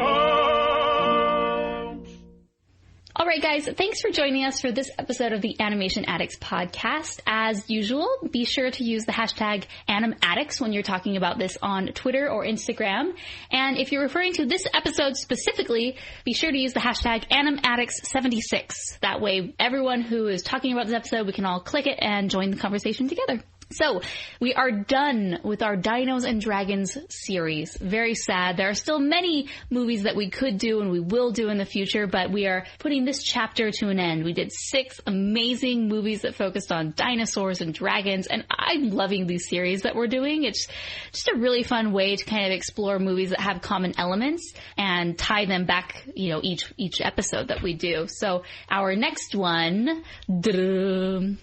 All right, right, guys, thanks for joining us for this episode of the Animation Addicts podcast. As usual, be sure to use the hashtag AnimAddicts when you're talking about this on Twitter or Instagram. And if you're referring to this episode specifically, be sure to use the hashtag AnimAddicts76. That way, everyone who is talking about this episode, we can all click it and join the conversation together. So, we are done with our Dinos and Dragons series. Very sad. There are still many movies that we could do and we will do in the future, but we are putting this chapter to an end. We did 6 amazing movies that focused on dinosaurs and dragons, and I'm loving these series that we're doing. It's just a really fun way to kind of explore movies that have common elements and tie them back, each episode that we do. So, our next one, drum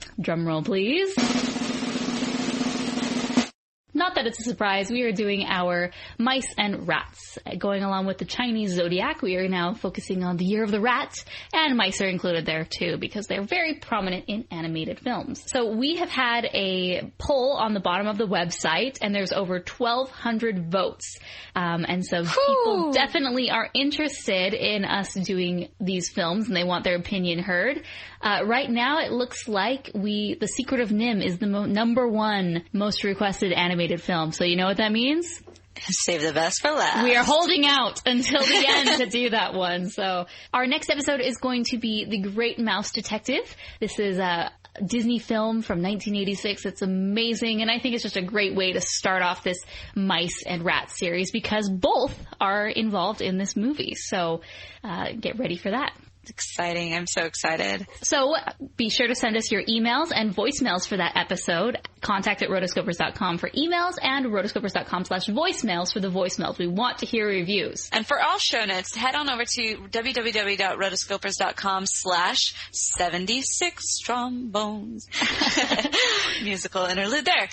roll please. Not that it's a surprise, we are doing our mice and rats. Going along with the Chinese zodiac, we are now focusing on the year of the rat, and mice are included there too, because they're very prominent in animated films. So we have had a poll on the bottom of the website, and there's over 1,200 votes. And so people definitely are interested in us doing these films, and they want their opinion heard. Right now, it looks like The Secret of NIMH is the number 1 most requested animated film. So you know what that means? Save the best for last. We are holding out until the end to do that one. So our next episode is going to be The Great Mouse Detective. This is a Disney film from 1986. It's amazing, and I think it's just a great way to start off this mice and rat series because both are involved in this movie. So get ready for that. It's exciting. I'm so excited. So be sure to send us your emails and voicemails for that episode. Contact at rotoscopers.com for emails and rotoscopers.com/voicemails for the voicemails. We want to hear reviews. And for all show notes, head on over to www.rotoscopers.com/76 trombones. Musical interlude there.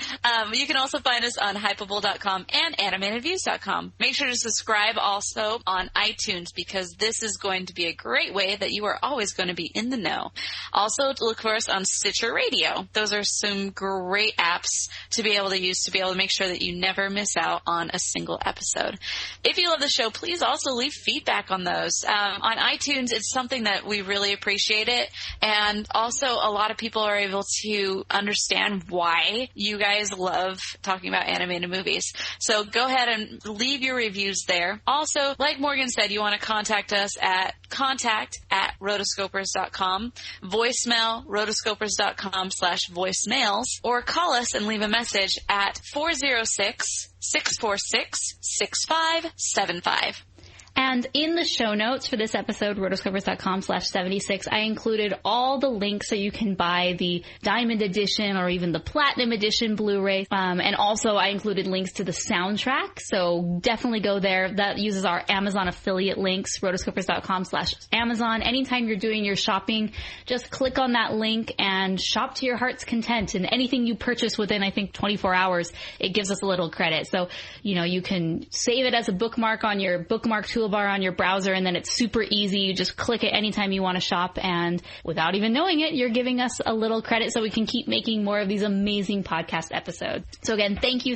You can also find us on hypable.com and animatedviews.com. Make sure to subscribe also on iTunes because this is going to be a great way that you are always going to be in the know. Also, look for us on Stitcher Radio. Those are some great apps to be able to use to be able to make sure that you never miss out on a single episode. If you love the show, please also leave feedback on those. On iTunes, it's something that we really appreciate it. And also, a lot of people are able to understand why you guys love talking about animated movies. So go ahead and leave your reviews there. Also, like Morgan said, you want to contact us at contact@rotoscopers.com, voicemail rotoscopers.com/voicemails, or call us and leave a message at 406-646-6575. And in the show notes for this episode, rotoscopers.com/76, I included all the links so you can buy the Diamond Edition or even the Platinum Edition Blu-ray. And also I included links to the soundtrack. So definitely go there. That uses our Amazon affiliate links, rotoscopers.com/Amazon. Anytime you're doing your shopping, just click on that link and shop to your heart's content. And anything you purchase within, I think, 24 hours, it gives us a little credit. So, you can save it as a bookmark on your bookmark toolbar on your browser, and then it's super easy. You just click it anytime you want to shop, and without even knowing it, you're giving us a little credit so we can keep making more of these amazing podcast episodes. So again, thank you.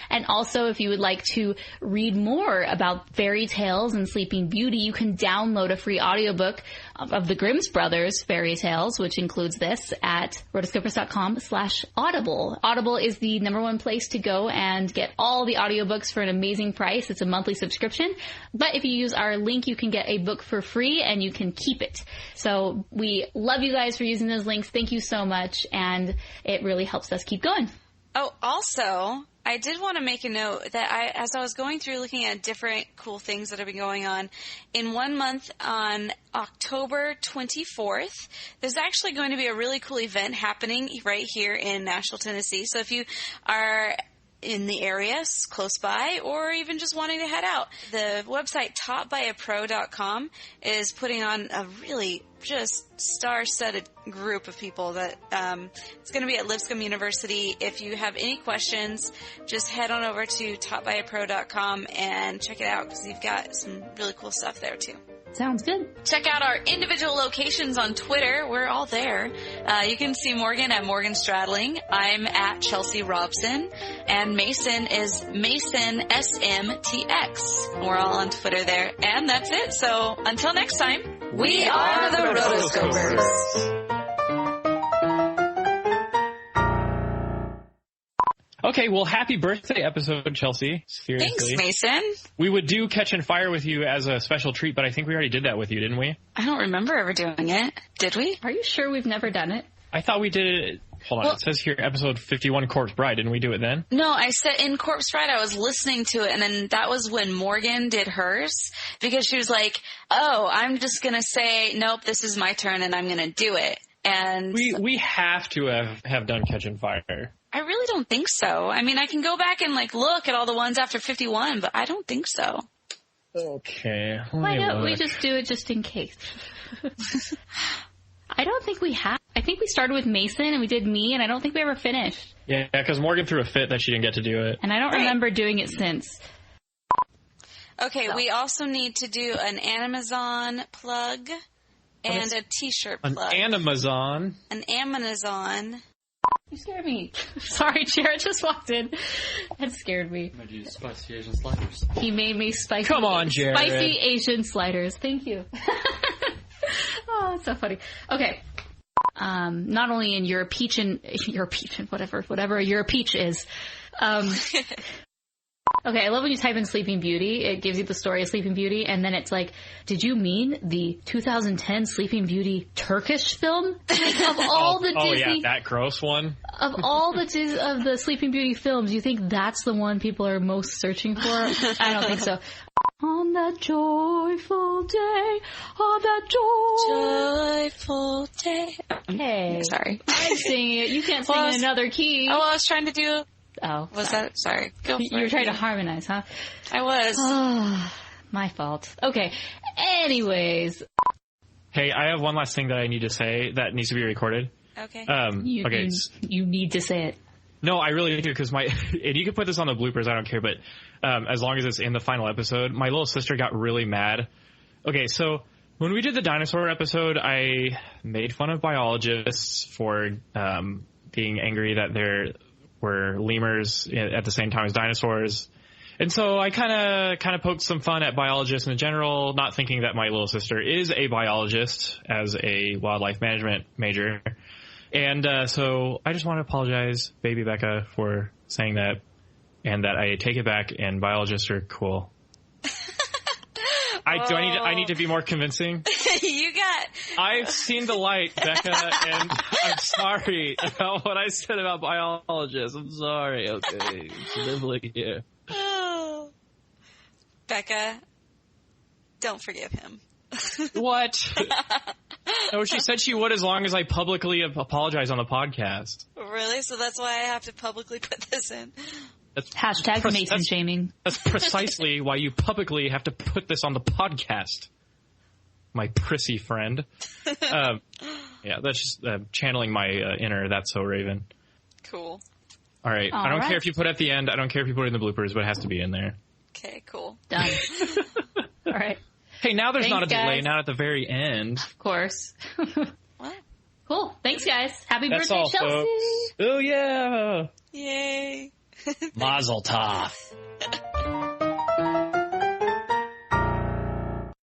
And also, if you would like to read more about fairy tales and Sleeping Beauty, you can download a free audiobook of the Grimm's Brothers fairy tales, which includes this, at rotoscopers.com/audible. Audible is the number 1 place to go and get all the audiobooks for an amazing price. It's a monthly subscription. But if you use our link, you can get a book for free and you can keep it. So we love you guys for using those links. Thank you so much. And it really helps us keep going. Oh, also, I did want to make a note that as I was going through looking at different cool things that have been going on, in 1 month on October 24th, there's actually going to be a really cool event happening right here in Nashville, Tennessee. So if you are in the area, close by, or even just wanting to head out, the website taughtbyapro.com is putting on a really just star-studded group of people that it's going to be at Lipscomb University. If you have any questions, just head on over to taughtbyapro.com and check it out because you've got some really cool stuff there too. Sounds good. Check out our individual locations on Twitter. We're all there. You can see Morgan at Morgan Stradling. I'm at Chelsea Robson. And Mason is Mason SMTX. We're all on Twitter there. And that's it. So until next time. We are the Rotoscopers. Okay, well, happy birthday episode, Chelsea. Seriously. Thanks, Mason. We would do Catching Fire with you as a special treat, but I think we already did that with you, didn't we? I don't remember ever doing it. Did we? Are you sure we've never done it? I thought we did it. Hold on, it says here episode 51, Corpse Bride. Didn't we do it then? No, I said in Corpse Bride, I was listening to it, and then that was when Morgan did hers, because she was like, oh, I'm just going to say, nope, this is my turn, and I'm going to do it. And we have to have done Catching Fire. I really don't think so. I mean, I can go back and look at all the ones after 51, but I don't think so. Okay. Why don't we just do it just in case? I don't think we have. I think we started with Mason and we did me, and I don't think we ever finished. Yeah, because Morgan threw a fit that she didn't get to do it. And I don't remember doing it since. Okay, we also need to do an Amazon plug and a T-shirt plug. An Amazon. An Amazon. You scared me. Sorry, Jared just walked in. That scared me. I do spicy Asian sliders. He made me spicy. Come on, Jared. Spicy Asian sliders. Thank you. Oh, that's so funny. Okay. Not only in your peach and whatever your peach is. Okay, I love when you type in Sleeping Beauty. It gives you the story of Sleeping Beauty, and then it's like, did you mean the 2010 Sleeping Beauty Turkish film? Of all the Disney... Oh, yeah, that gross one. Of all the Sleeping Beauty films, you think that's the one people are most searching for? I don't think so. On that joyful day, on that joyful day. Hey. Sorry. I'm singing it. You can't sing in another key. Oh, I was trying to do... Oh. Was that? Sorry. Go for You were trying to harmonize, huh? I was. Oh, my fault. Okay. Anyways. Hey, I have one last thing that I need to say that needs to be recorded. Okay. You need to say it. No, I really do, because and you can put this on the bloopers, I don't care, but as long as it's in the final episode, my little sister got really mad. Okay, so when we did the dinosaur episode, I made fun of biologists for being angry that there were lemurs at the same time as dinosaurs. And so I kind of poked some fun at biologists in general, not thinking that my little sister is a biologist as a wildlife management major. And so I just want to apologize, baby Becca, for saying that, and that I take it back, and biologists are cool. I need to be more convincing? I've seen the light, Becca, and I'm sorry about what I said about biologists. I'm sorry, okay? It's here. Oh. Becca, don't forgive him. What? No, she said she would as long as I publicly apologize on the podcast. Really? So that's why I have to publicly put this in? That's Hashtag Mason shaming. That's precisely why you publicly have to put this on the podcast, my prissy friend. Yeah, that's just channeling my inner That's So Raven. Cool. All right. I don't care if you put it at the end. I don't care if you put it in the bloopers, but it has to be in there. Okay, cool. Done. All right. Hey, now there's not a delay, not at the very end. Of course. What? Cool. Thanks, guys. Happy That's birthday, all, Chelsea. Folks. Oh, yeah. Yay. Mazel tov.